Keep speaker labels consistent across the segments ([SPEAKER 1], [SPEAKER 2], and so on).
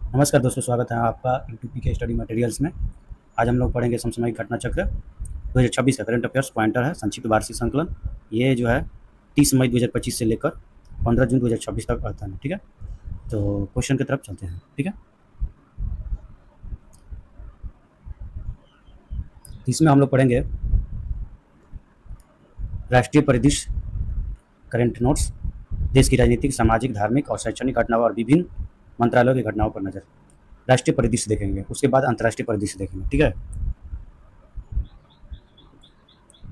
[SPEAKER 1] नमस्कार दोस्तों, स्वागत है आपका यूट्यूब के स्टडी मटेरियल्स में। आज हम लोग पढ़ेंगे समसामयिक घटना चक्र 2026 का करंट अफेयर्स पॉइंटर है, संक्षिप्त वार्षिक संकलन। ये जो है 30 मई 2025 से लेकर 15 जून 2026 तक आता है। ठीक है, तो क्वेश्चन की तरफ चलते हैं। ठीक है, इसमें हम लोग पढ़ेंगे राष्ट्रीय परिदृश्य, करंट नोट्स, देश की राजनीतिक, सामाजिक, धार्मिक और शैक्षणिक घटनाओं और विभिन्न मंत्रालयों की घटनाओं पर नजर। राष्ट्रीय परिदृश्य देखेंगे, उसके बाद अंतर्राष्ट्रीय परिदृश्य देखेंगे। ठीक है,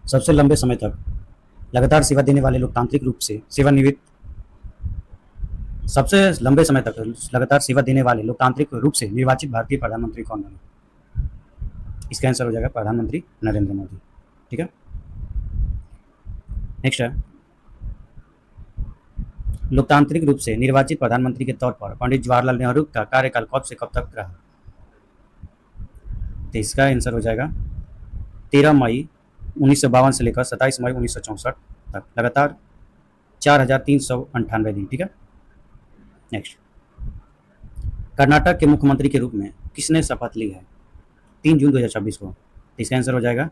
[SPEAKER 1] सबसे लंबे समय तक लगातार सेवा देने वाले लोकतांत्रिक रूप से सेवानिवृत्त सबसे लंबे समय तक लगातार सेवा देने वाले लोकतांत्रिक रूप से निर्वाचित भारतीय प्रधानमंत्री कौन बने? इसका आंसर हो जाएगा प्रधानमंत्री नरेंद्र मोदी। ठीक है, नेक्स्ट है, लोकतांत्रिक रूप से निर्वाचित प्रधानमंत्री के तौर पर पंडित जवाहरलाल नेहरू का कार्यकाल कब से कब तक रहा? तो इसका आंसर हो जाएगा 13 मई 1952 से लेकर 27 मई 1964 तक, लगातार 4398 दिन। ठीक है, नेक्स्ट, कर्नाटक के मुख्यमंत्री के रूप में किसने शपथ ली है 3 जून 2026 को? तो इसका आंसर हो जाएगा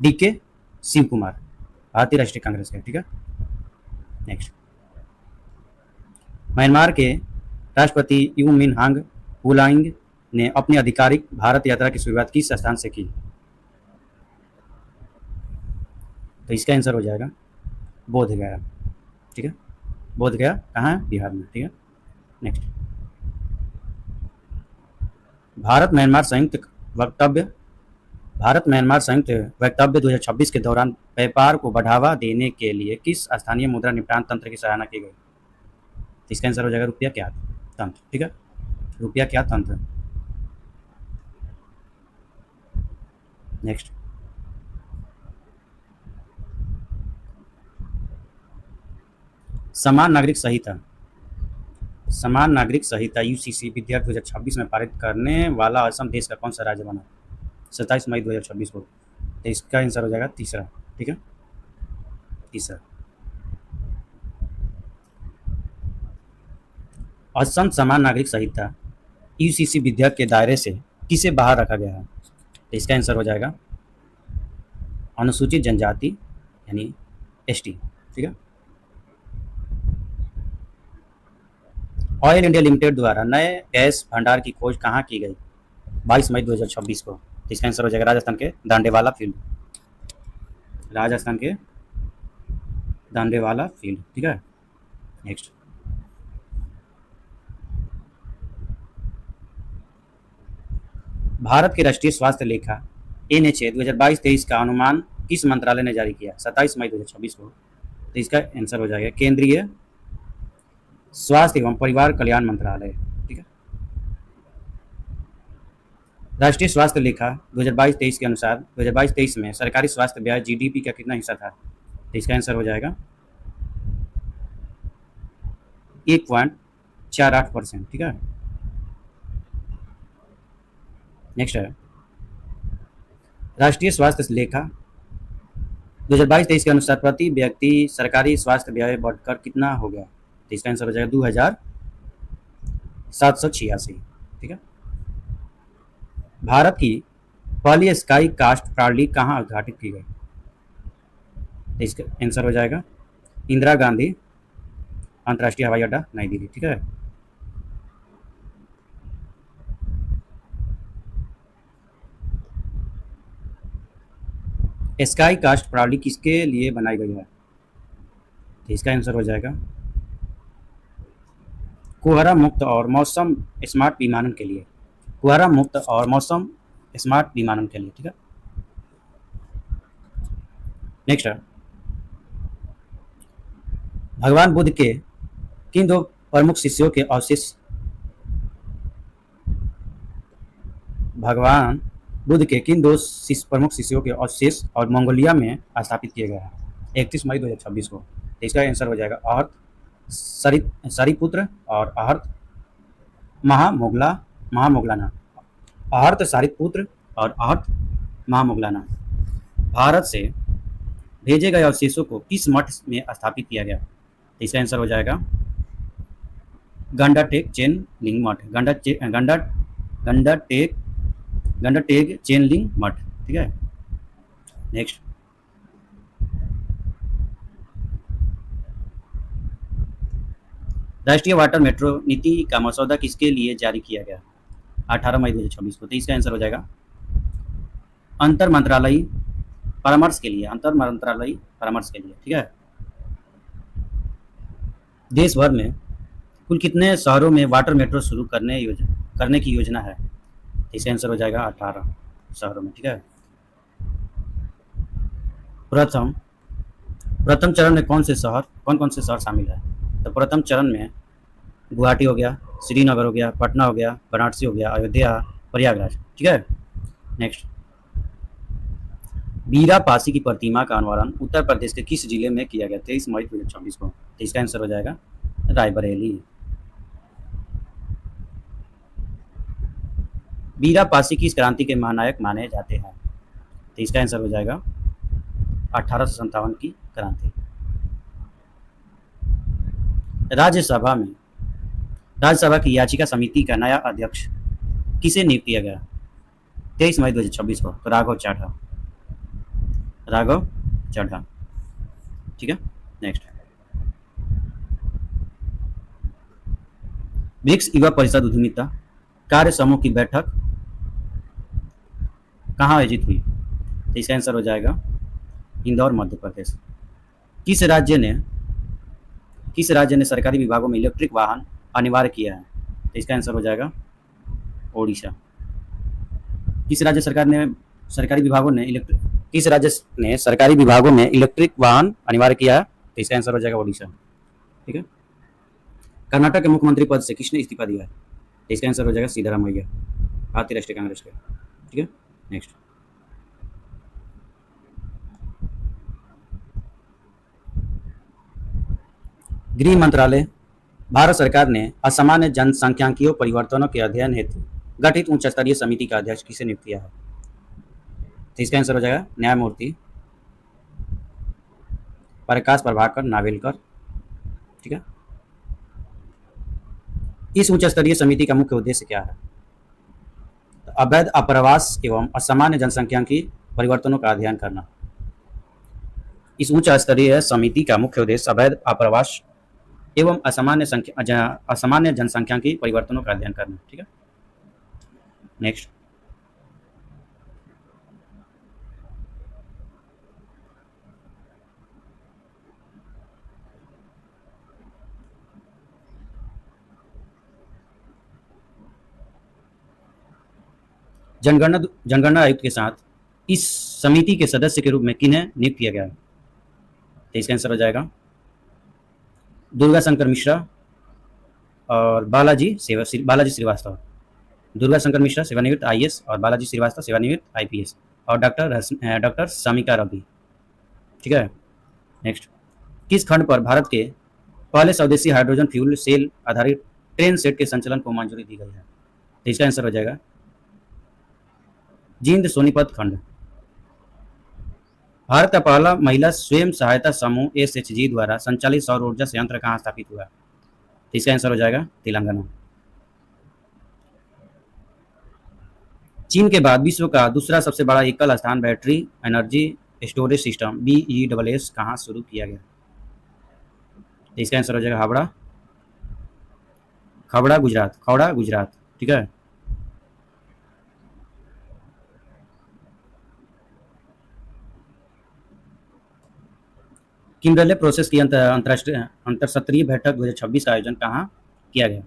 [SPEAKER 1] DK शिव कुमार, भारतीय राष्ट्रीय कांग्रेस के। ठीक है, नेक्स्ट, म्यांमार के राष्ट्रपति यू मिन हांग हुलाइंग ने अपनी आधिकारिक भारत यात्रा की शुरुआत किस स्थान से की? तो इसका आंसर हो जाएगा बोध गया। ठीक है, बोध गया कहाँ है? बिहार में। ठीक है, नेक्स्ट, भारत म्यांमार संयुक्त वक्तव्य 2026 के दौरान व्यापार को बढ़ावा देने के लिए किस स्थानीय मुद्रा निपटान तंत्र की सराहना की गई? इसका आंसर हो जाएगा रुपया क्या तंत्र। ठीक है, रुपया क्या तंत्र। नेक्स्ट, समान नागरिक संहिता UCC विधेयक 2026 में पारित करने वाला असम देश का कौन सा राज्य बना? 27 मई 2026 को। तो इसका आंसर हो जाएगा तीसरा। ठीक है, तीसरा, असम समान नागरिक संहिता UCC विधेयक के दायरे से किसे बाहर रखा गया है? तो इसका आंसर हो जाएगा अनुसूचित जनजाति यानी ST। ठीक है, ऑयल इंडिया लिमिटेड द्वारा नए गैस भंडार की खोज कहाँ की गई 22 मई 2026 को? तो इसका आंसर हो जाएगा राजस्थान के दांडेवाला फील्ड। ठीक है, नेक्स्ट, भारत के राष्ट्रीय स्वास्थ्य लेखा NHA 2022-23 का अनुमान किस मंत्रालय ने जारी किया 27 मई 2026 को? तो इसका आंसर हो जाएगा केंद्रीय स्वास्थ्य एवं परिवार कल्याण मंत्रालय। ठीक है, राष्ट्रीय स्वास्थ्य लेखा 2022-23 के अनुसार 2022-23 में सरकारी स्वास्थ्य व्यय GDP का कितना हिस्सा था? तो इसका आंसर हो जाएगा 1.48%। ठीक है, नेक्स्ट है, राष्ट्रीय स्वास्थ्य लेखा 2022-23 के अनुसार प्रति व्यक्ति सरकारी स्वास्थ्य व्यय बढ़कर कितना हो गया? तो इसका आंसर हो जाएगा 2786। ठीक है, भारत की पहली स्काई कास्ट प्रणाली कहाँ उद्घाटित की गई? तो इसका आंसर हो जाएगा इंदिरा गांधी अंतर्राष्ट्रीय हवाई अड्डा, नई दिल्ली। ठीक है, स्काई कास्ट प्रणाली किसके लिए बनाई गई है? तो इसका आंसर हो जाएगा कोहरा मुक्त और मौसम स्मार्ट विमानन के लिए। कोहरा मुक्त और मौसम स्मार्ट विमानन के लिए। ठीक है, नेक्स्ट है, भगवान बुद्ध के किन दो प्रमुख शिष्यों के अवशेष भगवान बुद्ध के किन दो प्रमुख शिष्यों के अवशेष और मंगोलिया में स्थापित किए गए हैं 31 मई 2026 को? इसका आंसर हो जाएगा अर्थ सारिपुत्र और अर्थ महामोगलाना। अर्थ सारिपुत्र और अर्थ महामोगलाना भारत से भेजे गए अवशेषों को किस मठ में स्थापित किया गया? इसका आंसर हो जाएगा गंडा टेक चेन लिंग मठ, गंडा गंडा टेक गंडा टेक चेन लिंग मठ। ठीक है, नेक्स्ट। राष्ट्रीय वाटर मेट्रो नीति का मसौदा किसके लिए जारी किया गया? 18 मई 2026 को। तो इसका आंसर हो जाएगा अंतर मंत्रालयी परामर्श के लिए, अंतर मंत्रालयी परामर्श के लिए। ठीक है, देश भर में कुल कितने शहरों में वाटर मेट्रो शुरू करने की योजना है? इसका आंसर हो जाएगा 18 शहरों में। ठीक है, प्रथम प्रथम चरण में कौन कौन से शहर शामिल है? तो प्रथम चरण में गुवाहाटी हो गया, श्रीनगर हो गया, पटना हो गया, वाराणसी हो गया, अयोध्या, प्रयागराज। ठीक है, नेक्स्ट। बीरा पासी की प्रतिमा का अनावरण उत्तर प्रदेश के किस जिले में किया गया? 23 मई 2026 को। तो इसका आंसर हो जाएगा रायबरेली। बीरा पासी किस क्रांति के महानायक माने जाते हैं? तो इसका आंसर हो जाएगा 1857 की क्रांति। राज्यसभा की याचिका समिति का नया अध्यक्ष किसे नियुक्त किया गया? 23 मई 2026 को। तो राघव चड्ढा। ठीक है, नेक्स्ट। ब्रिक्स युवा परिषद उद्यमिता कार्य समूह की बैठक कहाँ आयोजित हुई? तो इसका आंसर हो जाएगा इंदौर, मध्य प्रदेश। किस राज्य ने सरकारी विभागों में इलेक्ट्रिक वाहन अनिवार्य किया है? तो इसका आंसर हो जाएगा ओडिशा। किस राज्य ने सरकारी विभागों में इलेक्ट्रिक वाहन अनिवार्य किया है? तो इसका आंसर हो जाएगा ओडिशा। ठीक है, कर्नाटक के मुख्यमंत्री पद से किसने इस्तीफा दिया है? तो इसका आंसर हो जाएगा सिद्धरामैया, भारतीय राष्ट्रीय कांग्रेस के। ठीक है, नेक्स्ट। गृह मंत्रालय भारत सरकार ने असामान्य जनसांख्यिकीय परिवर्तनों के अध्ययन हेतु गठित उच्च स्तरीय समिति का अध्यक्ष किसे नियुक्त किया है? तो इसका आंसर हो जाएगा न्यायमूर्ति प्रकाश प्रभाकर नावेलकर। ठीक है, इस उच्च स्तरीय समिति का मुख्य उद्देश्य क्या है? तो अवैध आप्रवास एवं असामान्य जनसंख्यिकीय परिवर्तनों का अध्ययन करना। इस उच्च स्तरीय समिति का मुख्य उद्देश्य अवैध आप्रवास एवं असामान्य जनसंख्यिकीय परिवर्तनों का अध्ययन करना। ठीक है, नेक्स्ट। जनगणना आयुक्त के साथ इस समिति के सदस्य के रूप में किन्हें नियुक्त किया गया है? तो इसका आंसर हो जाएगा दुर्गा शंकर मिश्रा और बालाजी श्रीवास्तव। दुर्गा शंकर मिश्रा सेवानिवृत्त आईएएस और बालाजी श्रीवास्तव सेवानिवृत्त आईपीएस और डॉक्टर समिका रवि। ठीक है, नेक्स्ट। किस खंड पर भारत के पहले स्वदेशी हाइड्रोजन फ्यूल सेल आधारित ट्रेन सेट के संचालन को मंजूरी दी गई है? तो इसका आंसर हो जाएगा जींद सोनीपत खंड। भारत का पहला महिला स्वयं सहायता समूह एसएचजी द्वारा संचालित सौर ऊर्जा संयंत्र कहाँ स्थापित हुआ? तो इसका आंसर हो जाएगा तेलंगाना। चीन के बाद विश्व का दूसरा सबसे बड़ा एकल स्थान battery energy storage system BESS कहाँ शुरू किया गया? तो इसका आंसर हो जाएगा खवड़ा गुजरात। ठीक है, किम्बरले प्रोसेस की अंतर्राष्ट्रीय अंतरसत्रीय बैठक 2026 का आयोजन कहाँ किया गया? तो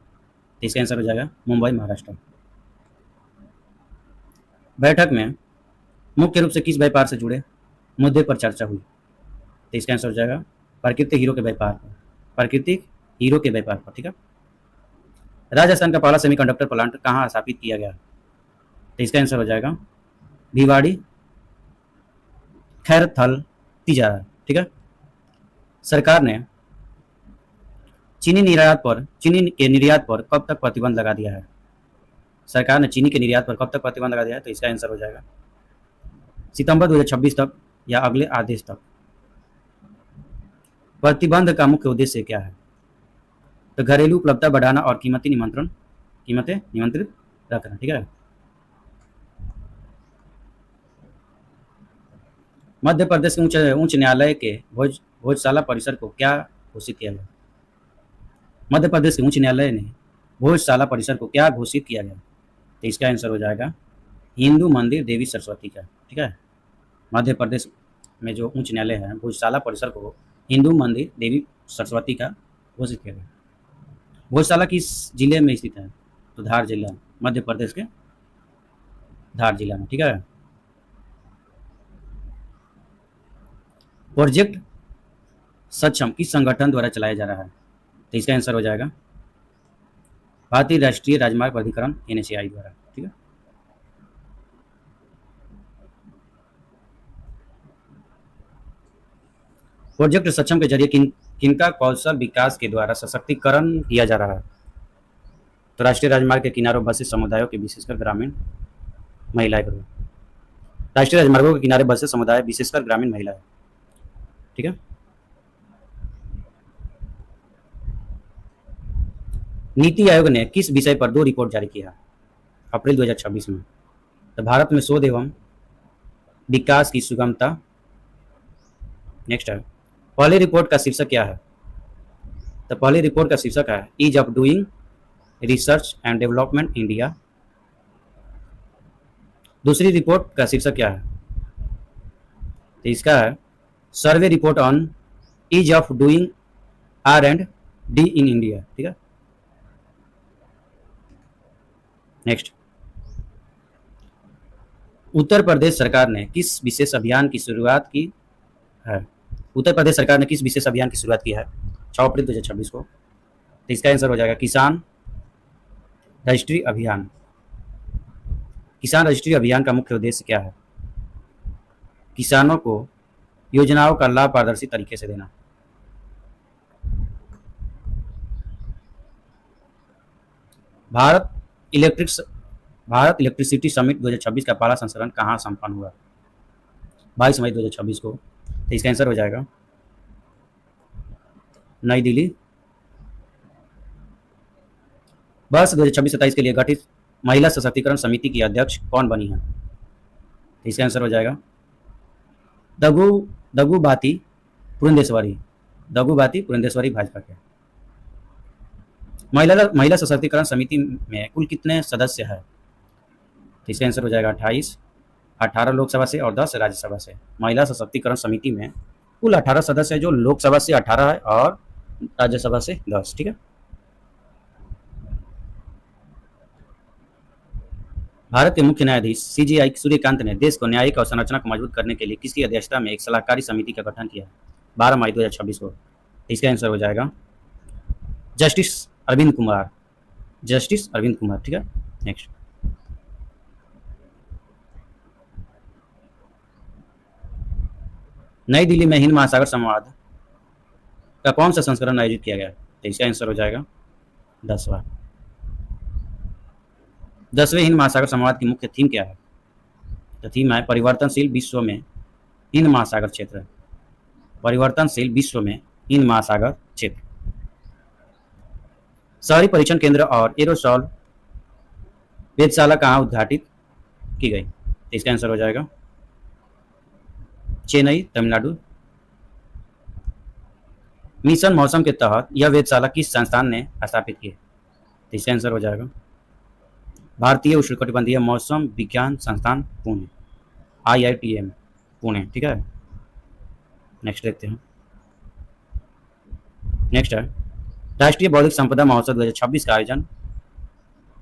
[SPEAKER 1] इसका आंसर हो जाएगा मुंबई, महाराष्ट्र। बैठक में मुख्य रूप से किस व्यापार से जुड़े मुद्दे पर चर्चा हुई? तो इसका आंसर हो जाएगा प्राकृतिक हीरो के व्यापार पर। ठीक है, राजस्थान का पहला सेमीकंडक्टर प्लांट कहाँ स्थापित किया गया? तो इसका आंसर हो जाएगा भिवाड़ी खैरथल तिजारा। ठीक है, सरकार ने चीनी के निर्यात पर कब तक प्रतिबंध लगा दिया है? सरकार ने चीनी के निर्यात पर कब तक प्रतिबंध लगा दिया है? तो इसका आंसर हो जाएगा सितंबर 2026 तक या अगले आदेश तक। प्रतिबंध का मुख्य उद्देश्य क्या है? तो घरेलू उपलब्धता बढ़ाना और कीमतें नियंत्रित रखना, ठीक है। मध्य प्रदेश के उच्च न्यायालय के भोजशाला परिसर को क्या घोषित किया गया? मध्य प्रदेश के उच्च न्यायालय ने भोजशाला परिसर को क्या घोषित किया गया? तो इसका आंसर हो जाएगा हिंदू मंदिर देवी सरस्वती का, ठीक है। मध्य प्रदेश में जो उच्च न्यायालय है भोजशाला परिसर को हिंदू मंदिर देवी सरस्वती का घोषित किया गया। भोजशाला किस जिले में स्थित है? तो धार जिला, मध्य प्रदेश के धार जिला में, ठीक है। प्रोजेक्ट सक्षम किस संगठन द्वारा चलाया जा रहा है? तो इसका आंसर हो जाएगा भारतीय राष्ट्रीय राजमार्ग प्राधिकरण NHAI द्वारा, ठीक है। प्रोजेक्ट सक्षम के जरिए किनका कौशल विकास के द्वारा सशक्तिकरण किया जा रहा है? तो राष्ट्रीय राजमार्ग के किनारों बसे समुदायों के विशेषकर ग्रामीण महिलाएं, राष्ट्रीय राजमार्गों के किनारे बसे समुदाय विशेषकर ग्रामीण महिलाएं, ठीक है। नीति आयोग ने किस विषय पर 2 रिपोर्ट जारी किया अप्रैल 2026 में? तो भारत में शोध एवं विकास की सुगमता। नेक्स्ट है, पहली रिपोर्ट का शीर्षक क्या है? तो पहली रिपोर्ट का शीर्षक है ease of doing research and development India. दूसरी रिपोर्ट का शीर्षक क्या है? तो इसका है survey report on ease of doing R&D in India, ठीक है। नेक्स्ट, उत्तर प्रदेश सरकार ने किस विशेष अभियान की शुरुआत की है? उत्तर प्रदेश सरकार ने किस विशेष अभियान की शुरुआत की है 6 अप्रैल 2026 को? तो इसका आंसर हो जाएगा किसान रजिस्ट्री अभियान। किसान रजिस्ट्री अभियान का मुख्य उद्देश्य क्या है? किसानों को योजनाओं का लाभ पारदर्शी तरीके से देना। भारत इलेक्ट्रिसिटी समिट 2026 का पहला संस्करण कहाँ संपन्न हुआ? 22 मई 2026 को। तो इसका आंसर हो जाएगा नई दिल्ली। वर्ष 2026-27 के लिए गठित महिला सशक्तिकरण समिति की अध्यक्ष कौन बनी है? तो इसका आंसर हो जाएगा दगुबाती पुरंदेश्वरी भाजपा के। महिला सशक्तिकरण समिति में कुल कितने सदस्य हैं? तो इसका आंसर हो जाएगा 28, 18 लोकसभा से और 10 राज्यसभा से। महिला सशक्तिकरण समिति में कुल 18 सदस्य है, जो लोकसभा से 18 है और राज्यसभा से 10, ठीक है। भारत के मुख्य न्यायाधीश CJI सूर्यकांत ने देश को न्यायिक अवसंरचना को मजबूत करने के लिए किसकी अध्यक्षता में एक सलाहकारी समिति का गठन किया 12 मई 2026 को? इसका आंसर हो जाएगा जस्टिस अरविंद कुमार, ठीक है। नेक्स्ट, नई दिल्ली में हिंद महासागर संवाद का कौन सा संस्करण आयोजित किया गया? तो इसका आंसर हो जाएगा 10वां। 10वें हिंद महासागर संवाद की मुख्य थीम क्या है? तो थीम है परिवर्तनशील विश्व में हिंद महासागर क्षेत्र। परिवर्तनशील विश्व में हिंद महासागर क्षेत्र। शहरी परीक्षण केंद्र और एरोसॉल वेधशाला कहाँ उद्घाटित की गई? तो इसका आंसर हो जाएगा चेन्नई, तमिलनाडु। मिशन मौसम के तहत यह वेधशाला किस संस्थान ने स्थापित की? तो इसका आंसर हो जाएगा भारतीय उष्णकटिबंधीय मौसम विज्ञान संस्थान पुणे, IITM पुणे, ठीक है। नेक्स्ट देखते हैं। नेक्स्ट है राष्ट्रीय बौद्धिक संपदा महोत्सव 2026 का आयोजन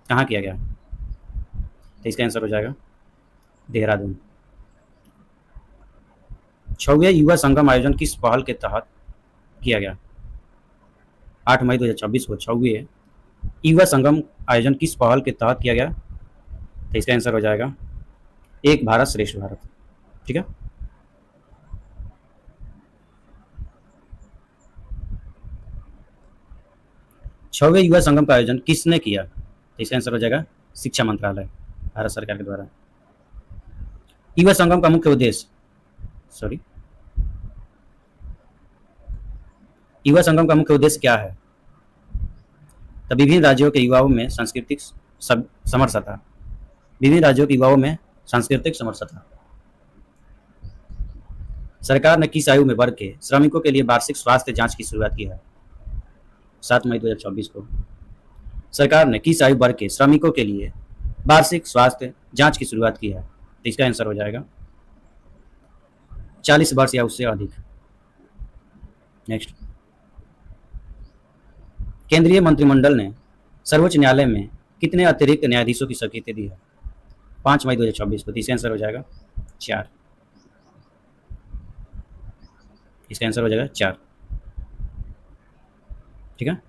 [SPEAKER 1] कहाँ किया गया? तो इसका आंसर हो जाएगा देहरादून। 6वें युवा संगम आयोजन किस पहल के तहत किया गया? 8 मई 2026 को 6वें युवा संगम आयोजन किस पहल के तहत किया गया? तो इसका आंसर हो जाएगा एक भारत श्रेष्ठ भारत, ठीक है। छठवें युवा संगम का आयोजन किसने किया? तो इसका आंसर हो जाएगा शिक्षा मंत्रालय, भारत सरकार के द्वारा। युवा संगम का मुख्य उद्देश्य युवा संगम का मुख्य उद्देश्य क्या है? तो विभिन्न राज्यों के युवाओं में सांस्कृतिक समरसता, विभिन्न राज्यों के युवाओं में सांस्कृतिक समरसता। सरकार ने किस आयु में वर्ग के श्रमिकों के लिए वार्षिक स्वास्थ्य जांच की शुरुआत की है? 7 मई 2024 को। सरकार ने किस आयु वर्ग के श्रमिकों के लिए वार्षिक स्वास्थ्य जांच की शुरुआत की है? तो इसका आंसर हो जाएगा 40 वर्ष या उससे अधिक। नेक्स्ट, केंद्रीय मंत्रिमंडल ने सर्वोच्च न्यायालय में कितने अतिरिक्त न्यायाधीशों की स्वीकृति दी है? 5 मई 2024 को। इसका आंसर हो जाएगा 4। इसका आंसर हो जाएगा 4। ठीक है।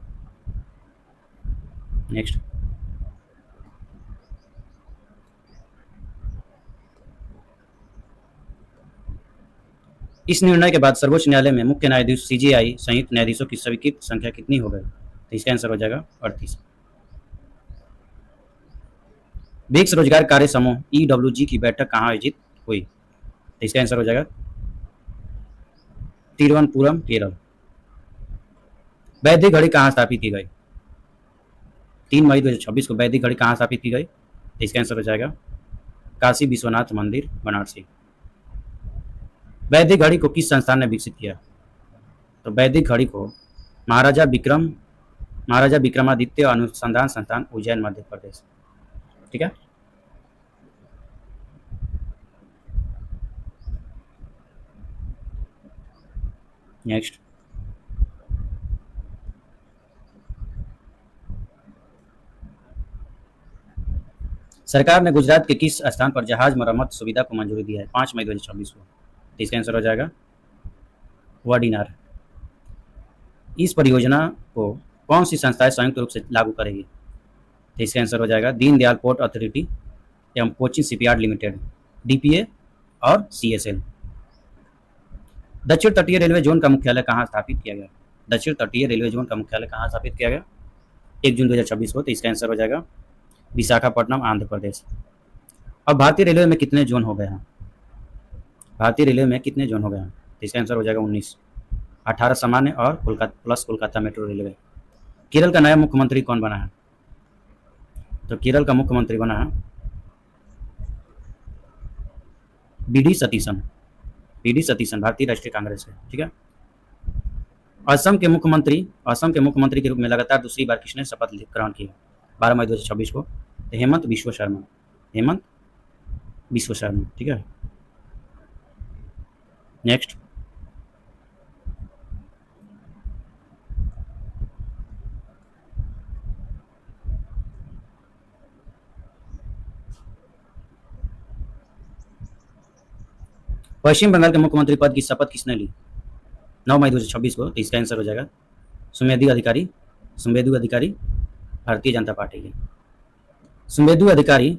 [SPEAKER 1] नेक्स्ट, इस निर्णय के बाद सर्वोच्च न्यायालय में मुख्य न्यायाधीश सीजेआई संयुक्त न्यायाधीशों की स्वीकृत संख्या कितनी हो गई? तो इसका आंसर हो जाएगा 38। ब्रिक्स रोजगार कार्य समूह EWG की बैठक कहाँ आयोजित हुई? तो इसका आंसर हो जाएगा तिरुवनंतपुरम, केरल। वैदिक घड़ी कहाँ स्थापित की गई? 3 मई 2026 को वैदिक घड़ी कहाँ स्थापित की गई? तो इसका आंसर हो जाएगा काशी विश्वनाथ मंदिर, बनारसी। वैदिक घड़ी को किस संस्थान ने विकसित किया? तो वैदिक घड़ी को महाराजा विक्रमादित्य अनुसंधान संस्थान, उज्जैन, मध्य प्रदेश। ठीक है। नेक्स्ट, सरकार ने गुजरात के किस स्थान पर जहाज मरम्मत सुविधा को मंजूरी दी है? 5 मई 2026 को। तो इसका आंसर हो जाएगा वाडीनार। इस परियोजना को कौन सी संस्थाएं संयुक्त रूप से लागू करेगी? तो इसका आंसर हो जाएगा दीनदयाल पोर्ट अथॉरिटी एवं कोचिन शिपयार्ड लिमिटेड, DPA और CSL। दक्षिण तटीय रेलवे जोन का मुख्यालय कहाँ स्थापित किया गया? दक्षिण तटीय रेलवे जोन का मुख्यालय कहाँ स्थापित किया गया? 1 जून 2026 को। तो इसका आंसर हो जाएगा विशाखापट्टनम, आंध्र प्रदेश। अब भारतीय रेलवे में कितने जोन हो गए हैं? भारतीय रेलवे में कितने जोन हो गए हैं? तो इसका आंसर हो जाएगा 19। 18 सामान्य और कोलकाता मेट्रो रेलवे। केरल का नया मुख्यमंत्री कौन बना है? तो केरल का मुख्यमंत्री बना है BD सतीशन, भारतीय राष्ट्रीय कांग्रेस है। ठीक है। असम के मुख्यमंत्री के रूप में लगातार दूसरी बार किसने शपथ ग्रहण की? 12 मई 2026 को। तो हेमंत बिश्व शर्मा। ठीक है। नेक्स्ट, पश्चिम बंगाल के मुख्यमंत्री पद की शपथ किसने ली? 9 मई 2026 को। तो इसका आंसर हो जाएगा सुवेंदु अधिकारी, भारतीय जनता पार्टी के। सुवेंदु अधिकारी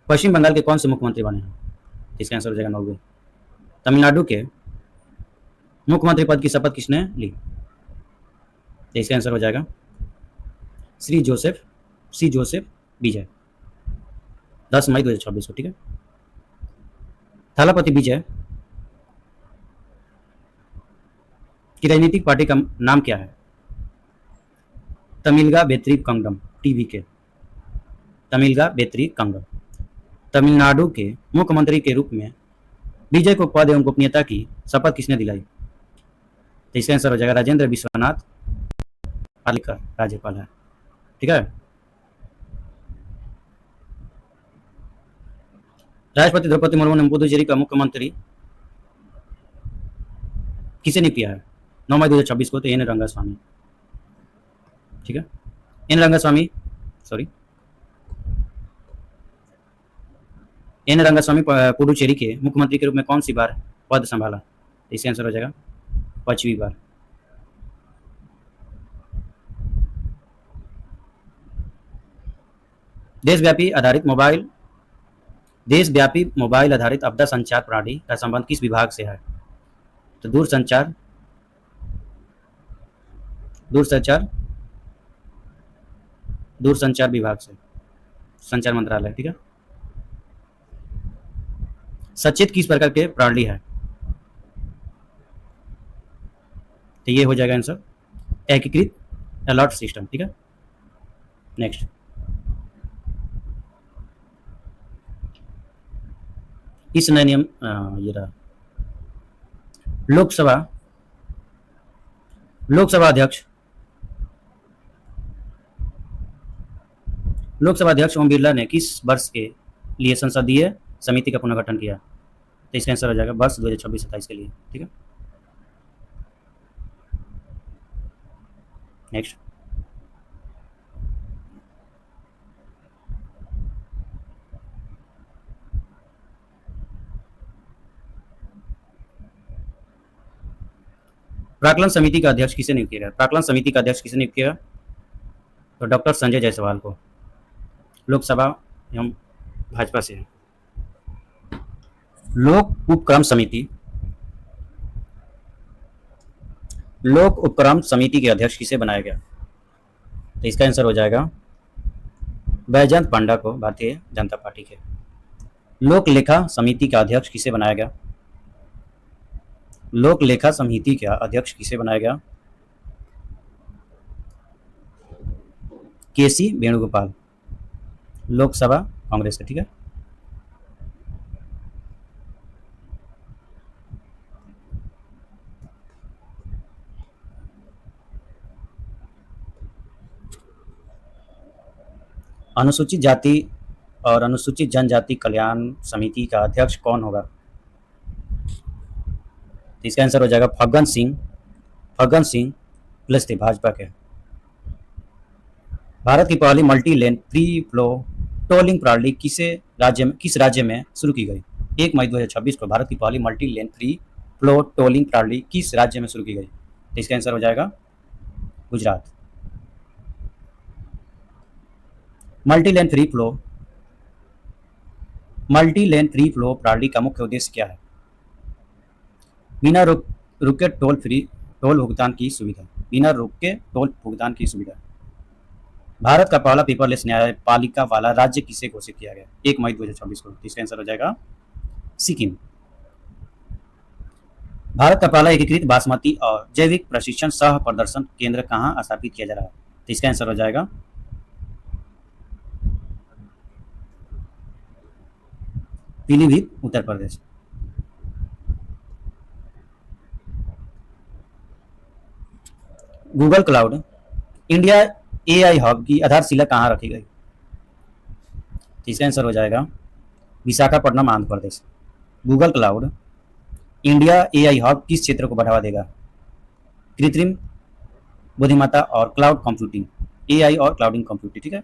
[SPEAKER 1] पश्चिम बंगाल के कौन से मुख्यमंत्री बने हैं? इसका आंसर हो जाएगा 9। तमिलनाडु के मुख्यमंत्री पद की शपथ किसने ली? तो इसका आंसर हो जाएगा सी जोसेफ विजय, 10 मई 2026 को। ठीक है। थालापति विजय की राजनीतिक पार्टी का नाम क्या है? तमिलगा बेतरी कंगडम, TVK। तमिलगा बेतरी कंगडम। तमिलनाडु के मुख्यमंत्री के रूप में विजय को पद एवं गोपनीयता की शपथ किसने दिलाई? तो इसका आंसर हो जाएगा राजेंद्र विश्वनाथ आर्लेकर, राज्यपाल है। ठीक है। राष्ट्रपति द्रौपदी मुर्मू ने पुदुचेरी का मुख्यमंत्री किसे नियुक्त किया है? 9 मई 2026 को। तो एन रंगास्वामी। ठीक है। एन रंगास्वामी पुडुचेरी के मुख्यमंत्री के रूप में कौन सी बार पद संभाला? इसका आंसर हो जाएगा 5वीं बार। देशव्यापी मोबाइल आधारित आपदा संचार प्रणाली का संबंध किस विभाग से है? तो दूरसंचार विभाग से, संचार मंत्रालय। ठीक है। सचेत किस प्रकार के प्रणाली है? तो ये हो जाएगा आंसर एकीकृत अलर्ट सिस्टम, ठीक है। नेक्स्ट, इस नए नियम ये रहा, लोकसभा लोकसभा अध्यक्ष लोकसभा अध्यक्ष ओम बिरला ने किस वर्ष के लिए संसदीय समिति का पुनर्गठन किया? तो इसका आंसर हो जाएगा वर्ष 2026-27 के लिए, ठीक है। नेक्स्ट, प्राक्कलन समिति का अध्यक्ष किसे नियुक्त किया गया? प्राक्कलन समिति का अध्यक्ष किसे नियुक्त किया? तो डॉक्टर संजय जायसवाल को, लोकसभा एवं भाजपा से। लोक उपक्रम समिति लोक उपक्रम समिति के अध्यक्ष किसे बनाया गया? तो इसका आंसर हो जाएगा बैजयंत पांडा को, भारतीय जनता पार्टी के। लोक लेखा समिति का अध्यक्ष किसे बनाया गया? लोक लेखा समिति का अध्यक्ष किसे बनाया गया? केसी वेणुगोपाल, लोकसभा कांग्रेस का, ठीक है। अनुसूचित जाति और अनुसूचित जनजाति कल्याण समिति का अध्यक्ष कौन होगा? तो इसका आंसर हो जाएगा फग्गन सिंह कुलस्ते, भाजपा के। भारत की पहली multi lane free flow tolling प्रणाली किस राज्य में शुरू की गई? 1 मई 2026 को भारत की पहली multi lane free flow tolling प्रणाली किस राज्य में शुरू की गई? तो इसका आंसर हो जाएगा Gujarat. Multi lane free flow प्रणाली का मुख्य उद्देश्य क्या है? बिना रुके टोल भुगतान की सुविधा। भारत का पहला पेपरलेस न्यायपालिका वाला राज्य किसे घोषित किया गया? 1 मई 2024 को। इसका आंसर हो जाएगा सिक्किम। भारत का पहला एकीकृत बासमती और जैविक प्रशिक्षण सह प्रदर्शन केंद्र कहाँ स्थापित किया जा रहा है? तो इसका आंसर हो जाएगा Pilibhit, Uttar Pradesh. Google cloud India AI hub की आधारशिला कहाँ रखी गई? तो इसका आंसर हो जाएगा Visakhapatnam, Andhra Pradesh. Google cloud India AI hub किस क्षेत्र को बढ़ावा देगा? कृत्रिम बुद्धिमत्ता और क्लाउड कंप्यूटिंग, एआई और क्लाउडिंग कंप्यूटिंग, ठीक है।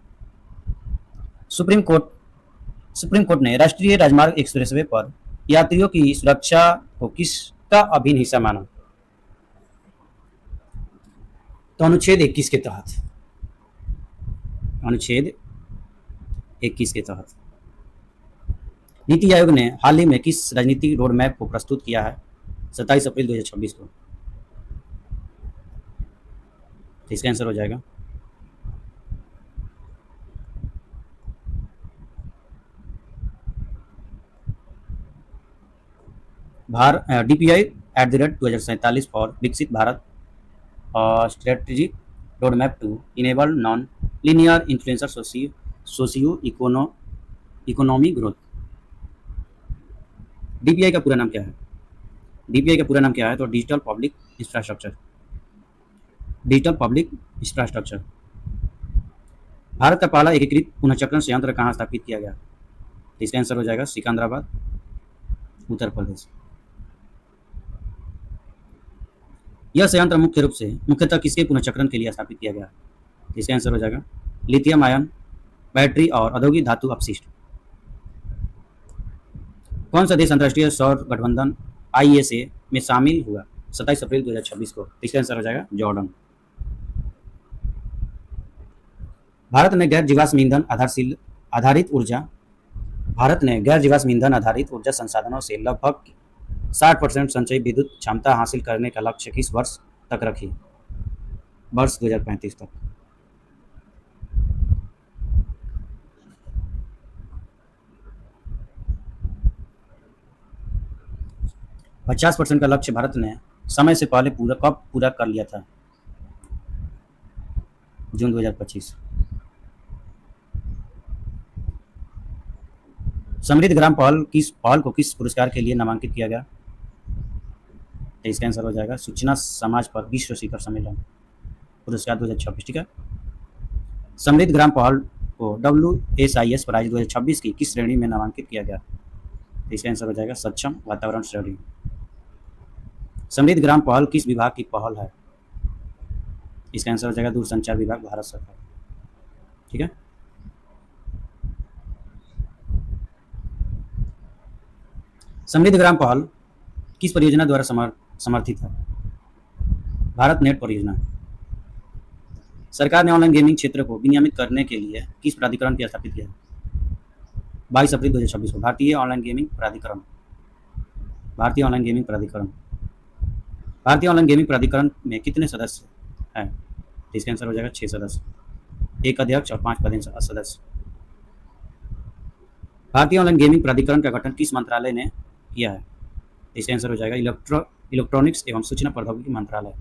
[SPEAKER 1] सुप्रीम कोर्ट ने राष्ट्रीय राजमार्ग एक्सप्रेसवे पर यात्रियों की सुरक्षा को किसका अभिन्न हिस्सा माना? तो अनुच्छेद 21 के तहत नीति आयोग ने हाल ही में किस राजनीतिक रोड मैप को प्रस्तुत किया है? 27 अप्रैल 2026 को। तो इसका आंसर हो जाएगा DPI @2047 फॉर विकसित भारत और strategic road map to enable non linear influencer socio economy growth. DPI का पूरा नाम क्या है? DPI का पूरा नाम क्या है? तो डिजिटल पब्लिक इंफ्रास्ट्रक्चर। भारत का पहला एकीकृत पुनर्चक्रण संयंत्र कहाँ स्थापित किया गया? तो इसका आंसर हो जाएगा सिकंदराबाद, उत्तर प्रदेश। यह संयंत्र मुख्यतः किसके पुनर्चक्रण के लिए स्थापित किया गया? इसका आंसर हो जाएगा लिथियम आयन बैटरी और औद्योगिक धातु अपशिष्ट। कौन सा देश अंतर्राष्ट्रीय सौर गठबंधन ISA में शामिल हुआ 27 अप्रैल 2026 को? इसका आंसर हो जाएगा जॉर्डन। भारत ने गैर जीवाश्म ईंधन आधारित ऊर्जा संसाधनों से लगभग 60% संचयी विद्युत क्षमता हासिल करने का लक्ष्य किस वर्ष तक रखी? वर्ष 2035 तक। 50% का लक्ष्य भारत ने समय से पहले कब पूरा कर लिया था? जून 2025। समृद्ध ग्राम पहल को किस पुरस्कार के लिए नामांकित किया गया? तो इसका आंसर हो जाएगा सूचना समाज पर विश्व शिखर सम्मेलन पुरस्कार 2026। ठीक है। समृद्ध ग्राम पहल को WSIS प्राइज 2026 की किस श्रेणी में नामांकित किया गया? तो इसका आंसर हो जाएगा सक्षम वातावरण श्रेणी। समृद्ध ग्राम पहल किस विभाग की पहल है? इसका आंसर हो जाएगा दूरसंचार विभाग, भारत सरकार। ठीक है। समृद्ध ग्राम पहल किस परियोजना द्वारा समर्थित है? भारत नेट परियोजना। सरकार ने ऑनलाइन गेमिंग क्षेत्र को विनियमित करने के लिए किस प्राधिकरण की स्थापित किया है? 22 अप्रैल 2026 को भारतीय ऑनलाइन गेमिंग प्राधिकरण। भारतीय ऑनलाइन गेमिंग प्राधिकरण। भारतीय ऑनलाइन गेमिंग प्राधिकरण में कितने सदस्य हैं? इसका आंसर हो जाएगा 6 सदस्य, 1 अध्यक्ष और 5 पदेन सदस्य। भारतीय ऑनलाइन गेमिंग प्राधिकरण का गठन किस मंत्रालय ने किया है? इसका आंसर हो जाएगा इलेक्ट्रॉनिक्स एवं सूचना प्रौद्योगिकी मंत्रालय।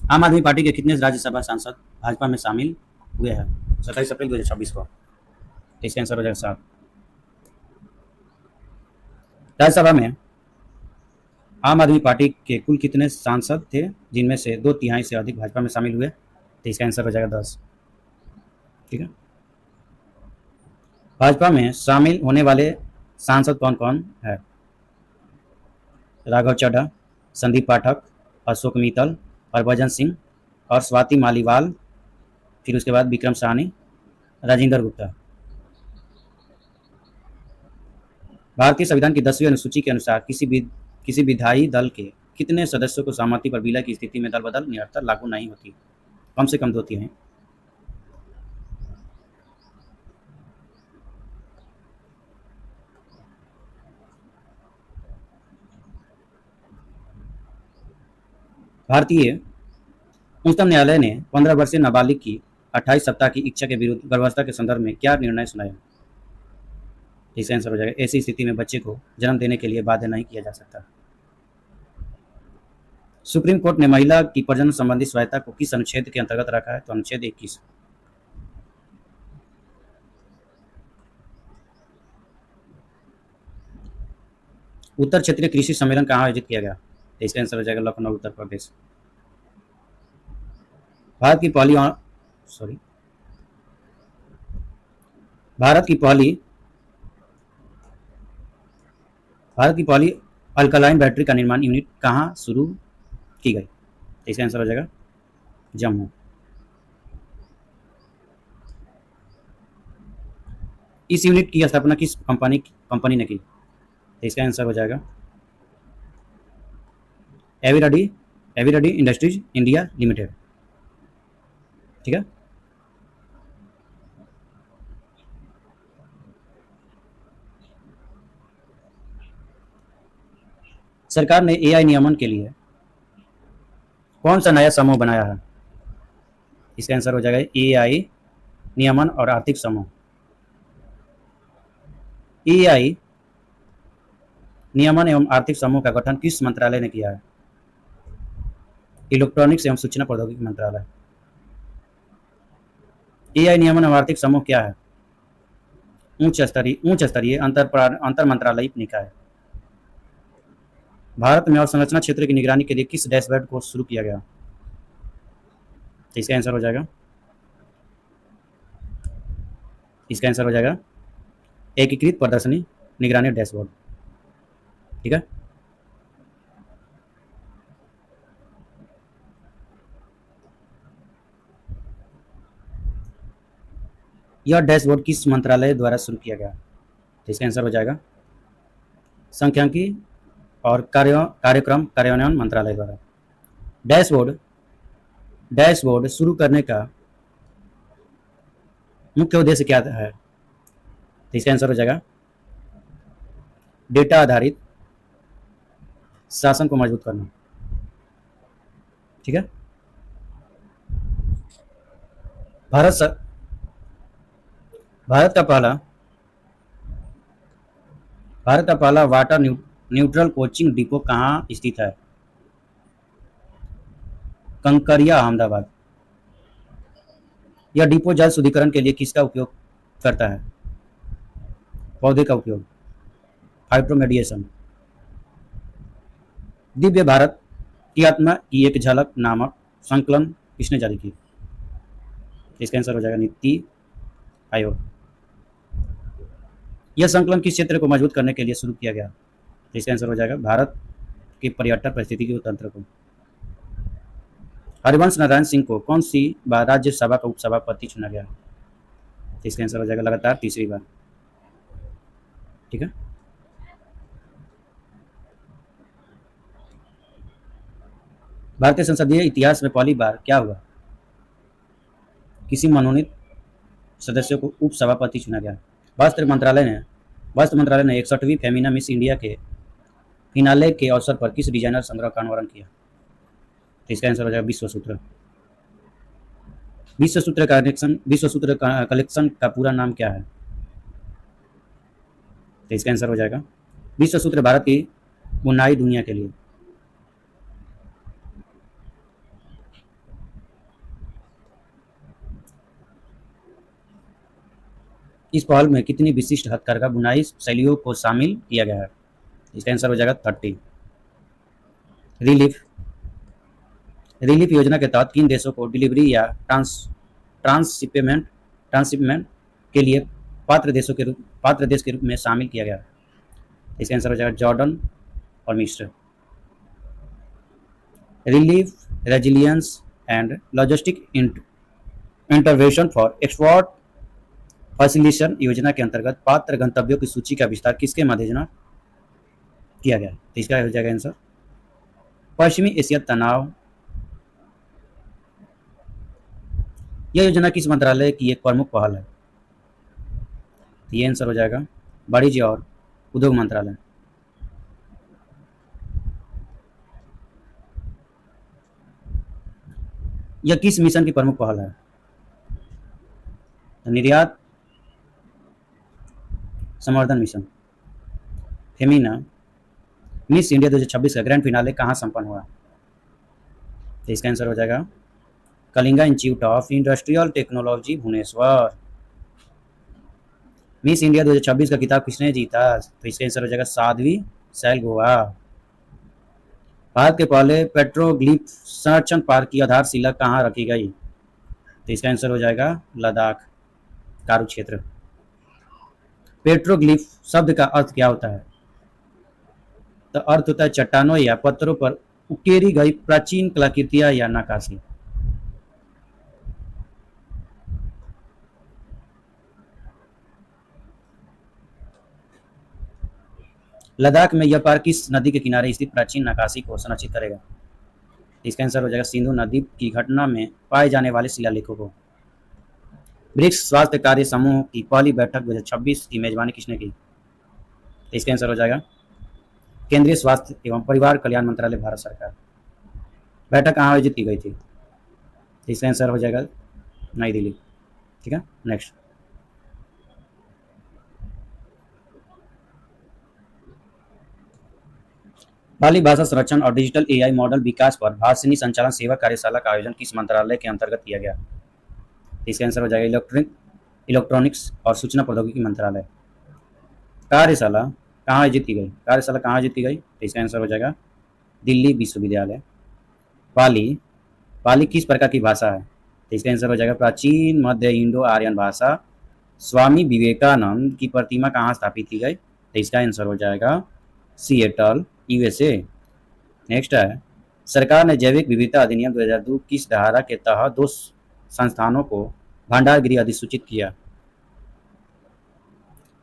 [SPEAKER 1] आम आदमी पार्टी के कितने राज्यसभा सांसद भाजपा में शामिल हुए हैं? 27 अप्रैल 2026 को। इसका आंसर हो जाएगा 7। राज्यसभा में आम आदमी पार्टी के कुल कितने सांसद थे, जिनमें से 2/3 से अधिक भाजपा में शामिल हुए? तो इसका आंसर हो जाएगा 10। ठीक है। भाजपा में शामिल होने वाले सांसद कौन कौन है? राघव चड्ढा, संदीप पाठक, अशोक मित्तल, हरभजन सिंह और स्वाति मालीवाल, फिर उसके बाद विक्रम साहनी, राजेंद्र गुप्ता। भारतीय संविधान की 10वीं अनुसूची के अनुसार किसी विधायी दल के कितने सदस्यों को सहमति पर विलय की स्थिति में दल बदल निरंतर लागू नहीं होती? कम से कम 2/3। भारतीय उच्चतम न्यायालय ने 15 वर्षीय नाबालिग की 28 सप्ताह की इच्छा के विरुद्ध गर्भावस्था के संदर्भ में क्या निर्णय सुनाया? इसका आंसर हो जाएगा ऐसी स्थिति में बच्चे को जन्म देने के लिए बाध्य नहीं किया जा सकता। सुप्रीम कोर्ट ने महिला की प्रजनन संबंधी स्वायत्ता को किस अनुच्छेद के अंतर्गत रखा है? तो अनुच्छेद 21। उत्तर क्षेत्रीय कृषि सम्मेलन कहाँ आयोजित किया गया? तो इसका आंसर हो जाएगा लखनऊ, उत्तर प्रदेश। भारत की पहली अल्कलाइन बैटरी का निर्माण यूनिट कहाँ शुरू की गई? तो इसका आंसर हो जाएगा जम्मू। इस यूनिट की स्थापना किस कंपनी ने की? तो इसका आंसर हो जाएगा एविरेडी इंडस्ट्रीज इंडिया लिमिटेड। ठीक है। सरकार ने AI नियमन के लिए कौन सा नया समूह बनाया है? इसका आंसर हो जाएगा AI नियमन और आर्थिक समूह। AI नियमन एवं आर्थिक समूह का गठन किस मंत्रालय ने किया है? इलेक्ट्रॉनिक्स एवं सूचना प्रौद्योगिकी मंत्रालय। AI नियमन एवं आर्थिक समूह क्या है? उच्च स्तरीय अंतर मंत्रालयिक निकाय। भारत में अवसंरचना क्षेत्र की निगरानी के लिए किस डैशबोर्ड को शुरू किया गया? इसका आंसर हो जाएगा एकीकृत प्रदर्शनी निगरानी डैशबोर्ड। ठीक है। यह डैशबोर्ड किस मंत्रालय द्वारा शुरू किया गया? तो इसका आंसर हो जाएगा सांख्यिकी और कार्यक्रम कार्यान्वयन मंत्रालय द्वारा। डैशबोर्ड शुरू करने का मुख्य उद्देश्य क्या है? तो इसका आंसर हो जाएगा डेटा आधारित शासन को मजबूत करना। ठीक है। भारत का पहला वाटर न्यूट्रल कोचिंग डिपो कहाँ स्थित है? कंकरिया, अहमदाबाद। यह डिपो जल शुद्धिकरण के लिए किसका उपयोग करता है? पौधे का उपयोग, फाइटोमेडिएशन। दिव्य भारत की आत्मा की एक झलक नामक संकलन किसने जारी की? इसका आंसर हो जाएगा नीति आयोग। यह संकलन किस क्षेत्र को मजबूत करने के लिए शुरू किया गया? इसका आंसर हो जाएगा भारत के पर्यटन पारिस्थितिकी तंत्र को। हरिवंश नारायण सिंह को कौन सी बार राज्यसभा का उपसभापति चुना गया? इसका आंसर हो जाएगा लगातार तीसरी बार। ठीक है। भारतीय संसदीय इतिहास में पहली बार क्या हुआ? किसी मनोनीत सदस्य को उपसभापति चुना गया। वस्त्र मंत्रालय ने 61वीं फेमिना मिस इंडिया के फिनाले के अवसर पर किस डिजाइनर संग्रह का अनावरण किया? तो इसका आंसर हो जाएगा विश्वसूत्र। विश्वसूत्र कलेक्शन का पूरा नाम क्या है? तो इसका आंसर हो जाएगा विश्वसूत्र भारत की बुनाई दुनिया के लिए। इस पहल में कितनी विशिष्ट हथकरघा बुनाई शैलियों को शामिल किया गया है? इसका आंसर हो जाएगा 30। रिलीफ रिलीफ योजना के तहत किन देशों को डिलीवरी या ट्रांसशिपमेंट के लिए पात्र देश के रूप में शामिल किया गया है? इसका आंसर हो जाएगा जॉर्डन और मिस्र। Relief, resilience and logistic intervention for export facilitation योजना के अंतर्गत पात्र गंतव्यों की सूची का विस्तार किसके मध्यजना किया गया? तो इसका हो जाएगा आंसर पश्चिमी एशिया तनाव। यह योजना किस मंत्रालय की एक प्रमुख पहल है? तो ये आंसर हो जाएगा वाणिज्य और उद्योग मंत्रालय। यह किस मिशन की प्रमुख पहल है? तो निर्यात संवर्धन मिशन। फेमिना मिस इंडिया 2026 का ग्रैंड फिनाले कहाँ संपन्न हुआ? तो इसका आंसर हो जाएगा Kalinga institute of industrial technology Bhubaneswar. Miss India 2026 का खिताब किसने जीता? तो इसका आंसर हो जाएगा साध्वी सैलगोवा। भारत के पहले पेट्रोग्लिफ संरक्षण पार्क की आधारशिला कहाँ रखी गई? तो इसका आंसर हो जाएगा लद्दाख कारु क्षेत्र। पेट्रोग्लिफ शब्द का अर्थ क्या होता है? तो अर्थ होता है चट्टानों या पत्थरों पर उकेरी गई प्राचीन कलाकृतियां या नक्काशी। लद्दाख में यह पार्क किस नदी के किनारे स्थित प्राचीन नक्काशी को संरक्षित करेगा? इसका आंसर हो जाएगा सिंधु नदी की घटना में पाए जाने वाले शिलालेखों को। ब्रिक्स स्वास्थ्य कार्य समूह की पहली बैठक 2026 की मेजबानी किसने की? इसका आंसर हो जाएगा केंद्रीय स्वास्थ्य एवं परिवार कल्याण मंत्रालय, भारत सरकार। बैठक कहाँ आयोजित की गई थी? इसका आंसर हो जाएगा नई दिल्ली। ठीक है, नेक्स्ट। पाली भाषा संरक्षण और डिजिटल एआई मॉडल विकास पर भाषिणी संचालन सेवा कार्यशाला का आयोजन किस मंत्रालय के अंतर्गत किया गया? इसका आंसर हो जाएगा इलेक्ट्रॉनिक्स और सूचना प्रौद्योगिकी मंत्रालय। कार्यशाला कहाँ आयोजित की गई? कार्यशाला कहाँ आयोजित की गई? तो इसका आंसर हो जाएगा दिल्ली विश्वविद्यालय। पाली किस प्रकार की भाषा है? तो इसका आंसर हो जाएगा प्राचीन मध्य इंडो आर्यन भाषा। स्वामी विवेकानंद की प्रतिमा कहाँ स्थापित की गई? तो इसका आंसर हो जाएगा सिएटल, यूएसए। नेक्स्ट है सरकार ने जैविक विविधता अधिनियम 2002 किस धारा के तहत 2 संस्थानों को भंडारगृह अधिसूचित किया?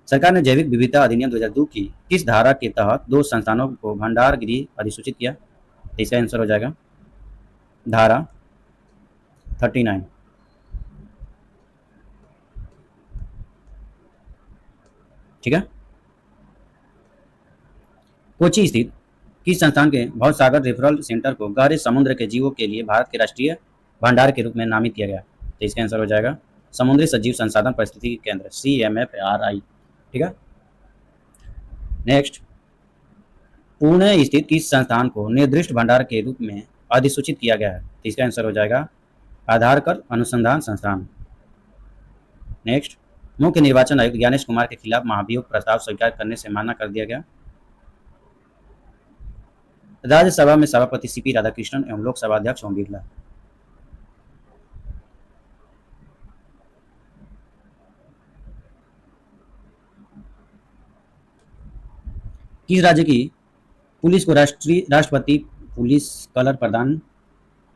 [SPEAKER 1] सरकार ने जैविक विविधता अधिनियम 2002 की किस धारा के तहत 2 संस्थानों को भंडारगृह अधिसूचित किया? इसका आंसर हो जाएगा धारा 39। ठीक है। कोची स्थित किस संस्थान के भवसागर रेफरल सेंटर को गहरे समुद्र के जीवों के लिए भारत के राष्ट्रीय भंडार के रूप में नामित किया गया? तो इसका आंसर हो जाएगा समुद्री सजीव संसाधन पारिस्थितिकी केंद्र, CMFRI। ठीक है, नेक्स्ट। पुणे स्थित किस संस्थान को निर्दिष्ट भंडार के रूप में अधिसूचित किया गया है? तो इसका आंसर हो जाएगा आधार कर अनुसंधान संस्थान। नेक्स्ट, मुख्य निर्वाचन आयुक्त ज्ञानेश कुमार के खिलाफ महाभियोग प्रस्ताव स्वीकार करने से मना कर दिया गया। राज्यसभा में सभापति सीपी राधाकृष्णन एवं लोकसभा अध्यक्ष ओम बिरला। किस राज्य की पुलिस को राष्ट्रपति पुलिस कलर प्रदान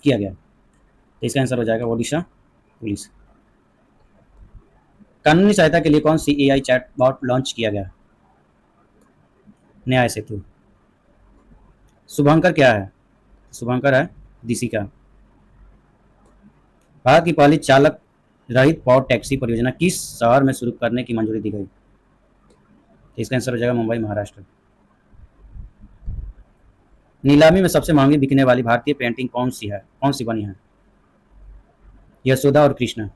[SPEAKER 1] किया गया? तो इसका आंसर हो जाएगा ओडिशा पुलिस। कानूनी सहायता के लिए कौन सी एआई चैटबॉट लॉन्च किया गया? न्याय सेतु। शुभंकर क्या है? शुभंकर है दिशिका। भारत की पहली चालक रहित पॉड टैक्सी परियोजना किस शहर में शुरू करने की मंजूरी दी गई? इसका आंसर हो जाएगा मुंबई महाराष्ट्र। नीलामी में सबसे महंगी बिकने वाली भारतीय पेंटिंग कौन सी बनी है? यशोदा और कृष्ण।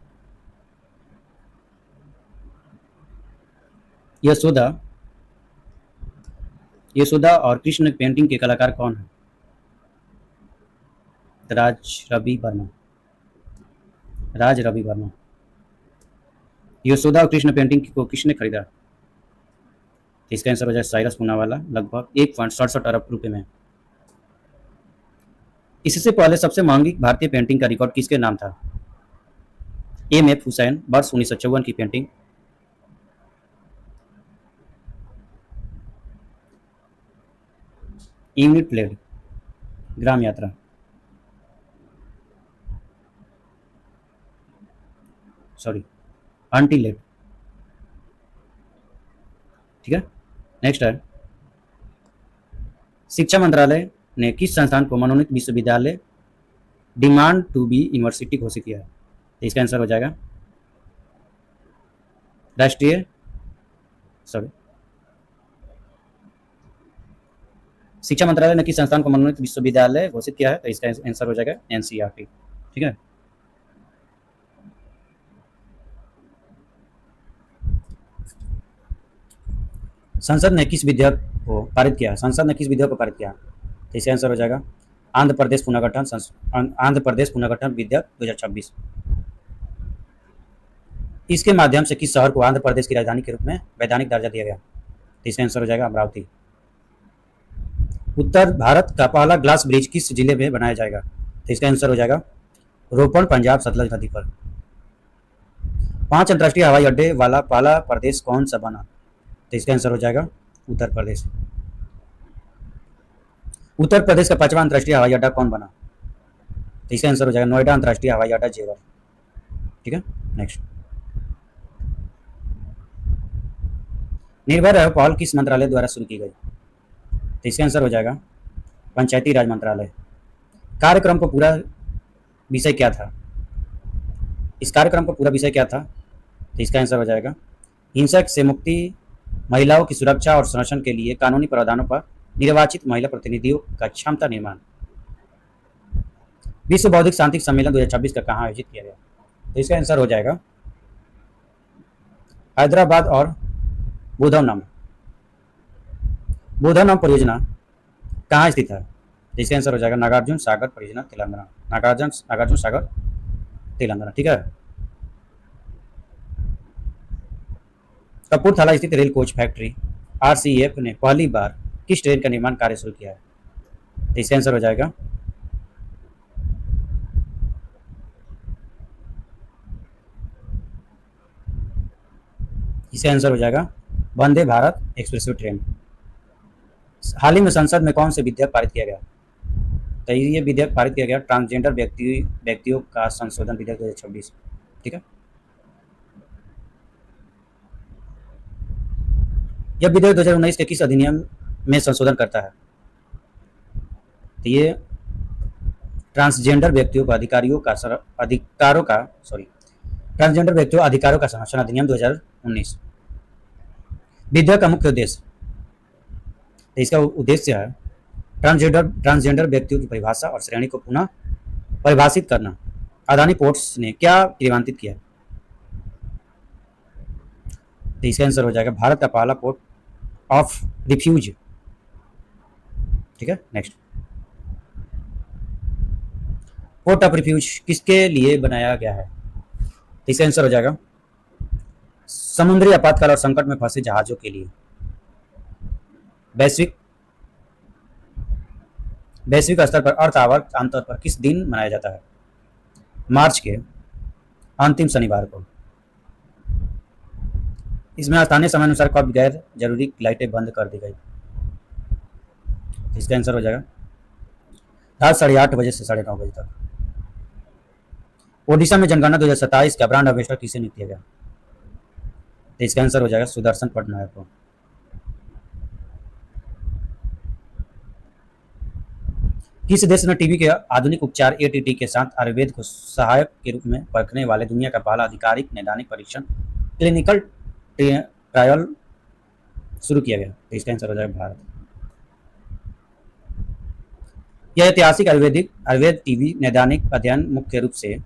[SPEAKER 1] यशोदा और कृष्ण पेंटिंग के कलाकार कौन है? राज रवि वर्मा। यशोदा और कृष्ण पेंटिंग को किसने खरीदा? इसका आंसर हो जाए साइरस पूनावाला, लगभग 1.67 अरब रुपए में। इससे पहले सबसे महंगी भारतीय पेंटिंग का रिकॉर्ड किसके नाम था? एम.एफ. हुसैन, वर्ष 1954 की पेंटिंग। यूनिट लेड, ग्राम यात्रा। सॉरी, आंटी लेड। ठीक है, नेक्स्ट है, शिक्षा मंत्रालय ने किस संस्थान को मनोनीत विश्वविद्यालय डिमांड टू बी यूनिवर्सिटी घोषित किया है? तो इसका आंसर हो जाएगा शिक्षा मंत्रालय ने किस संस्थान को मनोनीत विश्वविद्यालय घोषित किया है? तो इसका आंसर हो जाएगा एनसीईआरटी। ठीक है, संसद ने किस विधेयक को पारित किया? तो इसका आंसर हो जाएगा आंध्र प्रदेश पुनर्गठन विधेयक 2026। इसके माध्यम से किस शहर को आंध्र प्रदेश की राजधानी के रूप में वैधानिक दर्जा दिया गया? तो इसका आंसर हो जाएगा अमरावती। उत्तर भारत का पहला ग्लास ब्रिज किस जिले में बनाया जाएगा? तो इसका आंसर हो जाएगा रोपण, पंजाब सतलज नदी पर। 5 अंतर्राष्ट्रीय हवाई अड्डे वाला पहला प्रदेश कौन सा बना? तो इसका आंसर हो जाएगा उत्तर प्रदेश। उत्तर प्रदेश का 5वां अंतर्राष्ट्रीय हवाई अड्डा कौन बना? तो इसका आंसर हो जाएगा नोएडा अंतर्राष्ट्रीय हवाई अड्डा जेवर। ठीक है, नेक्स्ट, निर्भय रहो पहल किस मंत्रालय द्वारा शुरू की गई? तो इसका आंसर हो जाएगा पंचायती राज मंत्रालय। कार्यक्रम को पूरा विषय क्या था? इस कार्यक्रम का पूरा विषय क्या था? तो इसका आंसर हो जाएगा हिंसा से मुक्ति, महिलाओं की सुरक्षा और संरक्षण के लिए कानूनी प्रावधानों पर निर्वाचित महिला प्रतिनिधियों का क्षमता निर्माण। विश्व बौद्धिक शांति सम्मेलन 2026 का कहाँ आयोजित किया गया? तो इसका आंसर हो जाएगा हैदराबाद और बोधवनम परियोजना कहाँ स्थित है? तो इसका आंसर हो जाएगा नागार्जुन सागर परियोजना तेलंगाना। नागार्जुन सागर तेलंगाना। ठीक है, कपूरथला स्थित रेल कोच फैक्ट्री आरसीएफ ने पहली बार किस ट्रेन का निर्माण कार्य शुरू किया है? तो इसका आंसर हो जाएगा वंदे भारत एक्सप्रेसवे ट्रेन। हाल ही में संसद में कौन से विधेयक पारित किया गया? तो ये विधेयक पारित किया गया ट्रांसजेंडर व्यक्तियों का संशोधन विधेयक 2026। ठीक है, यह विधेयक 2019 के किस अधिनियम में संशोधन करता है? तो ये ट्रांसजेंडर व्यक्तियों का अधिकारों का संरक्षण अधिनियम 2019। विधेयक का मुख्य उद्देश्य? तो इसका उद्देश्य है ट्रांसजेंडर व्यक्तियों की परिभाषा और श्रेणी को पुनः परिभाषित करना। अदानी पोर्ट्स ने क्या क्रियान्वित किया? तो इसका आंसर हो जाएगा भारत का पहला पोर्ट ऑफ रिफ्यूज ठीक है। नेक्स्ट, पोर्ट ऑफ रिफ्यूज किसके लिए बनाया गया है? तो इसका आंसर हो जाएगा समुद्री आपातकाल और संकट में फंसे जहाजों के लिए। वैश्विक वैश्विक स्तर पर अर्थ आवर आमतौर पर किस दिन मनाया जाता है? मार्च के अंतिम शनिवार को। इसमें स्थानीय समय अनुसार कब गैर जरूरी लाइटें बंद कर दी गई? इसका आंसर हो जाएगा रात 8:30 बजे से 9:30 बजे तक। ओडिशा में जनगणना 2027 का ब्रांड एम्बेसडर किसे नियुक्त किया गया? तो इसका आंसर हो जाएगा सुदर्शन पटनायक को। किस देश ने टीबी के आधुनिक उपचार एटीटी के साथ आयुर्वेद को सहायक के रूप में परखने वाले दुनिया का पहला आधिकारिक नैदानिक परीक्षण क्लिनिकल ट्रायल शुरू किया गया? तो इसका आंसर हो जाएगा भारत। यह ऐतिहासिक आयुर्वेद टीबी नैदानिक अध्ययन मुख्य रूप से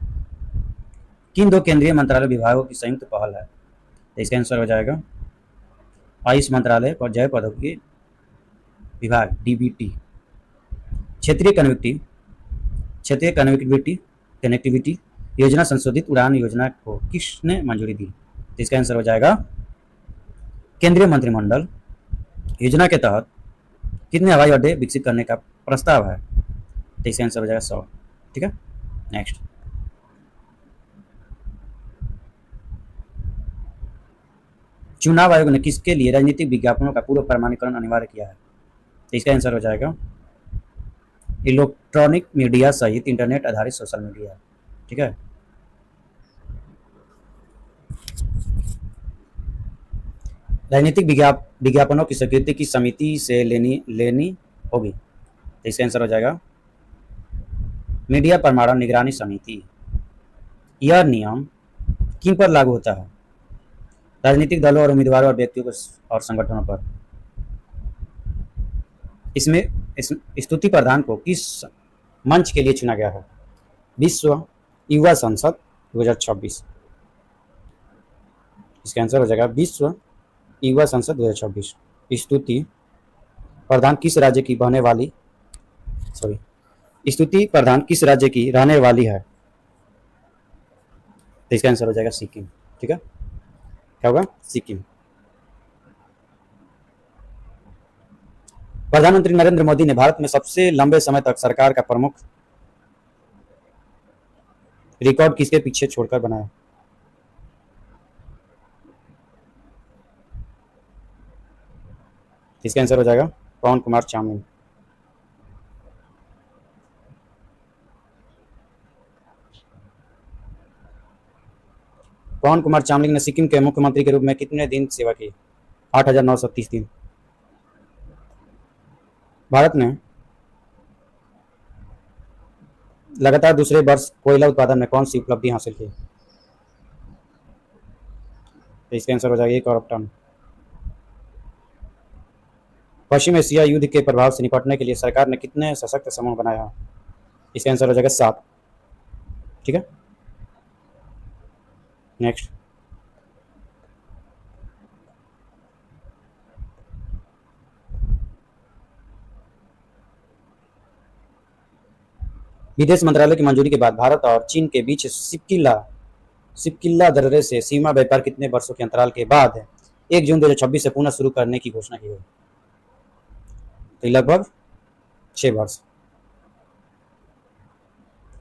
[SPEAKER 1] किन दो केंद्रीय मंत्रालय विभागों की संयुक्त पहल है? तो इसका आंसर हो जाएगा आयुष मंत्रालय और जैव प्रौद्योगिकी विभाग डीबीटी। क्षेत्रीय कनेक्टिविटी योजना संशोधित उड़ान योजना को किसने मंजूरी दी? तो इसका आंसर हो जाएगा केंद्रीय मंत्रिमंडल। योजना के तहत कितने हवाई अड्डे विकसित करने का प्रस्ताव है? तो इसका आंसर हो जाएगा 100। ठीक है। नेक्स्ट, चुनाव आयोग ने किसके लिए राजनीतिक विज्ञापनों का पूर्व प्रमाणीकरण अनिवार्य किया है? तो इसका आंसर हो जाएगा इलेक्ट्रॉनिक मीडिया सहित इंटरनेट आधारित सोशल मीडिया। ठीक है। राजनीतिक विज्ञापनों की स्वीकृति की समिति से लेनी होगी? तो इसका आंसर हो जाएगा मीडिया प्रमाणन निगरानी समिति। यह नियम किन पर लागू होता है? राजनीतिक दलों और उम्मीदवारों और व्यक्तियों और संगठनों पर। इसमें स्तुति प्रदान को किस मंच के लिए चुना गया है? विश्व युवा संसद 2026। इसका आंसर हो जाएगा विश्व युवा संसद 2026। स्तुति प्रदान किस राज्य की रहने वाली है? तो इसका आंसर हो जाएगा सिक्किम। ठीक है, क्या होगा? सिक्किम। प्रधानमंत्री नरेंद्र मोदी ने भारत में सबसे लंबे समय तक सरकार का प्रमुख रिकॉर्ड किसके पीछे छोड़कर बनाया? इसका आंसर हो जाएगा पवन कुमार चामलिंग। पवन कुमार चामलिंग ने सिक्किम के मुख्यमंत्री के रूप में कितने दिन सेवा की? 8,930 दिन। भारत ने लगातार दूसरे वर्ष कोयला उत्पादन में कौन सी उपलब्धि हासिल की? तो इसका आंसर हो जाएगा 1 अरब टन। पश्चिम एशिया युद्ध के प्रभाव से निपटने के लिए सरकार ने कितने सशक्त समूह बनाया? इसका आंसर हो जाएगा 7। ठीक है। नेक्स्ट, विदेश मंत्रालय की मंजूरी के बाद भारत और चीन के बीच सिपकिल्ला दर्रे से सीमा व्यापार कितने वर्षों के अंतराल के बाद 1 जून 2026 से पुनः शुरू करने की घोषणा की गई? तो लगभग 6 वर्ष।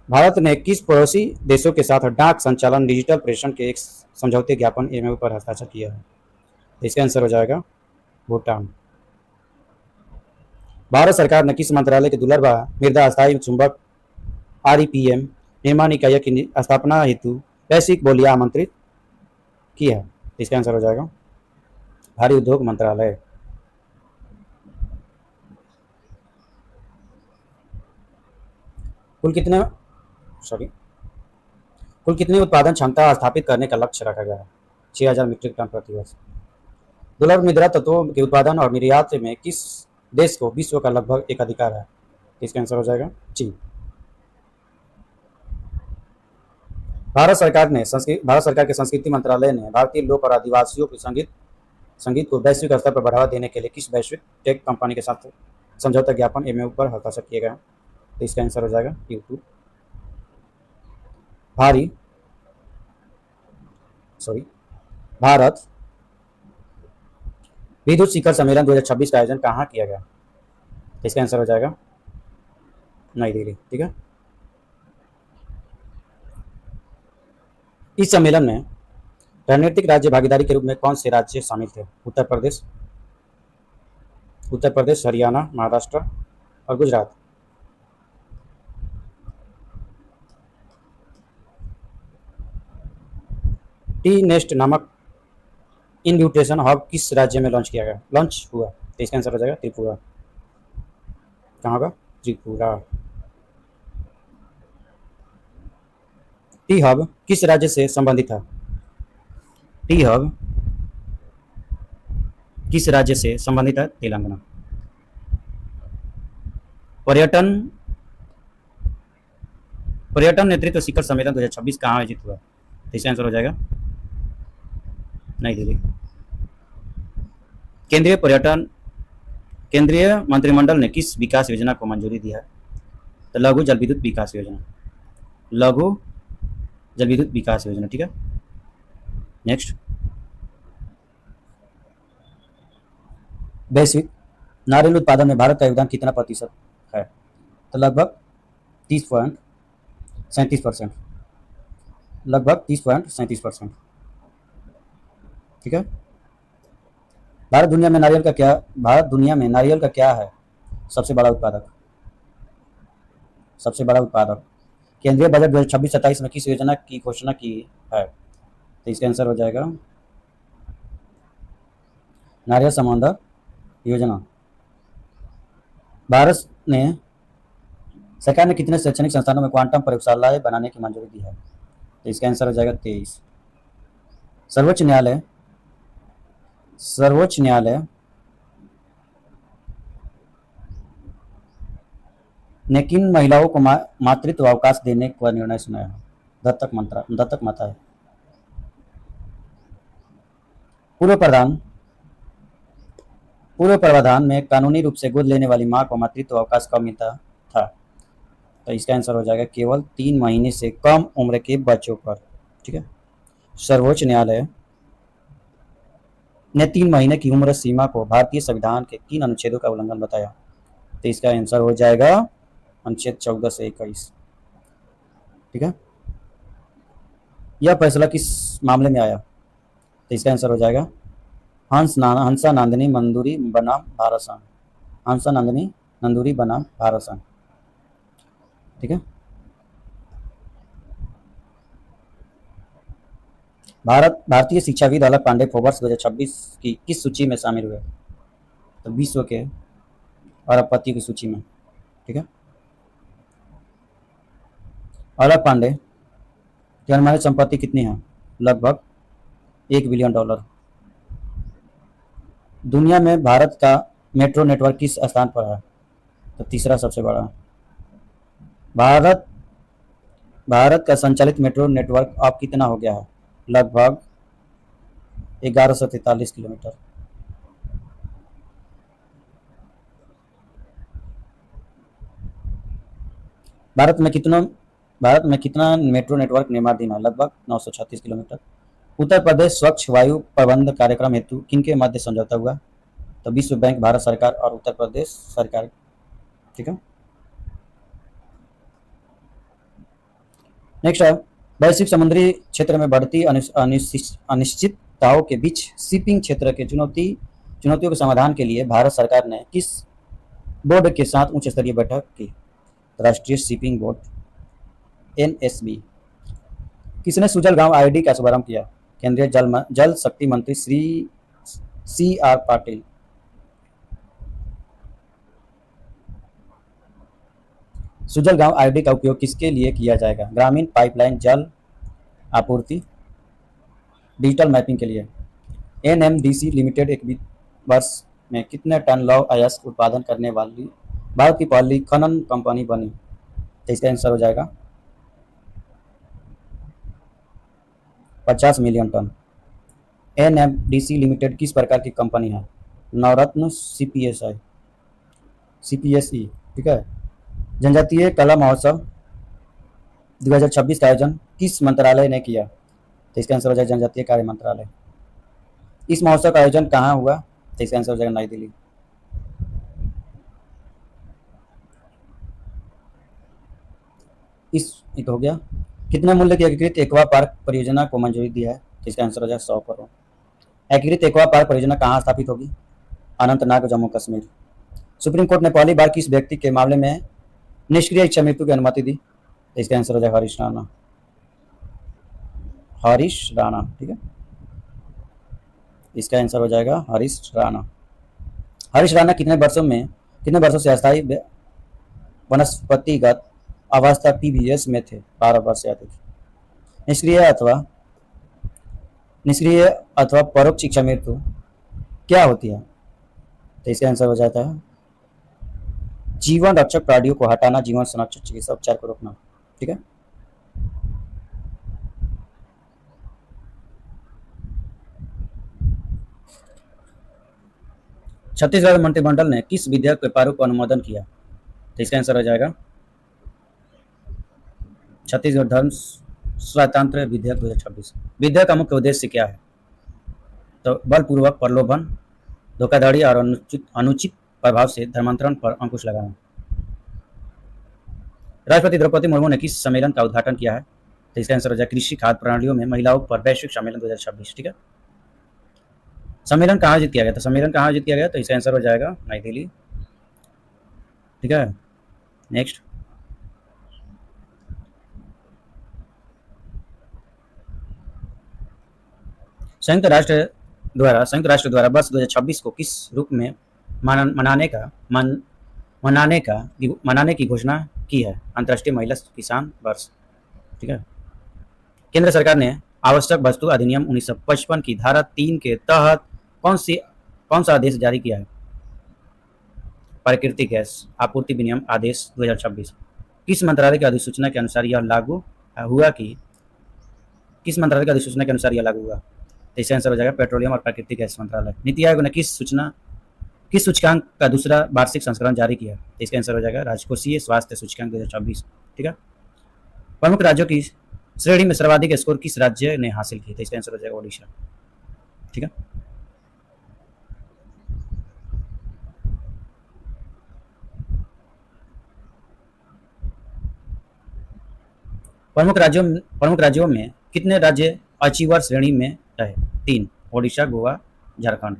[SPEAKER 1] भारत ने किस पड़ोसी देशों के साथ डाक संचालन डिजिटल प्रेषण के एक समझौते ज्ञापन एमओयू पर हस्ताक्षर किया है? तो इसका आंसर हो जाएगा भूटान। भारत सरकार ने किस मंत्रालय के दुर्लभ मृदा स्थायी चुंबक आरईपीएम निर्माण इकाई की स्थापना हेतु वैश्विक बोलियां आमंत्रित की है? तो इसका आंसर हो जाएगा भारी उद्योग मंत्रालय। कुल कितनी उत्पादन क्षमता स्थापित करने का लक्ष्य रखा गया है? 6,000 मीट्रिक टन प्रति वर्ष। दुर्लभ मृदा तत्वों के उत्पादन और निर्यात में किस देश को विश्व का लगभग एक अधिकार है? इसका आंसर हो जाएगा चीन। भारत सरकार के संस्कृति मंत्रालय ने भारतीय लोक और आदिवासियों के संगीत को वैश्विक स्तर पर बढ़ावा देने के लिए किस वैश्विक टेक कंपनी के साथ समझौता ज्ञापन एम ऊपर हस्ताक्षर किए गए हैं, तो इसका आंसर हो जाएगा यूट्यूब। भारी सॉरी भारत विद्युत शिखर सम्मेलन 2026 का आयोजन कहाँ किया गया? तो इसका आंसर हो जाएगा नई दिल्ली। ठीक है, इस सम्मेलन में रणनीतिक राज्य भागीदारी के रूप में कौन से राज्य शामिल थे? उत्तर प्रदेश, हरियाणा, महाराष्ट्र और गुजरात। टी नेस्ट नामक इन्विटेशन हब किस राज्य में लॉन्च हुआ? तो इसका आंसर हो जाएगा त्रिपुरा। कहाँ होगा? त्रिपुरा। टी हब किस राज्य से संबंधित था? टी हब किस राज्य से संबंधित है? तेलंगाना। पर्यटन पर्यटन नेतृत्व शिखर सम्मेलन 2026 कहाँ आयोजित हुआ? तो इसका आंसर हो जाएगा नई दिल्ली। केंद्रीय मंत्रिमंडल ने किस विकास योजना को मंजूरी दी है? तो लघु जल विद्युत विकास योजना। लघु जल विद्युत विकास योजना। ठीक है, नेक्स्ट, वैश्विक नारियल उत्पादन में भारत का योगदान कितना प्रतिशत है? तो लगभग 30.37%। लगभग 30.37%। ठीक है, भारत दुनिया में नारियल का क्या है? सबसे बड़ा उत्पादक। केंद्रीय बजट 2026-27 में किस योजना की घोषणा की है? तो इसका आंसर हो जाएगा नारियल समंदर योजना। सरकार ने कितने शैक्षणिक संस्थानों में क्वांटम प्रयोगशालाएं बनाने की मंजूरी दी है? तो इसका आंसर हो जाएगा 23। सर्वोच्च न्यायालय ने किन महिलाओं को मातृत्व अवकाश देने का निर्णय सुनाया है? दत्तक माता है। पूर्व प्रावधान में कानूनी रूप से गोद लेने वाली मां को मातृत्व अवकाश कब मिलता था? तो इसका आंसर हो जाएगा केवल 3 महीने से कम उम्र के बच्चों पर। ठीक है, सर्वोच्च न्यायालय ने 3 महीने की उम्र सीमा को भारतीय संविधान के किन अनुच्छेदों का उल्लंघन बताया? तो इसका आंसर हो जाएगा अनुच्छेद 14 से 21। ठीक है, यह फैसला किस मामले में आया? तो इसका आंसर हो जाएगा हंसा नंदिनी मंदूरी बनाम भारत। हंसा नंदिनी नंदूरी बनाम भारत। ठीक है, भारतीय शिक्षाविद अलक पांडे फोर्ब्स 2026 की किस सूची में शामिल हुए? तो विश्व के अरबपतियों की सूची में। ठीक है, अलक पांडे की अनुमानित संपत्ति कितनी है? लगभग $1 बिलियन। दुनिया में भारत का मेट्रो नेटवर्क किस स्थान पर है? तो तीसरा सबसे बड़ा। भारत का संचालित मेट्रो नेटवर्क अब कितना हो गया है? लगभग 1143 किलोमीटर। भारत में कितना मेट्रो नेटवर्क निर्माणाधीन है? लगभग 936 किलोमीटर। उत्तर प्रदेश स्वच्छ वायु प्रबंध कार्यक्रम हेतु किनके मध्य समझौता हुआ? तो विश्व बैंक, भारत सरकार और उत्तर प्रदेश सरकार। ठीक है, नेक्स्ट है, वैश्विक समुद्री क्षेत्र में बढ़ती अनिश्चितताओं के बीच शिपिंग क्षेत्र के चुनौतियों के समाधान के लिए भारत सरकार ने किस बोर्ड के साथ उच्च स्तरीय बैठक की? राष्ट्रीय शिपिंग बोर्ड NSB। किसने सुजल गांव IID का शुभारंभ किया? केंद्रीय जल शक्ति मंत्री श्री CR पाटिल। सुजल गांव IID का उपयोग किसके लिए किया जाएगा? ग्रामीण पाइपलाइन जल आपूर्ति, डिजिटल मैपिंग के लिए। NMDC लिमिटेड एक वर्ष में कितने टन लौह अयस्क उत्पादन करने वाली भारत की पहली खनन कंपनी बनी? तो इसका आंसर हो जाएगा 50 मिलियन टन। NMDC लिमिटेड किस प्रकार की कंपनी है? नवरत्न CPSI। CPSE, ठीक है। जनजातीय कला महोत्सव 2026 का आयोजन किस मंत्रालय ने किया? तो इसका आंसर हो जाएगा जनजातीय कार्य मंत्रालय। इस महोत्सव का आयोजन कहाँ हुआ? तो इसका आंसर हो जाएगा नई दिल्ली। इस एक हो गया। कितने मूल्य की एकीकृत एक्वा पार्क परियोजना को मंजूरी दी है? तो इसका आंसर हो जाएगा 100 करोड़। एकीकृत एक्वा पार्क परियोजना कहाँ स्थापित होगी? अनंतनाग, जम्मू कश्मीर। सुप्रीम कोर्ट ने पहली बार किस व्यक्ति के मामले में निष्क्रिय इच्छा मृत्यु की अनुमति दी? तो इसका आंसर हो जाएगा हरीश राणा। हरीश राणा, ठीक है। इसका आंसर हो जाएगा हरीश राणा। हरीश राणा कितने वर्षों से अस्थायी वनस्पतिगत अवस्था PBS में थे? 12 वर्ष से अधिक। निष्क्रिय अथवा निष्क्रिय अथवा परोक्ष इच्छा मृत्यु क्या होती है? तो इसका आंसर हो जाता है जीवन रक्षक प्राणियों को हटाना, जीवन संरक्षक चिकित्सा उपचार को रोकना, ठीक है। छत्तीसगढ़ मंत्रिमंडल ने किस विधेयक के प्रारूप को अनुमोदन किया? तो इसका आंसर हो जाएगा छत्तीसगढ़ धर्म स्वतंत्र विधेयक 2026। विधेयक का मुख्य उद्देश्य क्या है? तो बलपूर्वक प्रलोभन, धोखाधड़ी और अनुचित प्रभाव से धर्मांतरण पर अंकुश लगाना। राष्ट्रपति द्रौपदी मुर्मू ने किस सम्मेलन का उद्घाटन किया है? तो इसका आंसर हो जाएगा कृषि खाद्य प्रणालियों में महिलाओं पर वैश्विक सम्मेलन 2026, ठीक है। सम्मेलन कहाँ आयोजित किया गया? तो सम्मेलन कहाँ आयोजित किया गया? तो इसका आंसर हो जाएगा नई दिल्ली, ठीक है। नेक्स्ट, संयुक्त राष्ट्र द्वारा वर्ष 2026 को किस रूप में मनाने की घोषणा की है? अंतर्राष्ट्रीय महिला किसान वर्ष, ठीक है। केंद्र सरकार ने आवश्यक वस्तु अधिनियम 1955 की धारा 3 के तहत कौन सा आदेश जारी किया है? प्राकृतिक गैस आपूर्ति विनियम आदेश 2026। किस मंत्रालय की अधिसूचना के अनुसार यह लागू हुआ? तो इसका आंसर हो जाएगा पेट्रोलियम और प्राकृतिक गैस मंत्रालय। नीति आयोग ने किस सूचकांक का दूसरा वार्षिक संस्करण जारी किया? तो इसका आंसर हो जाएगा राजकोषीय स्वास्थ्य सूचकांक 2024, ठीक है। प्रमुख राज्यों की श्रेणी में सर्वाधिक स्कोर किस राज्य ने हासिल की? तो इसका आंसर हो जाएगा ओडिशा, ठीक है। प्रमुख राज्यों में कितने राज्य अचीवर श्रेणी में रहे? 3, ओडिशा, गोवा, झारखंड।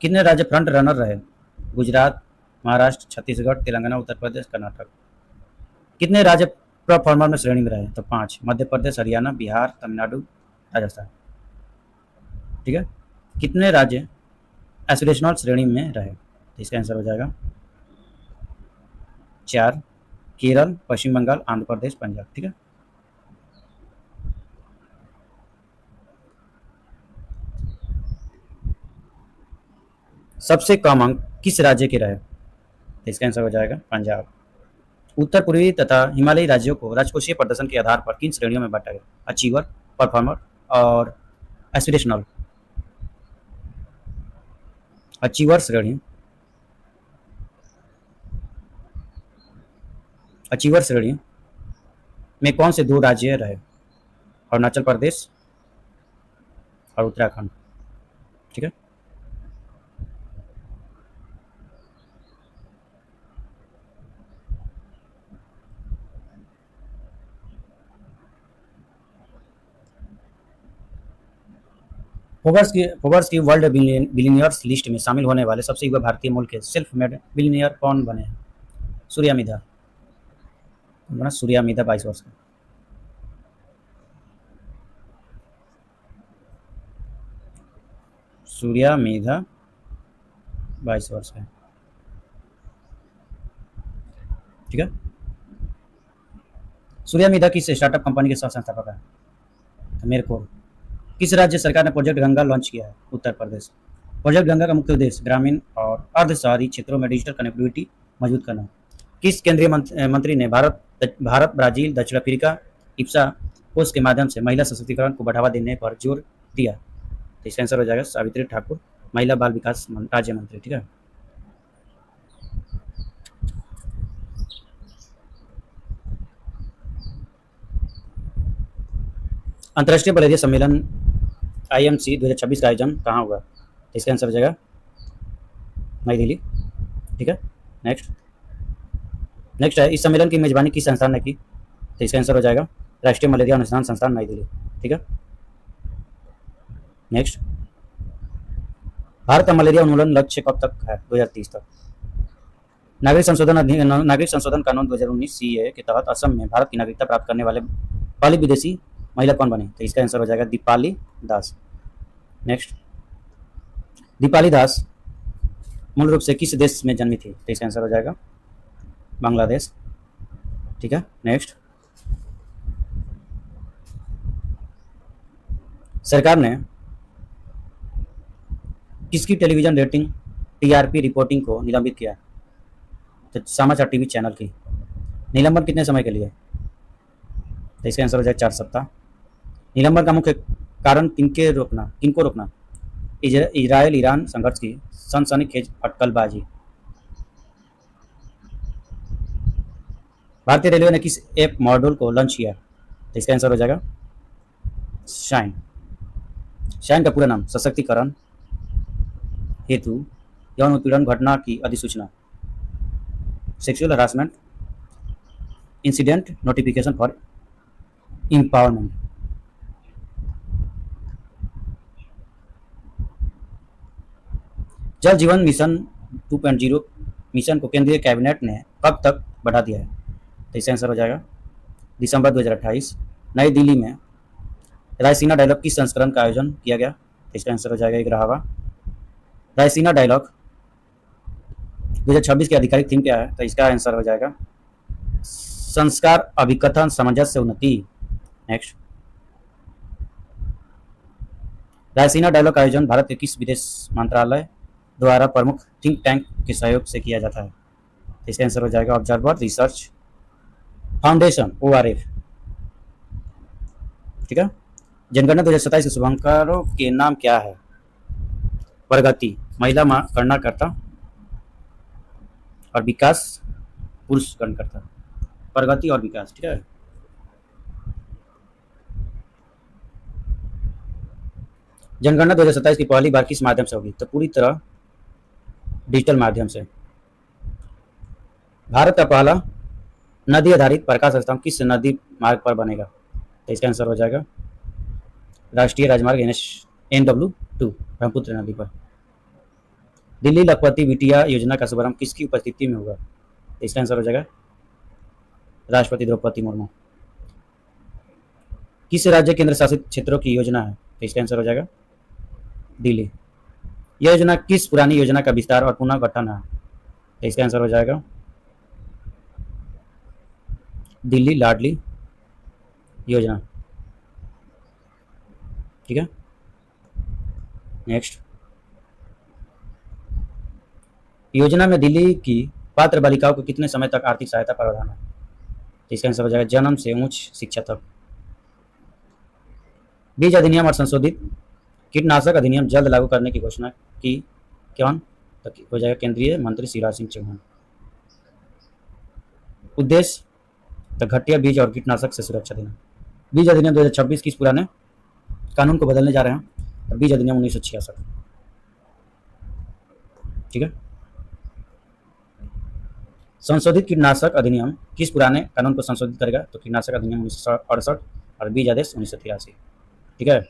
[SPEAKER 1] कितने राज्य फ्रंट रनर रहे? गुजरात, महाराष्ट्र, छत्तीसगढ़, तेलंगाना, उत्तर प्रदेश, कर्नाटक। कितने राज्य परफॉर्मर में श्रेणी में रहे? तो 5, मध्य प्रदेश, हरियाणा, बिहार, तमिलनाडु, राजस्थान, ठीक है। कितने राज्य एस्पिरेशनल श्रेणी में रहे? तो इसका आंसर हो जाएगा 4, केरल, पश्चिम बंगाल, आंध्र प्रदेश, पंजाब, ठीक है। सबसे कम अंक किस राज्य के रहे? तो इसका आंसर हो जाएगा पंजाब। उत्तर पूर्वी तथा हिमालयी राज्यों को राजकोषीय प्रदर्शन के आधार पर किन श्रेणियों में बांटा गया? अचीवर, परफॉर्मर और एस्पिरेशनल। अचीवर श्रेणी में कौन से 2 राज्य रहे? अरुणाचल प्रदेश और उत्तराखंड, ठीक है। फोर्ब्स की वर्ल्ड बिलियनियर्स लिस्ट में शामिल होने वाले सबसे युवा भारतीय मूल के सेल्फ मेड बिलियनियर कौन बने हैं? सूर्या मिधा, 22 वर्ष का। सूर्या मिधा 22 वर्ष का, ठीक है। सूर्या मिधा किस स्टार्टअप कंपनी के सह संस्थापक है? मेरकोर। किस राज्य सरकार ने प्रोजेक्ट गंगा लॉन्च किया है? उत्तर प्रदेश। प्रोजेक्ट गंगा का मुख्य उद्देश्य ग्रामीण और अर्ध शहरी क्षेत्रों में डिजिटल कनेक्टिविटी मजबूत करना। किस केंद्रीय मंत्री ने भारत, ब्राजील, दक्षिण अफ्रीका इप्सा कोष के माध्यम से महिला सशक्तिकरण को बढ़ावा देने पर जोर दिया? तो इसका आंसर हो जाएगा सावित्री ठाकुर, महिला बाल विकास राज्य मंत्री, ठीक है। अंतर्राष्ट्रीय मलेरिया सम्मेलन IMC 2026 का आयोजन कहाँ हुआ? तो इसका आंसर हो जाएगा नई दिल्ली। ठीक है, नेक्स्ट नेक्स्ट है, इस सम्मेलन की मेजबानी किस संस्थान ने की? तो इसका आंसर हो जाएगा राष्ट्रीय मलेरिया अनुसंधान संस्थान नई दिल्ली। ठीक है, नेक्स्ट, भारत का मलेरिया उन्मूलन लक्ष्य कब तक है? 2030 तक। नागरिक संशोधन कानून 2019 CAA के तहत असम में भारत की नागरिकता प्राप्त करने वाले पहली विदेशी महिला कौन बनी? तो इसका आंसर हो जाएगा दीपाली दास। नेक्स्ट, दीपाली दास मूल रूप से किस देश में जन्मी थी? तो इसका आंसर हो जाएगा बांग्लादेश। ठीक है, नेक्स्ट, सरकार ने किसकी टेलीविजन रेटिंग TRP रिपोर्टिंग को निलंबित किया? तो समाचार टीवी चैनल की। निलंबन कितने समय के लिए? तो इसका आंसर हो जाएगा 4 सप्ताह। निलंबन का मुख्य कारण किनको रोकना? इजराइल ईरान संघर्ष की सनसनीखेज अटकलबाजी। भारतीय रेलवे ने किस ऐप मॉड्यूल को लॉन्च किया? तो इसका आंसर हो जाएगा शाइन। शाइन का पूरा नाम सशक्तिकरण हेतु यौन उत्पीड़न घटना की अधिसूचना, sexual harassment incident notification for empowerment. जल जीवन मिशन 2.0 मिशन को केंद्रीय कैबिनेट ने कब तक बढ़ा दिया है? तो इसका आंसर हो जाएगा दिसंबर 2028। नई दिल्ली में रायसीना डायलॉग किस संस्करण का आयोजन किया गया? तो इसका आंसर हो जाएगा 11वां। रायसीना डायलॉग 2026 की आधिकारिक थीम क्या है? तो इसका आंसर हो जाएगा संस्कार अभिकथन सामंजस्य उन्नति। नेक्स्ट, रायसीना डायलॉग का आयोजन भारत के किस विदेश मंत्रालय द्वारा प्रमुख थिंक टैंक के सहयोग से किया जाता है? तो इसका आंसर हो जाएगा ऑब्जर्वर रिसर्च फाउंडेशन ORF। ठीक है, जनगणना 2027 के शुभांकरों के नाम क्या है? प्रगति महिला गणनाकर्ता और विकास पुरुष गणनाकर्ता। प्रगति और विकास। ठीक है, जनगणना 2027 की पहली बार किस माध्यम से होगी? तो पूरी तरह डिजिटल माध्यम से। भारत का पहला नदी आधारित प्रकाश स्तंभ किस नदी मार्ग पर बनेगा? तो इसका आंसर हो जाएगा राष्ट्रीय राजमार्ग NW2 ब्रह्मपुत्र नदी पर। दिल्ली लखपति बिटिया योजना का शुभारंभ किसकी उपस्थिति में होगा? तो इसका आंसर हो जाएगा राष्ट्रपति द्रौपदी मुर्मू। किस राज्य केंद्र शासित क्षेत्रों की योजना है? तो इसका आंसर हो जाएगा दिल्ली। यह योजना किस पुरानी योजना का विस्तार और पुनः गठन है? तो इसका आंसर हो जाएगा दिल्ली लाडली योजना। ठीक है, नेक्स्ट, योजना में दिल्ली की पात्र बालिकाओं को कितने समय तक आर्थिक सहायता प्रावधान है? तो इसका आंसर हो जाएगा जन्म से उच्च शिक्षा तक। बीज अधिनियम और संशोधित कीटनाशक अधिनियम जल्द लागू करने की घोषणा की कौन? तो हो जाएगा केंद्रीय मंत्री शिवराज सिंह चौहान। उद्देश्य तो घटिया बीज और कीटनाशक से सुरक्षा देना। बीज अधिनियम 2026 किस पुराने कानून को बदलने जा रहे हैं? तो बीज अधिनियम 1966। ठीक है, संशोधित कीटनाशक अधिनियम किस पुराने कानून को संशोधित करेगा? तो कीटनाशक अधिनियम 1968 और बीज आदेश 1983। ठीक है,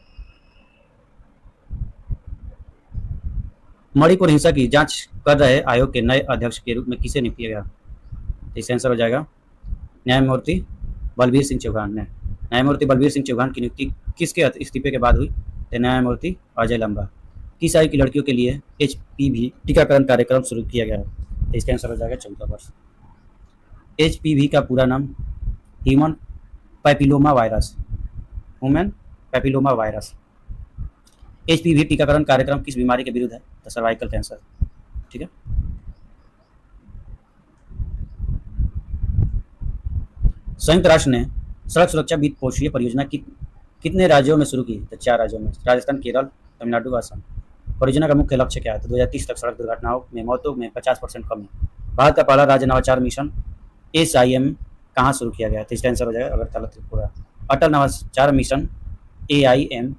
[SPEAKER 1] मणिपुर हिंसा की जांच कर रहे आयोग के नए अध्यक्ष के रूप में किसे नियुक्त किया गया? इसका आंसर हो जाएगा न्यायमूर्ति बलबीर सिंह चौहान ने। न्यायमूर्ति बलबीर सिंह चौहान की नियुक्ति किसके इस्तीफे के बाद हुई? तो न्यायमूर्ति अजय लंबा। किस आयु की लड़कियों के लिए HPV टीकाकरण कार्यक्रम शुरू किया गया है? तो इसका आंसर हो जाएगा 14 वर्ष। HPV का पूरा नाम ह्यूमन पैपिलोमा वायरस। HPV टीकाकरण कार्यक्रम किस बीमारी के विरुद्ध है? तो सर्वाइकल कैंसर। ठीक है, संयुक्त राष्ट्र ने सड़क सुरक्षा वित्त पोषीय परियोजना कितने राज्यों में शुरू की? तो 4 राज्यों में, राजस्थान, केरल, तमिलनाडु, असम। परियोजना का मुख्य लक्ष्य क्या है? तो 2030 तक सड़क दुर्घटनाओं में मौतों में 50% कमी। भारत का पहला राज्य नवाचार मिशन SIM कहाँ शुरू किया गया? तो इसका आंसर हो जाएगा अगरतला त्रिपुरा। अटल नवाचार मिशन AIM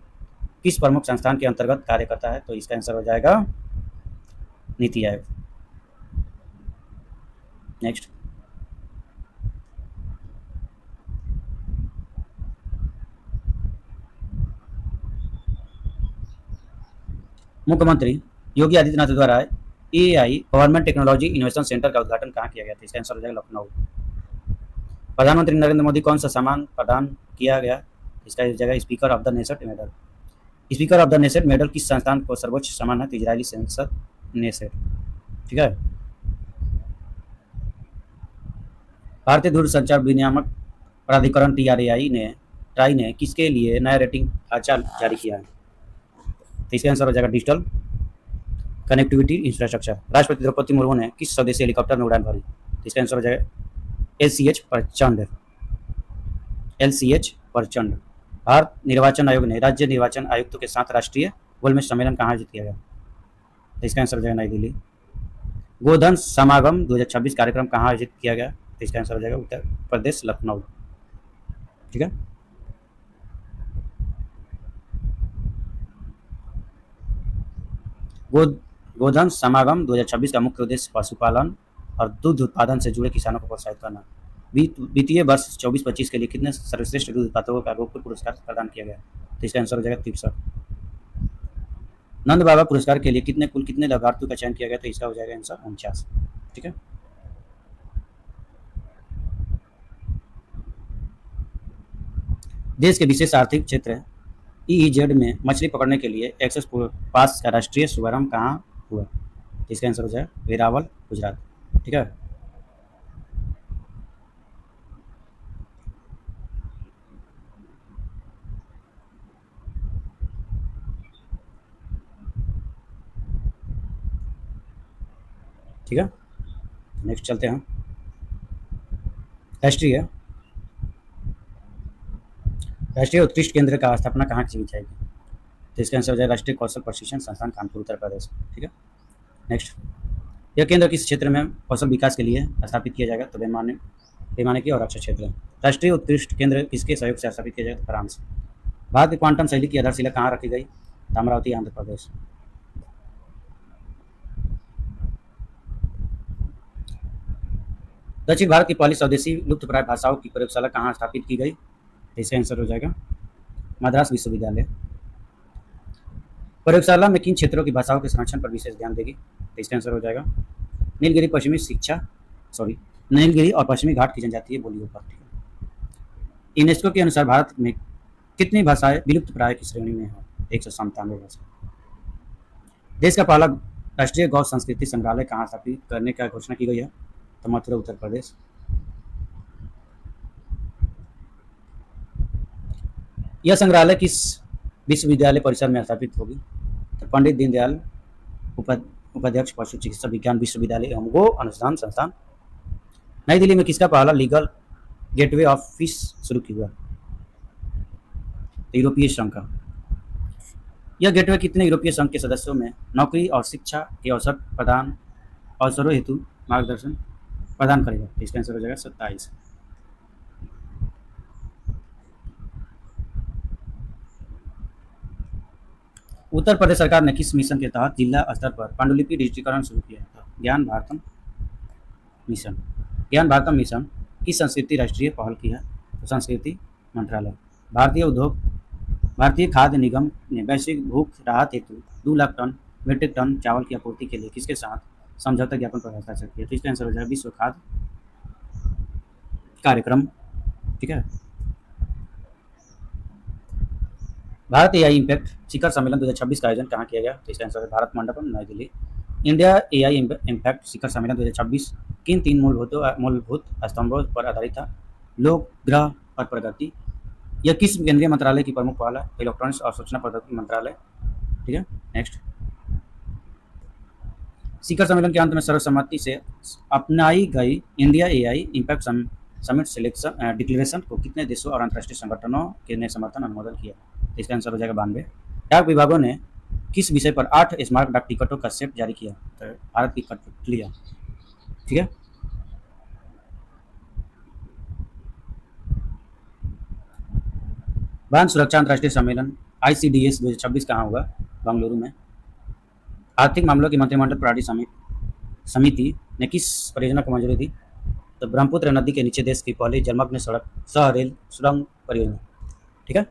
[SPEAKER 1] किस प्रमुख संस्थान के अंतर्गत कार्य करता है? तो इसका आंसर हो जाएगा नीति आयोग। नेक्स्ट, मुख्यमंत्री योगी आदित्यनाथ द्वारा AI government technology innovation centre का उद्घाटन कहाँ किया गया था? इसका आंसर हो जाएगा लखनऊ। प्रधानमंत्री नरेंद्र मोदी कौन सा सम्मान प्रदान किया गया? इसका जगह speaker of the Knesset medal. Speaker of the Knesset medal किस संस्थान को सर्वोच्च सम्मान है? तो इजरायली संसद नेसेट। ठीक है। भारतीय दूरसंचार विनियामक प्राधिकरण ट्राई ने किसके लिए नया रेटिंग ढांचा जारी किया है? तो इसका आंसर हो जाएगा डिजिटल कनेक्टिविटी इंफ्रास्ट्रक्चर। राष्ट्रपति द्रौपदी मुर्मू ने किस स्वदेशी हेलीकॉप्टर में उड़ान भरी? तो इसका आंसर हो जाएगा LCH प्रचंड। LCH प्रचंड। भारत निर्वाचन आयोग ने राज्य निर्वाचन आयुक्तों के साथ राष्ट्रीय गोलमेज सम्मेलन कहाँ आयोजित किया गया? तो इसका आंसर हो जाएगा नई दिल्ली। गोधन समागम 2026 कार्यक्रम कहाँ आयोजित किया गया? तो इसका आंसर हो जाएगा उत्तर प्रदेश लखनऊ। ठीक है। गोधन समागम 2026 का मुख्य उद्देश्य पशुपालन और दूध उत्पादन से जुड़े किसानों को प्रोत्साहित करना। वित्तीय वर्ष 24-25 के लिए कितने सर्वश्रेष्ठ दूध उत्पादकों का गोकुल पुरस्कार प्रदान किया गया? तो इसका आंसर हो जाएगा 63। नंद बाबा पुरस्कार के लिए कितने लाभार्थियों का चयन किया गया? तो इसका हो जाएगा आंसर 49। ठीक है। देश के विशेष आर्थिक क्षेत्र EEZ में मछली पकड़ने के लिए एक्सेस पास का राष्ट्रीय शुभारंभ कहाँ हुआ? इसका आंसर हो जाएगा वेरावल गुजरात। ठीक है। ठीक है। नेक्स्ट चलते हैं। राष्ट्रीय उत्कृष्ट केंद्र का स्थापना कहाँ की जाएगी? तो इसका आंसर हो जाएगा राष्ट्रीय कौशल प्रशिक्षण संस्थान कानपुर उत्तर प्रदेश। ठीक है। नेक्स्ट, यह केंद्र किस क्षेत्र में कौशल विकास के लिए स्थापित किया जाएगा? तो वैमानिकी और रक्षा क्षेत्र। राष्ट्रीय उत्कृष्ट केंद्र किसके सहयोग से स्थापित किया जाएगा? फ्रांस। भारत की क्वांटम शैली की आधारशिला कहाँ रखी गई? अमरावती आंध्र प्रदेश। दक्षिण भारत की पहली स्वदेशी लुप्तप्राय भाषाओं की प्रयोगशाला कहाँ स्थापित की गई? इसका आंसर हो जाएगा मद्रास विश्वविद्यालय। प्रयोगशाला में किन क्षेत्रों की भाषाओं के संरक्षण पर विशेष ध्यान देगी? तो इसका आंसर हो जाएगा नीलगिरी और पश्चिमी घाट की जनजातीय बोलियों पर। यूनेस्को के अनुसार भारत में कितनी भाषाएं विलुप्त प्राय की श्रेणी में है? 197 भाषा। देश का पहला राष्ट्रीय गौ संस्कृति संग्रहालय कहाँ स्थापित करने का घोषणा की गई है? तो मथुरा उत्तर प्रदेश। यह संग्रहालय किस विश्वविद्यालय परिसर में स्थापित होगी? तो पंडित दीनदयाल उपाध्याय पशु चिकित्सा विज्ञान विश्वविद्यालय एवं गो अनुसंधान संस्थान। नई दिल्ली में किसका पहला लीगल गेटवे ऑफिस शुरू किया? यूरोपीय संघ का। यह गेटवे कितने यूरोपीय संघ के सदस्यों में नौकरी और शिक्षा के अवसरों हेतु मार्गदर्शन प्रदान करेगा? इसका आंसर हो जाएगा 27। उत्तर प्रदेश सरकार ने किस मिशन के तहत जिला स्तर पर पांडुलिपि डिजिटीकरण शुरू किया था? ज्ञान भारतम मिशन। ज्ञान भारतम मिशन किस संस्कृति राष्ट्रीय पहल की है? तो संस्कृति मंत्रालय। भारतीय खाद्य निगम ने वैश्विक भूख राहत हेतु 2 लाख मीट्रिक टन चावल की आपूर्ति के लिए किसके साथ समझौता ज्ञापन पर हस्ताक्षर किया? तो इसका आंसर हो जाएगा विश्व खाद्य कार्यक्रम। ठीक है। भारत AI इम्पैक्ट शिखर सम्मेलन 2026 का आयोजन कहाँ किया गया? तो इसका आंसर है भारत मंडपम नई दिल्ली। इंडिया AI इम्पैक्ट शिखर सम्मेलन 2026 किन 3 मूलभूत स्तंभों पर आधारित था? लोक, ग्रह और प्रगति। यह किस केंद्रीय मंत्रालय की प्रमुख पहल है? इलेक्ट्रॉनिक्स और सूचना प्रौद्योगिकी मंत्रालय। ठीक है। नेक्स्ट, शिखर सम्मेलन के अंत में सर्वसम्मति से अपनाई गई India AI impact summit declaration को कितने देशों और अंतर्राष्ट्रीय संगठनों ने समर्थन अनुमोदन किया? इसका आंसर हो जाएगा 92। डाक विभागों ने किस विषय पर 8 स्मारक डाक टिकटों का सेट जारी किया? तो भारत की कठपुतलियां। ठीक है। बांध सुरक्षा अंतर्राष्ट्रीय सम्मेलन ICDS 2026 कहाँ होगा? बेंगलुरु में। आर्थिक मामलों की मंत्रिमंडल प्राणी समिति ने किस परियोजना को मंजूरी दी? तो ब्रह्मपुत्र नदी के नीचे देश की पहली जलमग्न सड़क सह रेल सुरंग परियोजना। ठीक है,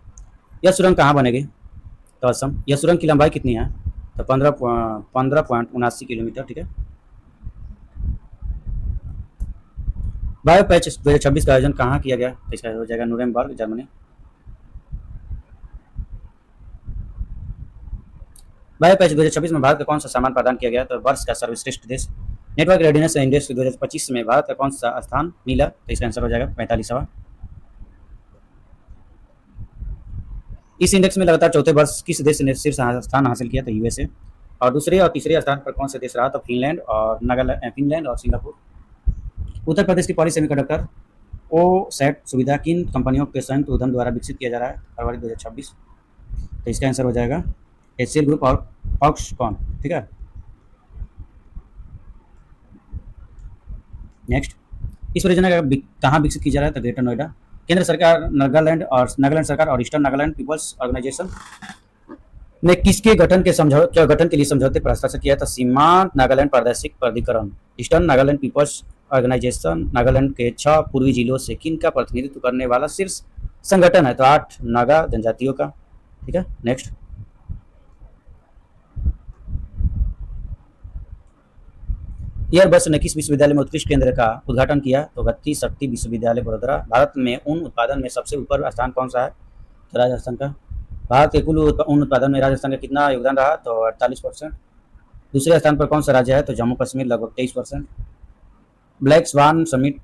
[SPEAKER 1] यह सुरंग कहाँ बनेगी? तो असम। यह सुरंग की लंबाई कितनी है? तो 15.79 किलोमीटर। ठीक है, बायो पैच 2026 का आयोजन कहाँ किया गया? तो इसका हो जाएगा न्यूरेमबर्ग, जर्मनी। बायो पैच 2026 में भारत का कौन सा सामान प्रदान किया गया? तो वर्ष का सर्वश्रेष्ठ देश। नेटवर्क रेडिनेस इंडेक्स 2025 में भारत का कौन सा स्थान मिला? तो इसका आंसर हो जाएगा 45वां। इस इंडेक्स में लगातार चौथे वर्ष किस देश ने शीर्ष स्थान हासिल किया? तो USA। और दूसरे और तीसरे स्थान पर कौन सा देश रहा? तो फिनलैंड और सिंगापुर। उत्तर प्रदेश की पहली सेमीकंडक्टर OSAT सुविधा किन कंपनियों के संयुक्त उद्यम द्वारा विकसित किया जा रहा है? फरवरी 2026। तो इसका आंसर हो जाएगा HCL ग्रुप और फॉक्सकॉन। ठीक है, नेक्स्ट, इस परियोजना का कहाँ विकसित किया जा रहा है? तो ग्रेटर नोएडा। केंद्र सरकार, नागालैंड सरकार और ईस्टर्न नागालैंड पीपल्स ऑर्गेनाइजेशन ने किसके गठन के लिए समझौते पर हस्ताक्षर किया था? सीमांत नागालैंड प्रादेशिक प्राधिकरण। Eastern Nagaland people's organisation Nagaland के 6 पूर्वी जिलों से किन का प्रतिनिधित्व करने वाला शीर्ष संगठन है? तो 8 नागा जनजातियों का। ठीक है, नेक्स्ट, एयरबस ने किस विश्वविद्यालय में उत्कृष्ट केंद्र का उद्घाटन किया? तो गति शक्ति विश्वविद्यालय वडोदरा। भारत में ऊन उत्पादन में सबसे ऊपर स्थान कौन सा है? तो राजस्थान का। भारत के कुल ऊन उत्पादन में राजस्थान का कितना योगदान रहा? तो 48%। दूसरे स्थान पर कौन सा राज्य है? तो जम्मू कश्मीर, लगभग 23%। ब्लैक स्वान समिट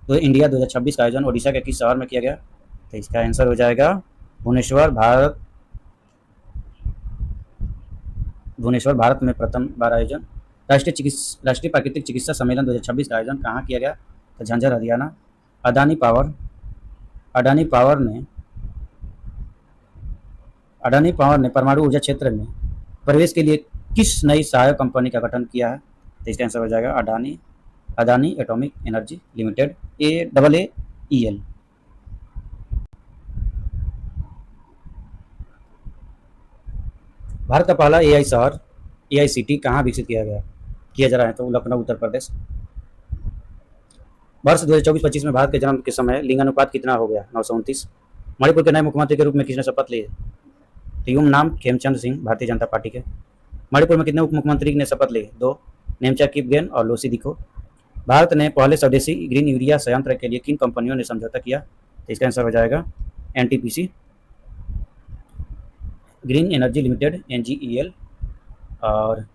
[SPEAKER 1] तो इंडिया 2026 का आयोजन ओडिशा के किस शहर में किया गया? तो इसका आंसर हो जाएगा भुवनेश्वर, भारत में प्रथम बार आयोजन। राष्ट्रीय प्राकृतिक चिकित्सा सम्मेलन 2026 का आयोजन कहाँ किया गया? तो झंझर, हरियाणा। अडानी पावर ने परमाणु ऊर्जा क्षेत्र में प्रवेश के लिए किस नई सहायक कंपनी का गठन किया है? तो इसका आंसर हो जाएगा Adani atomic energy limited, AAEL। Bharat का पहला AI शहर AICT कहाँ विकसित किया जा रहा है? तो लखनऊ, उत्तर प्रदेश। वर्ष 2024-25 में भारत के जन्म के समय लिंगानुपात कितना हो गया? 929। मणिपुर के नए मुख्यमंत्री के रूप में किसने शपथ ली? तो नाम खेमचंद सिंह, भारतीय जनता पार्टी के। मणिपुर में कितने उप मुख्यमंत्री ने शपथ ली? 2, नेमचा किपगेन और लोसी दिखो। भारत ने पहले स्वदेशी ग्रीन यूरिया संयंत्र के लिए किन कंपनियों ने समझौता किया? तो इसका आंसर हो जाएगा NTPC, green energy limited, NGEL, और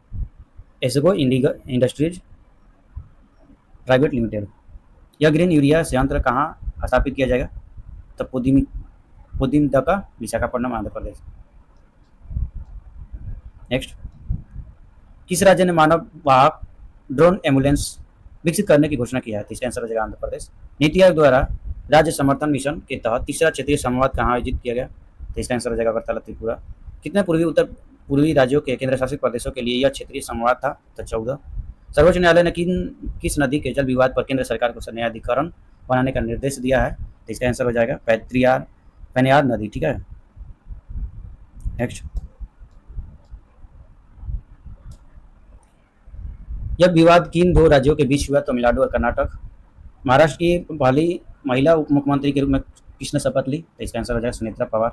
[SPEAKER 1] एसगो इंडस्ट्रीज प्राइवेट लिमिटेड। यह ग्रीन यूरिया संयंत्र कहाँ स्थापित किया जाएगा? तो पुदिमदका, विशाखापट्टनम, आंध्र प्रदेश। नेक्स्ट, किस राज्य ने मानव वाहक ड्रोन एम्बुलेंस विकसित करने की घोषणा किया है? तो इसका आंसर हो जाएगा आंध्र प्रदेश। नीति आयोग द्वारा राज्य समर्थन मिशन के तहत तीसरा क्षेत्रीय संवाद कहाँ आयोजित किया गया? तो इसका आंसर हो जाएगा अगरतला, त्रिपुरा। कितने उत्तर पूर्वी राज्यों के केंद्र शासित प्रदेशों के लिए यह क्षेत्रीय संवाद था? तो 14। सर्वोच्च न्यायालय ने किस नदी के जल विवाद पर केंद्र सरकार को न्यायाधिकरण बनाने का निर्देश दिया है? तो इसका आंसर हो जाएगा पेरियार नदी। ठीक है, नेक्स्ट, यह विवाद किन 2 राज्यों के बीच हुआ? तमिलनाडु और कर्नाटक। महाराष्ट्र की पहली महिला उप मुख्यमंत्री के रूप में किसने शपथ ली? तो इसका आंसर हो जाएगा सुनेत्रा पवार।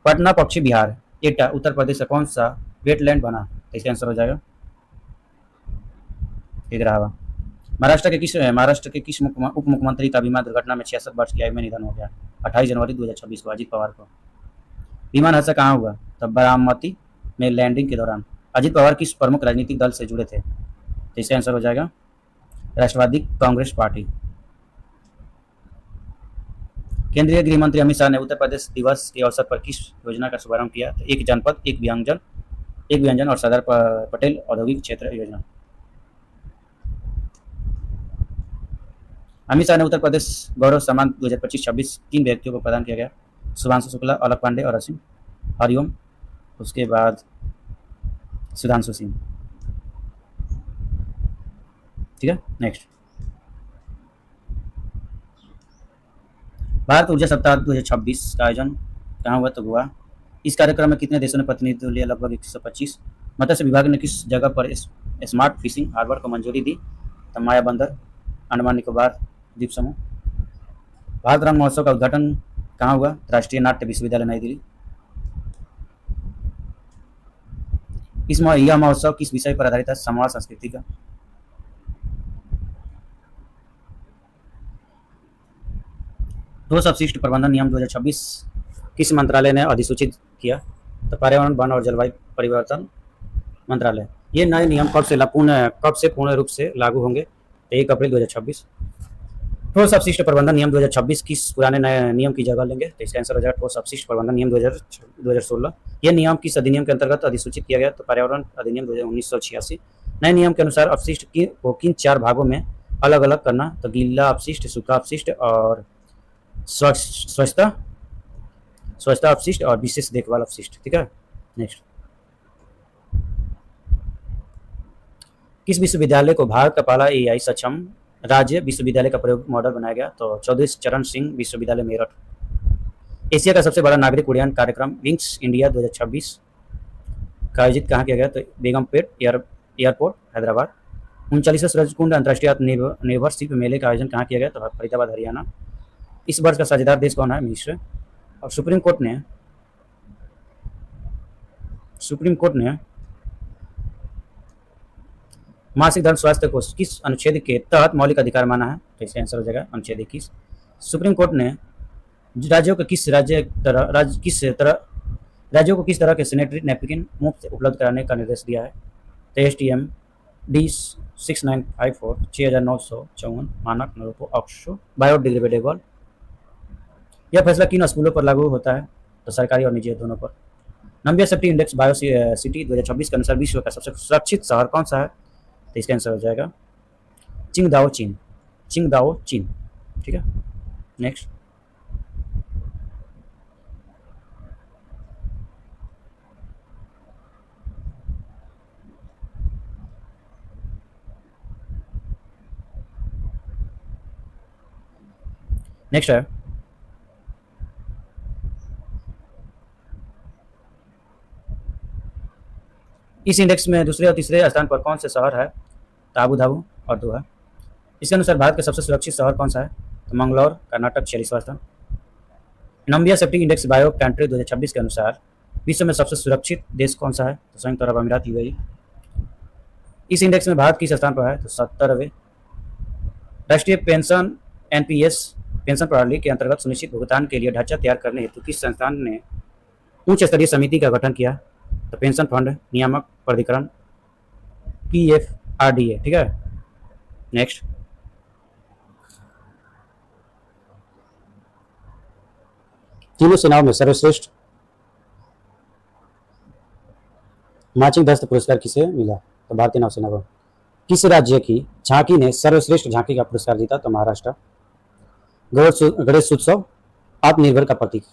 [SPEAKER 1] पटना पश्चिम बिहार एटा उत्तर प्रदेश का कौन सा वेटलैंड बना? तो इसका आंसर हो जाएगा इधरावा। महाराष्ट्र के किस उप मुख्यमंत्री का विमान दुर्घटना में 66 वर्ष की आयु में निधन हो गया? 28 जनवरी 2026 को, अजित पवार को। विमान हादसा कहाँ हुआ? तब बारामती में लैंडिंग के दौरान। अजित पवार किस प्रमुख राजनीतिक दल से जुड़े थे? तो इसका आंसर हो जाएगा राष्ट्रवादी कांग्रेस पार्टी। केंद्रीय गृह मंत्री अमित शाह ने उत्तर प्रदेश दिवस के अवसर पर किस योजना का शुभारंभ किया? तो एक जनपद एक व्यंजन और सरदार पटेल औद्योगिक क्षेत्र योजना। अमित शाह ने उत्तर प्रदेश गौरव सम्मान 2025-26 किन व्यक्तियों को प्रदान किया गया? शुभांशु शुक्ला, अलक पांडे और असीम हरिओम, उसके बाद सुधांशु सिंह। ठीक है, नेक्स्ट, भारत ऊर्जा सप्ताह 2026 का आयोजन कहाँ हुआ? तो गोवा। इस कार्यक्रम में कितने देशों ने प्रतिनिधित्व लिया? लगभग 125। मत्स्य विभाग ने किस जगह पर स्मार्ट फिशिंग हार्बर को मंजूरी दी? तो माया बंदर, अंडमान निकोबार द्वीप समूह। भारत रंग महोत्सव का उद्घाटन कहाँ हुआ? राष्ट्रीय नाट्य विश्वविद्यालय नई दिल्ली। यह महोत्सव किस विषय पर आधारित है? समाज संस्कृति का। ठोस अपशिष्ट प्रबंधन नियम 2026 किस मंत्रालय ने अधिसूचित किया? तो पर्यावरण, वन और जलवायु परिवर्तन मंत्रालय। ये नए नियम कब से पूर्ण रूप से लागू होंगे? 1 अप्रैल 2026। ठोस अपशिष्ट प्रबंधन नियम 2026 किस पुराने नए नियम की जगह लेंगे? तो इसका आंसर हो जाएगा ठोस अपशिष्ट प्रबंधन नियम 2016। यह नियम किस अधिनियम के अंतर्गत अधिसूचित किया गया? तो पर्यावरण अधिनियम 1986। नए नियम के अनुसार अपशिष्ट को किन 4 भागों में अलग अलग करना? तो गीला अपशिष्ट, सूखा अपशिष्ट और स्वच्छता अपशिष्ट और विशेष देखभाल अपशिष्ट। ठीक है, नेक्स्ट। किस विश्वविद्यालय को भारत का पहला एआई सक्षम राज्य विश्वविद्यालय का प्रयोग मॉडल बनाया गया? तो चौधरी चरण सिंह विश्वविद्यालय मेरठ। एशिया का सबसे बड़ा नागरिक उड्डयन कार्यक्रम विंग्स इंडिया 2026 का आयोजित कहाँ किया गया? तो बेगमपेट एयरपोर्ट हैदराबाद। 39वें सूरजकुंड अंतर्राष्ट्रीय आत्मनिर्भर शिल्प मेले का आयोजन कहाँ किया गया? तो फरीदाबाद हरियाणा। इस वर्ष का साझेदार देश कौन है? मिस्र। और सुप्रीम कोर्ट ने मासिक धर्म स्वास्थ्य को किस अनुच्छेद के तहत मौलिक अधिकार माना है? तो इसका आंसर हो जाएगा अनुच्छेद 21। सुप्रीम कोर्ट ने राज्यों को किस तरह के सैनिटरी नैपकिन मुफ्त उपलब्ध कराने का निर्देश दिया है? तो STM D6954 6954 मानक अनुरूप ऑक्सो बायोडिग्रेडेबल। यह फैसला किन स्कूलों पर लागू होता है? तो सरकारी और निजी दोनों पर। नंबिया सेफ्टी इंडेक्स बायो सिटी 2026 के अनुसार विश्व का सबसे सुरक्षित शहर कौन सा है? तो इसका आंसर हो जाएगा चिंगदाओ चीन। ठीक है, नेक्स्ट। नेक्स्ट है इस इंडेक्स में दूसरे और तीसरे स्थान पर कौन से शहर है? तो अबू धाबी और दोहा। इसके अनुसार भारत का सबसे सुरक्षित शहर कौन सा है? तो मंगलौर कर्नाटक 46वां स्थान। नंबिया सेफ्टी इंडेक्स बायो कंट्री 2026 के अनुसार विश्व में सबसे सुरक्षित देश कौन सा है? तो संयुक्त अरब अमीरात UAE। इस इंडेक्स में भारत किस स्थान पर है? तो 70वें। राष्ट्रीय पेंशन NPS पेंशन प्रणाली के अंतर्गत सुनिश्चित भुगतान के लिए ढांचा तैयार करने हेतु किस संस्थान ने उच्च स्तरीय समिति का गठन किया? तो पेंशन फंड नियामक प्राधिकरण PFRDA। ठीक है, नेक्स्ट। तीनों सेनाओं में सर्वश्रेष्ठ मार्चिंग दस्त पुरस्कार किसे मिला? तो भारतीय नौसेना को। किस राज्य की झांकी ने सर्वश्रेष्ठ झांकी का पुरस्कार जीता? तो महाराष्ट्र। गणेश उत्सव आत्मनिर्भर का प्रतीक।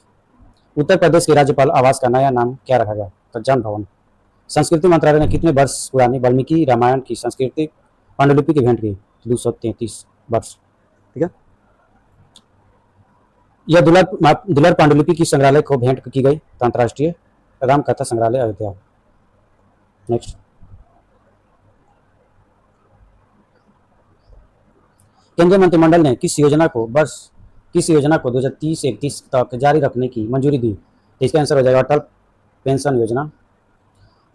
[SPEAKER 1] उत्तर प्रदेश के राज्यपाल आवास का नया नाम क्या रखा गया? तो जन भवन। संस्कृति मंत्रालय ने कितने वर्ष पुरानी वाल्मीकि रामायण की सांस्कृतिक पांडुलिपि की भेंट की? 233 वर्ष। ठीक है, यह दुलार पांडुलिपि की संग्रहालय को भेंट की गई? तो अंतर्राष्ट्रीय रामकथा संग्रहालय अयोध्या। नेक्स्ट। केंद्रीय मंत्रिमंडल ने किस योजना को 2030-31 तक जारी रखने की मंजूरी दी? तो इसका आंसर हो जाएगा अटल पेंशन योजना।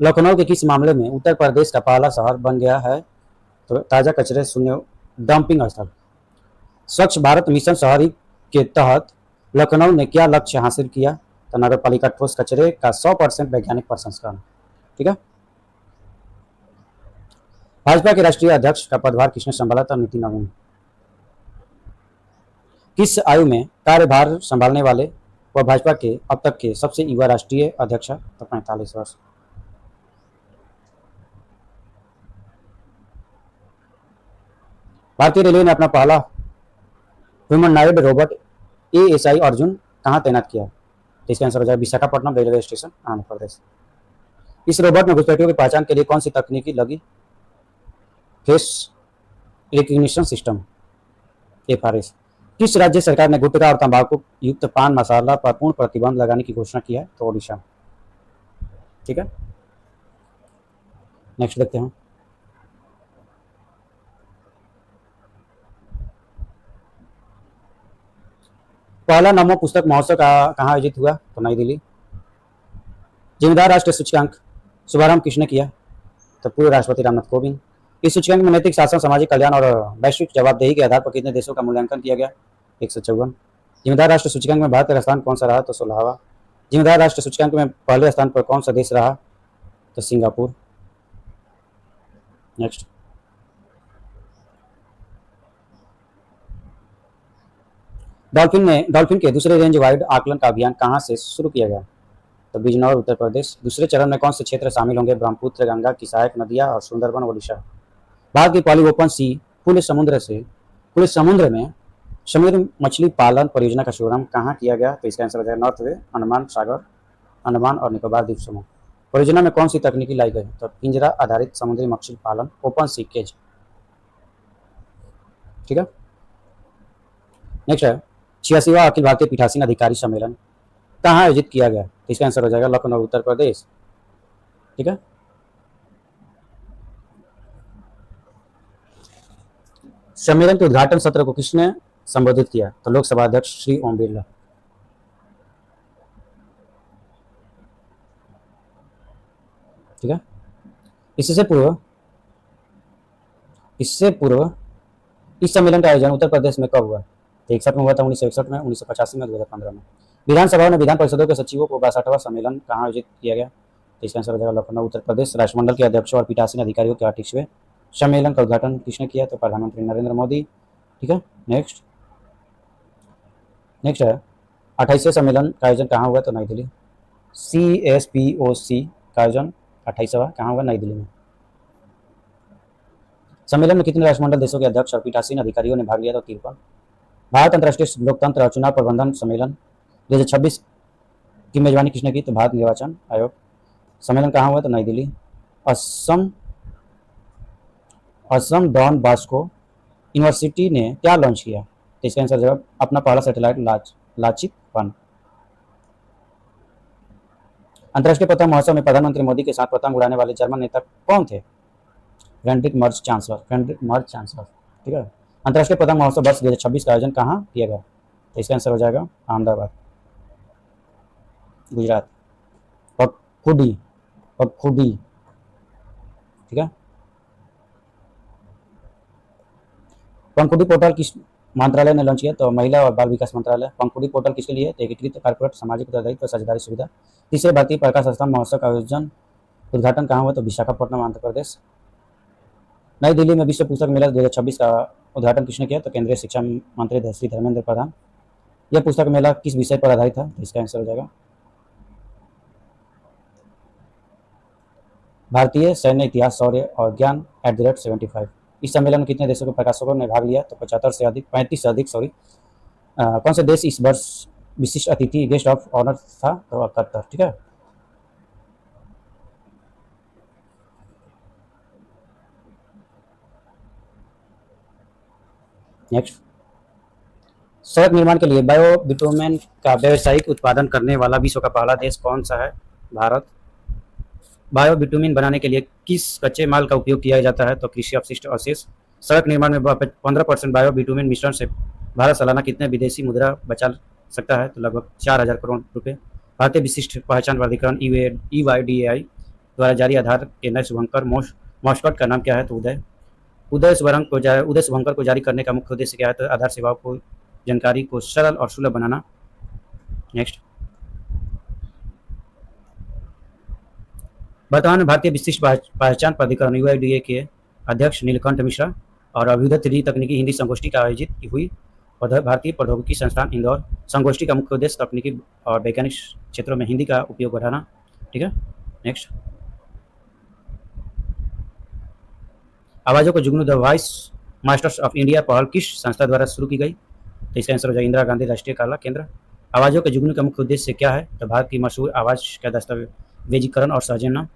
[SPEAKER 1] लखनऊ के किस मामले में उत्तर प्रदेश का पहला शहर बन गया है? तो ताजा कचरे शून्य डंपिंग स्थल। स्वच्छ भारत मिशन शहरी के तहत लखनऊ ने क्या लक्ष्य हासिल किया? तो नगर पालिका ठोस कचरे का 100% वैज्ञानिक प्रसंस्करण। ठीक है, भाजपा के राष्ट्रीय अध्यक्ष का पदभार किसने संभाला था? नितिन नवीन। किस आयु में कार्यभार संभालने वाले वह भाजपा के अब तक के सबसे युवा राष्ट्रीय अध्यक्ष? तो 45 वर्ष। भारतीय रेलवे ने अपना पहला ह्यूमनॉइड रोबोट ASI अर्जुन कहाँ तैनात किया? तो इसका आंसर हो जाएगा विशाखापट्टनम रेलवे स्टेशन, आंध्र प्रदेश। इस रोबोट में घुसपैठियों की पहचान के लिए कौन सी तकनीकी लगी? Face recognition system FRS। किस राज्य सरकार ने गुटखा और तंबाकू युक्त पान मसाला पर पूर्ण प्रतिबंध लगाने की घोषणा की है? तो ओडिशा। ठीक है, नेक्स्ट देखते हैं। पहला नमो पुस्तक महोत्सव कहाँ आयोजित हुआ? तो नई दिल्ली। जिम्मेदार राष्ट्र सूचकांक शुभारंभ किसने किया? तो पूर्व राष्ट्रपति रामनाथ कोविंद। इस सूचकांक में नैतिक शासन, सामाजिक कल्याण और वैश्विक जवाबदेही के आधार पर कितने देशों का मूल्यांकन किया गया? 154। जिम्मेदार राष्ट्र सूचकांक में भारत का स्थान कौन सा रहा? तो 16वां। जिम्मेदार राष्ट्र सूचकांक में पहले स्थान पर कौन सा देश रहा? तो सिंगापुर। नेक्स्ट। डॉल्फिन के दूसरे रेंज वाइड आकलन का अभियान कहाँ से शुरू किया गया? तो बिजनौर, उत्तर प्रदेश। दूसरे चरण में कौन से क्षेत्र शामिल होंगे? ब्रह्मपुत्र, गंगा की सहायक नदियां और सुंदरबन, ओडिशा। भारत की पहली ओपन सी खुले समुद्र में समुद्री मछली पालन परियोजना का शुभारंभ कहाँ किया गया? तो इसका आंसर हो जाएगा नॉर्थ वे, अंडमान सागर, अंडमान और निकोबार द्वीप समूह। परियोजना में कौन सी तकनीकी लाई गई? तो पिंजरा आधारित समुद्री मछली पालन, ओपन सी केज। ठीक है, नेक्स्ट है 86वां अखिल भारतीय पीठासीन अधिकारी सम्मेलन कहाँ आयोजित किया गया? तो इसका आंसर हो जाएगा लखनऊ, उत्तर प्रदेश। ठीक है, सम्मेलन के उद्घाटन सत्र को किसने संबोधित किया? तो लोकसभा अध्यक्ष श्री ओम बिरला। ठीक है, इससे पूर्व इस सम्मेलन का आयोजन उत्तर प्रदेश में कब हुआ? तो 61 में हुआ था, 1961 में, 1985 में, 2015 में। विधानसभा ने विधान परिषदों के सचिवों को 62वां सम्मेलन कहाँ आयोजित किया गया? तो इसका आंसर हो जाएगा लखनऊ, उत्तर प्रदेश। राष्ट्रमंडल के अध्यक्षों और पीठासीन अधिकारियों के 38वें सम्मेलन का उद्घाटन किसने किया? तो प्रधानमंत्री नरेंद्र मोदी। ठीक है, नेक्स्ट है 28वें सम्मेलन का आयोजन कहाँ हुआ? तो नई दिल्ली। CSPOC का आयोजन 28वां कहाँ हुआ? नई दिल्ली में। सम्मेलन में कितने राष्ट्रमंडल देशों के अध्यक्ष और पीठासीन अधिकारियों ने भाग लिया? तो 53। भारत अंतर्राष्ट्रीय लोकतंत्र और चुनाव प्रबंधन सम्मेलन 2026 की मेजबानी किसने की? तो भारत निर्वाचन आयोग। सम्मेलन कहाँ हुआ? तो New Delhi. Assam Don Bosco university ने क्या लॉन्च किया? तो इसका आंसर जवाब अपना पहला सैटेलाइट लाचित 1। अंतर्राष्ट्रीय पतंग महोत्सव में प्रधानमंत्री मोदी के साथ पतंग उड़ाने वाले जर्मन नेता कौन थे? Friedrich Merz chancellor. ठीक है, अंतर्राष्ट्रीय पतंग महोत्सव वर्ष 2026 का आयोजन कहाँ किया गया? तो इसका आंसर हो जाएगा अहमदाबाद, गुजरात। पखुडी। ठीक है, पंखुड़ी पोर्टल किस मंत्रालय ने लॉन्च किया? तो महिला और बाल विकास मंत्रालय। पंखुड़ी पोर्टल किसके लिए? तो एकीकृत कॉर्पोरेट सामाजिक उत्तरदायित्व साझेदारी सुविधा। तीसरे भारतीय प्रकाश स्तंभ महोत्सव का उद्घाटन कहाँ हुआ? तो विशाखापट्टनम, आंध्र प्रदेश। नई दिल्ली में विश्व पुस्तक मेला 2026 का उद्घाटन किसने किया? तो केंद्रीय शिक्षा मंत्री श्री धर्मेंद्र प्रधान। यह पुस्तक मेला किस विषय पर आधारित था? तो इसका आंसर हो जाएगा भारतीय सैन्य इतिहास, शौर्य और ज्ञान @75। इस सम्मेलन में कितने देशों के प्रकाशकों ने भाग लिया? तो 35 से अधिक कौन से देश इस वर्ष विशिष्ट अतिथि गेस्ट ऑफ ऑनर था? तो 71। ठीक है, नेक्स्ट। सड़क निर्माण के लिए बायो बिटुमेन का व्यावसायिक उत्पादन करने वाला विश्व का पहला देश कौन सा है? भारत। बायो बिटुमेन बनाने के लिए किस कच्चे माल का उपयोग किया जाता है? तो कृषि अपशिष्ट अवशेष। सड़क निर्माण में 15% बायो बिटुमेन मिश्रण से भारत सालाना कितने विदेशी मुद्रा बचा सकता है? तो लगभग 4000 करोड़ रुपए। भारतीय विशिष्ट पहचान प्राधिकरण EYDAI द्वारा जारी आधार के नए शुभंकर मॉस्कट का नाम क्या है? तो उदय शुभंकर को जारी करने का मुख्य उद्देश्य क्या है? तो आधार सेवाओं को जानकारी को सरल और सुलभ बनाना। नेक्स्ट। वर्तमान में भारतीय विशिष्ट पहचान प्राधिकरण UIDAI के अध्यक्ष नीलकंठ मिश्रा और अभ्युदय 3D तकनीकी हिंदी संगोष्ठी का आयोजित हुई भारतीय प्रौद्योगिकी संस्थान इंदौर। संगोष्ठी का मुख्य उद्देश्य तकनीकी और वैज्ञानिक क्षेत्रों में हिंदी का उपयोग बढ़ाना। ठीक है, नेक्स्ट। आवाज़ों को जुगनू the voice masters of India पहल किस संस्था द्वारा शुरू की गई? तो इसका आंसर हो जाएगा इंदिरा गांधी राष्ट्रीय कला केंद्र। आवाज़ों के जुगनू का मुख्य उद्देश्य क्या है? तो भारत की मशहूर आवाज़ का दस्तावेजीकरण और सहजन।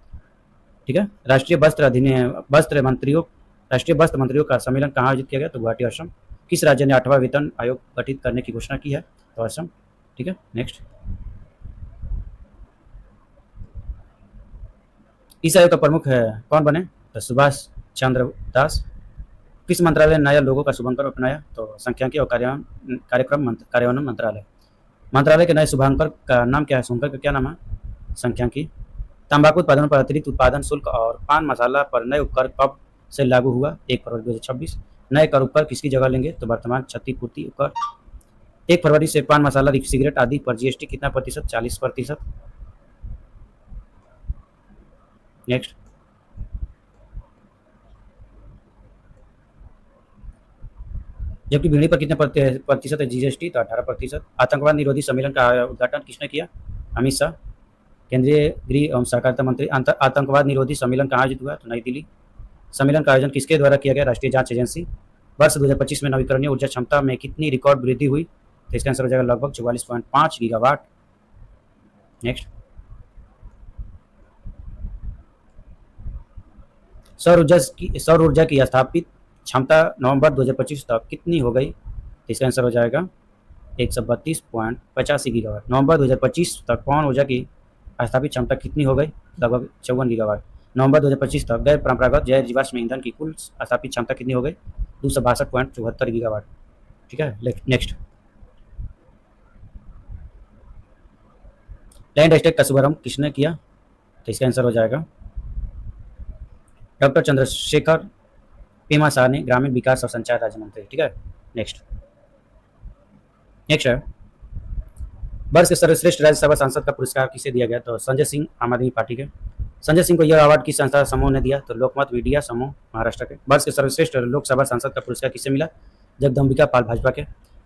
[SPEAKER 1] ठीक है, राष्ट्रीय वस्त्र मंत्रियों का सम्मेलन कहाँ आयोजित किया गया? तो गुवाहाटी असम। किस राज्य ने 8वां वेतन आयोग गठित करने की घोषणा की है? तो असम। ठीक है, नेक्स्ट। इस आयोग का प्रमुख है कौन बने? तो सुभाष चंद्र दास। किस मंत्रालय ने नया लोगों का शुभांकर अपनाया? तो सांख्यिकी और कार्यान्वयन मंत्रालय। मंत्रालय के नए शुभांकर का नाम क्या है? शुभांकर का क्या नाम है? सांख्यिकी। तंबाकू उत्पादन पर अतिरिक्त उत्पादन शुल्क और पान मसाला पर नए उपकर कब से लागू हुआ? 1 फरवरी 2026। नए कर उपकर किसकी जगह लेंगे? तो वर्तमान क्षतिपूर्ति उपकर। 1 फरवरी से पान मसाला सिगरेट आदि पर जीएसटी कितना प्रतिशत? 40%। नेक्स्ट। जबकि बीड़ी पर कितने प्रतिशत है जीएसटी? तो 18%। आतंकवाद निरोधी सम्मेलन का उद्घाटन किसने किया? अमित शाह। केंद्रीय गृह एवं सहकारिता मंत्री। आतंकवाद निरोधी सम्मेलन कहाँ आयोजित हुआ? तो नई दिल्ली। सम्मेलन का आयोजन किसके द्वारा किया गया? राष्ट्रीय जांच एजेंसी। वर्ष 2025 में नवीकरणीय ऊर्जा क्षमता में कितनी रिकॉर्ड वृद्धि हुई? तो इसका आंसर हो जाएगा लगभग 44.5 गीगावाट। नेक्स्ट। सौर ऊर्जा की स्थापित क्षमता नवंबर 2025 तक कितनी हो गई? तो इसका आंसर हो जाएगा 132.85 गीगावाट। नवंबर 2025 तक पवन ऊर्जा की स्थापित क्षमता कितनी हो गई? लगभग 54 गीगावाट। नवंबर 2025 तक गैर परंपरागत जैव जीवाश्म ईंधन की कुल स्थापित क्षमता कितनी हो गई? 262.74 गीगावाट। ठीक है, नेक्स्ट। लैंड एस्टेट का शुभारंभ किसने किया? तो इसका आंसर हो जाएगा डॉक्टर चंद्रशेखर पेमा शाह ने, ग्रामीण विकास और संचार राज्य मंत्री। ठीक है, नेक्स्ट। नेक्स्ट है वर्ष के सर्वश्रेष्ठ राज्यसभा सांसद का पुरस्कार किसे दिया गया? तो संजय सिंह, आम आदमी पार्टी के। संजय सिंह को यह अवार्ड किस संस्था समूह ने दिया? तो लोकमत मीडिया समूह, महाराष्ट्र के। वर्ष के सर्वश्रेष्ठ लोकसभा सांसद का पुरस्कार किसे मिला? जगदम्बिका पाल, भाजपा के।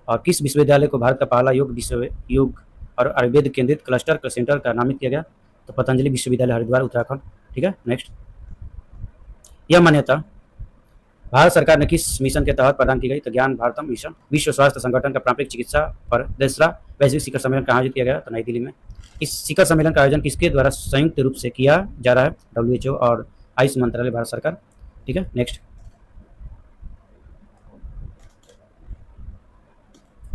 [SPEAKER 1] और किस विश्वविद्यालय को भारत का पहला योग और आयुर्वेद केंद्रित क्लस्टर सेंटर का नामित किया गया? तो पतंजलि विश्वविद्यालय, हरिद्वार, उत्तराखंड। ठीक है, नेक्स्ट। यह मान्यता भारत सरकार ने किस मिशन के तहत प्रदान की गई? तो ज्ञान भारतम मिशन। विश्व स्वास्थ्य संगठन का प्राथमिक चिकित्सा पर 10वां वैश्विक शिखर सम्मेलन कहाँ आयोजित किया गया? तो नई दिल्ली में। इस शिखर सम्मेलन का आयोजन किसके द्वारा संयुक्त रूप से किया जा रहा है? WHO और आयुष मंत्रालय, भारत सरकार। ठीक है, नेक्स्ट।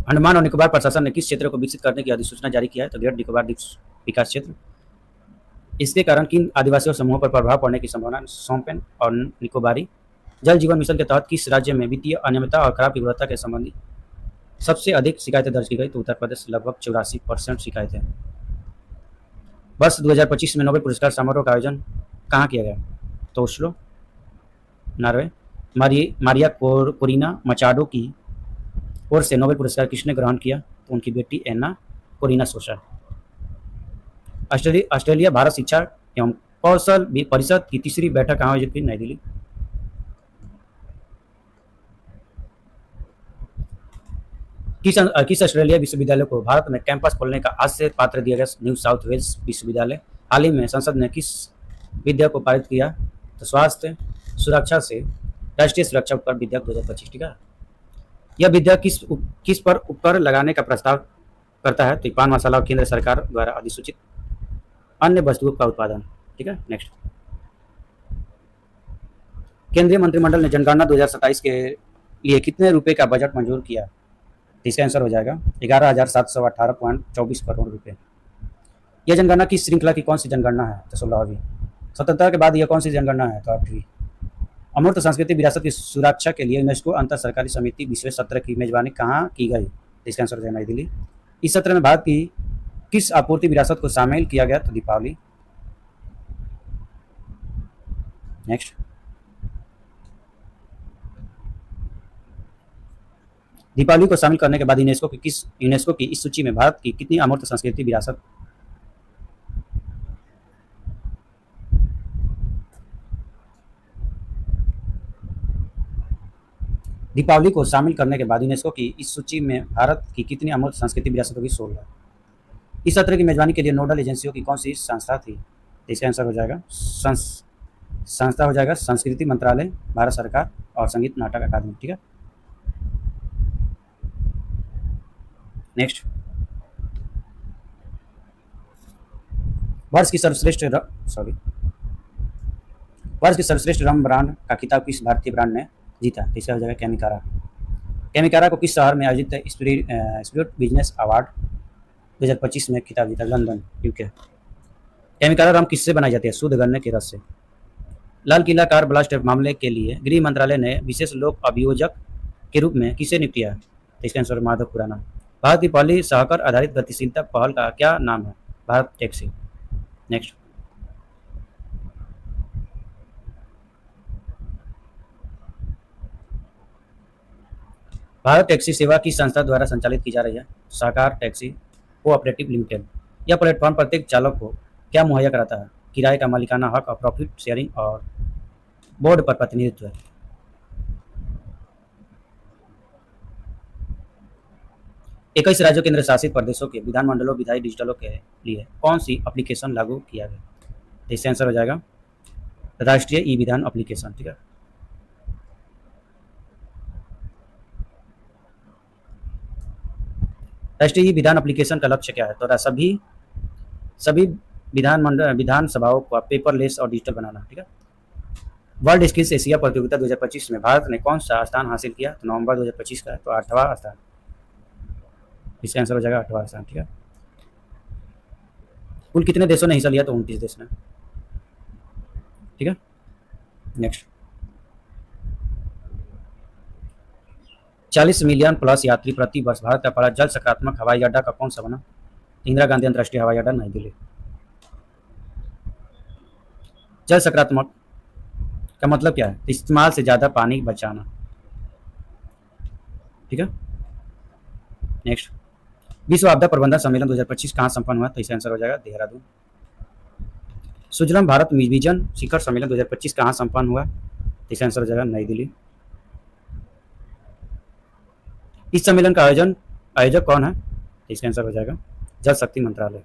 [SPEAKER 1] अंडमान और निकोबार प्रशासन ने किस क्षेत्र को विकसित करने की अधिसूचना जारी किया है? तो ग्रेट निकोबार द्वीप विकास क्षेत्र। इसके कारण किन आदिवासी समूहों पर प्रभाव पड़ने की संभावना? शोम्पेन और निकोबारी। जल जीवन मिशन के तहत किस राज्य में वित्तीय अनियमितता और खराब गुणवत्ता के संबंधी सबसे अधिक शिकायतें दर्ज की गई? तो उत्तर प्रदेश, लगभग 84% शिकायतें। वर्ष 2025 में नोबेल पुरस्कार समारोह का आयोजन कहाँ किया गया? तो Oslo, Norway. Maria Corina Machado की ओर से नोबेल पुरस्कार किसने ग्रहण किया? तो उनकी बेटी एना कोरिना सोसा। ऑस्ट्रेलिया भारत शिक्षा एवं कौशल परिषद की तीसरी बैठक कहाँ आयोजित की? नई दिल्ली। किस ऑस्ट्रेलिया विश्वविद्यालय को भारत में कैंपस खोलने का आश्चर्य पात्र दिया गया? न्यू साउथ वेल्स विश्वविद्यालय। हाल ही में संसद ने किस विधेयक को पारित किया? तो स्वास्थ्य सुरक्षा से राष्ट्रीय सुरक्षा उपकर विधेयक 2025। ठीक है, यह विधेयक किस पर उपकर लगाने का प्रस्ताव करता है? तो पान मसाला और केंद्र सरकार द्वारा अधिसूचित अन्य वस्तुओं का उत्पादन। ठीक है, नेक्स्ट। केंद्रीय मंत्रिमंडल ने जनगणना 2027 के लिए कितने रुपए का बजट मंजूर किया? इसका आंसर हो जाएगा 11,718.24 करोड़ रुपए। यह जनगणना किस श्रृंखला की कौन सी जनगणना है? तो 16वीं। स्वतंत्रता के बाद यह कौन सी जनगणना है? तो 8वीं। अमूर्त सांस्कृतिक विरासत की सुरक्षा के लिए यूनेस्को अंतर सरकारी समिति विश्व सत्र की मेजबानी कहाँ की गई? इसका आंसर हो जाएगा नई दिल्ली। इस सत्र में भारत की किस आपूर्ति विरासत को शामिल किया गया? तो दीपावली। नेक्स्ट। दीपावली को शामिल करने के बाद यूनेस्को की इस सूची में भारत की कितनी अमूर्त सांस्कृतिक विरासत? दीपावली को शामिल करने के बाद यूनेस्को की इस सूची में भारत की कितनी अमूर्त सांस्कृतिक विरासत होगी? 16। इस सत्र की मेजबानी के लिए नोडल एजेंसियों की कौन सी संस्था थी? इसका आंसर हो जाएगा संस्था हो जाएगा संस्कृति मंत्रालय, भारत सरकार और संगीत नाटक अकादमी। ठीक है, नेक्स्ट। वर्ष की सर्वश्रेष्ठ रम ब्रांड का खिताब किस भारतीय ब्रांड ने जीता? इसका हो जाएगा केमिकारा। केमिकारा को किस शहर में आयोजित स्पिरिट बिजनेस अवार्ड 2025 में खिताब जीता? London, UK. केमिकारा रम किससे बनाई जाती है? शुद्ध गन्ने के रस से। लाल किला कार ब्लास्ट मामले के लिए गृह मंत्रालय ने विशेष लोक अभियोजक के रूप में किसे नियुक्त किया? तो इसका आंसर माधव खुराना। भारत की पहली सहकर आधारित गतिशीलता पहल का क्या नाम है? Bharat taxi. Next. Bharat taxi सेवा किस संस्था द्वारा संचालित की जा रही है? सहकार टैक्सी कोऑपरेटिव लिमिटेड। यह प्लेटफॉर्म प्रत्येक चालक को क्या मुहैया कराता है? किराए का मालिकाना हक और प्रॉफिट शेयरिंग और बोर्ड पर प्रतिनिधित्व। 21 राज्यों केंद्र शासित प्रदेशों के विधानमंडलों विधायी डिजिटलों के लिए कौन सी एप्लीकेशन लागू किया गया? तो इसका आंसर हो जाएगा राष्ट्रीय ई विधान एप्लीकेशन। ठीक है। राष्ट्रीय ई विधान एप्लीकेशन का लक्ष्य क्या है? तो सभी विधानसभाओं को पेपरलेस और डिजिटल बनाना। ठीक है। वर्ल्ड स्किल्स एशिया प्रतियोगिता 2025 में भारत ने कौन सा स्थान हासिल किया? तो नवंबर 2025 का, तो 8वां स्थान। इसका आंसर हो जाएगा 8वां स्थान। ठीक है। कुल कितने देशों ने हिस्सा लिया? तो 29 देश ने। ठीक है। नेक्स्ट। 40 मिलियन प्लस यात्री प्रति वर्ष भारत का पहला जल सकारात्मक हवाई अड्डा का कौन सा बना? इंदिरा गांधी अंतर्राष्ट्रीय हवाई अड्डा, नई दिल्ली। जल सकारात्मक का मतलब क्या है? इस्तेमाल से ज्यादा पानी बचाना। ठीक है। नेक्स्ट। विश्व आपदा प्रबंधन सम्मेलन 2025 कहाँ संपन्न हुआ? तो इसका आंसर हो जाएगा देहरादून। सुजलाम भारत विजन शिखर सम्मेलन 2025 कहाँ संपन्न हुआ? तो इसका आंसर हो जाएगा नई दिल्ली। इस सम्मेलन का आयोजक कौन है? तो इसका आंसर हो जाएगा जल शक्ति मंत्रालय।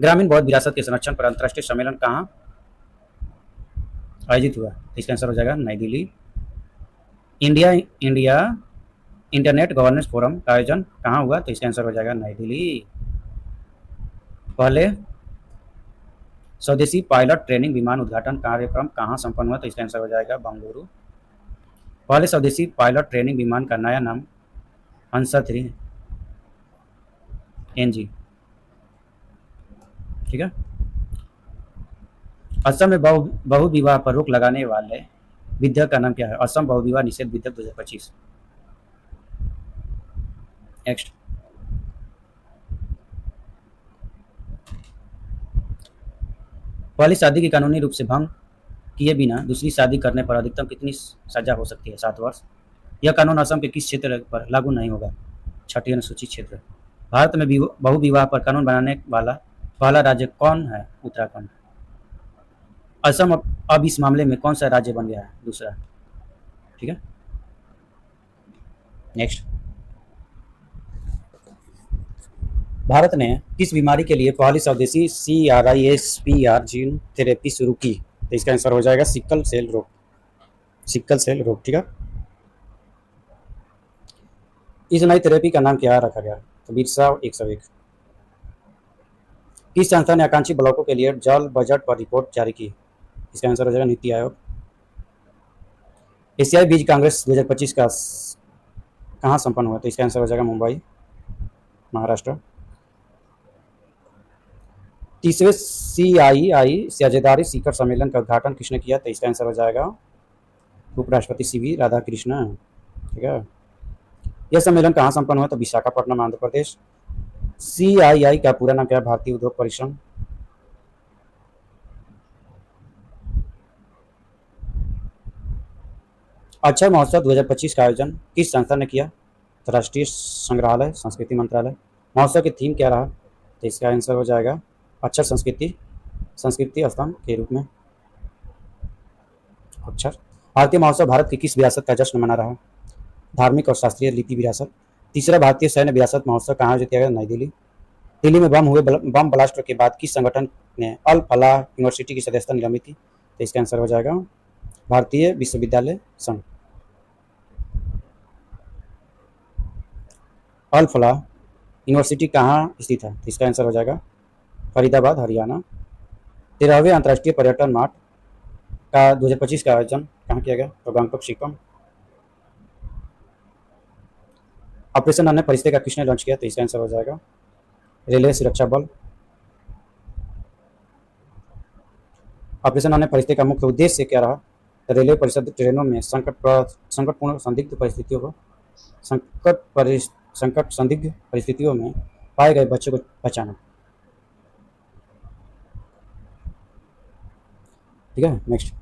[SPEAKER 1] ग्रामीण बौद्ध विरासत के संरक्षण पर अंतर्राष्ट्रीय सम्मेलन कहाँ आयोजित हुआ? तो इसका आंसर हो जाएगा नई Delhi. India internet governance forum का आयोजन कहाँ हुआ? तो इसका आंसर हो जाएगा नई दिल्ली। पहले स्वदेशी पायलट ट्रेनिंग विमान उद्घाटन कार्यक्रम कहाँ संपन्न हुआ? तो इसका आंसर हो जाएगा बेंगलुरु। पहले स्वदेशी पायलट ट्रेनिंग विमान का नया नाम हंसा 3 NG। ठीक है। असम में बहु विवाह पर रोक लगाने वाले विधेयक का नाम क्या है? असम बहु विवाह निषेध विधेयक 2025। नेक्स्ट। पहली शादी की कानूनी रूप से भंग किए बिना दूसरी शादी करने पर अधिकतम कितनी सजा हो सकती है? 7 वर्ष। यह कानून असम के किस क्षेत्र पर लागू नहीं होगा? 6ठी अनुसूचित क्षेत्र। भारत में बहु विवाह पर कानून बनाने वाला पहला राज्य कौन है? उत्तराखंड। असम अब इस मामले में कौन सा राज्य बन गया है? दूसरा। ठीक है। नेक्स्ट। भारत ने किस बीमारी के लिए पहली स्वदेशी CRISPR जीन थेरेपी शुरू की? तो इसका आंसर हो जाएगा सिकल सेल रोग। ठीक है। इस नई थेरेपी का नाम क्या रखा गया? तो बिरसा 101। किस संस्था ने आकांक्षी ब्लॉकों के लिए जल बजट पर रिपोर्ट जारी की? इसका आंसर हो जाएगा नीति आयोग। एशियाई बीज कांग्रेस 2025 का कहाँ संपन्न हुआ? तो इसका आंसर हो जाएगा मुंबई, महाराष्ट्र। 30वें CII साझेदारी शिखर सम्मेलन का उद्घाटन किसने किया? तो इसका आंसर हो जाएगा उपराष्ट्रपति CV राधाकृष्णन। ठीक है। यह सम्मेलन कहाँ संपन्न हुआ? तो विशाखापट्टनम, आंध्र प्रदेश। CII का पूरा नाम क्या है? भारतीय उद्योग परिसंघ। अक्षर महोत्सव 2025 का आयोजन किस संस्था ने किया? तो राष्ट्रीय संग्रहालय संस्कृति मंत्रालय। महोत्सव की थीम क्या रहा? तो इसका आंसर हो जाएगा अक्षर संस्कृति स्तंभ के रूप में अक्षर। भारतीय महोत्सव भारत की किस विरासत का जश्न मना रहा? धार्मिक और शास्त्रीय रीति विरासत। तीसरा भारतीय सैन्य विरासत महोत्सव कहाँ आयोजित किया गया? नई दिल्ली। दिल्ली में बम ब्लास्ट के बाद किस संगठन ने अल फलाह यूनिवर्सिटी की सदस्यता निलंबित की? तो इसका आंसर हो जाएगा भारतीय विश्वविद्यालय संघ। अल फलाह यूनिवर्सिटी कहाँ स्थित है? इसका आंसर हो जाएगा फरीदाबाद, हरियाणा। 13वें अंतर्राष्ट्रीय पर्यटन मार्ट का 2025 का आयोजन कहाँ किया गया? तो गंगटोक सिक्किम। ऑपरेशन अन्य फरिश्ते का किसने लॉन्च किया? तो इसका आंसर हो जाएगा रेलवे सुरक्षा बल। ऑपरेशन अन्य फरिश्ते का मुख्य उद्देश्य क्या रहा? तो रेलवे परिषद ट्रेनों में संकटपूर्ण संदिग्ध परिस्थितियों को संकट संदिग्ध परिस्थितियों में पाए गए बच्चों को बचाना। ठीक है, नेक्स्ट।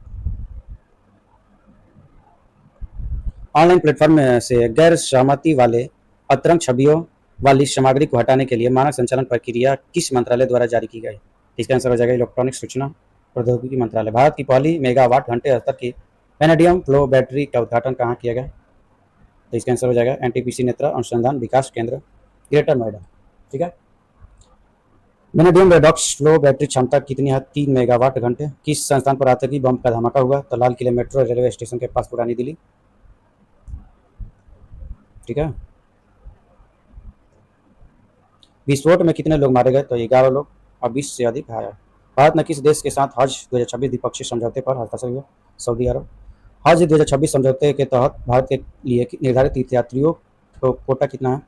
[SPEAKER 1] ऑनलाइन प्लेटफॉर्म से गैर सहमति वाले अतरंग छवियों वाली सामग्री को हटाने के लिए मानक संचालन प्रक्रिया किस मंत्रालय द्वारा जारी की गई? इसका आंसर हो जाएगा इलेक्ट्रॉनिक सूचना प्रौद्योगिकी मंत्रालय। भारत की पहली मेगावाट घंटे स्तर की वेनेडियम फ्लो बैटरी का उद्घाटन कहाँ किया गया? तो इसका आंसर हो जाएगा एनटीपीसी नेत्रा अनुसंधान विकास केंद्र, ग्रेटर नोएडा। ठीक है, वेनेडियम रेडॉक्स फ्लो बैटरी क्षमता कितनी है? 3 मेगावाट घंटे। किस संस्थान पर आतंकी बम का धमाका हुआ? तो लाल किले मेट्रो रेलवे स्टेशन के पास पुरानी दिल्ली। ठीक है, विस्फोट में कितने लोग मारे गए? तो 11 लोग और 20 से अधिक घायल। भारत ने किस देश के साथ हज 2026 द्विपक्षीय समझौते पर हस्ताक्षर किया? सऊदी अरब। हज 2026 समझौते के तहत भारत के लिए निर्धारित तीर्थयात्रियों को कोटा कितना है?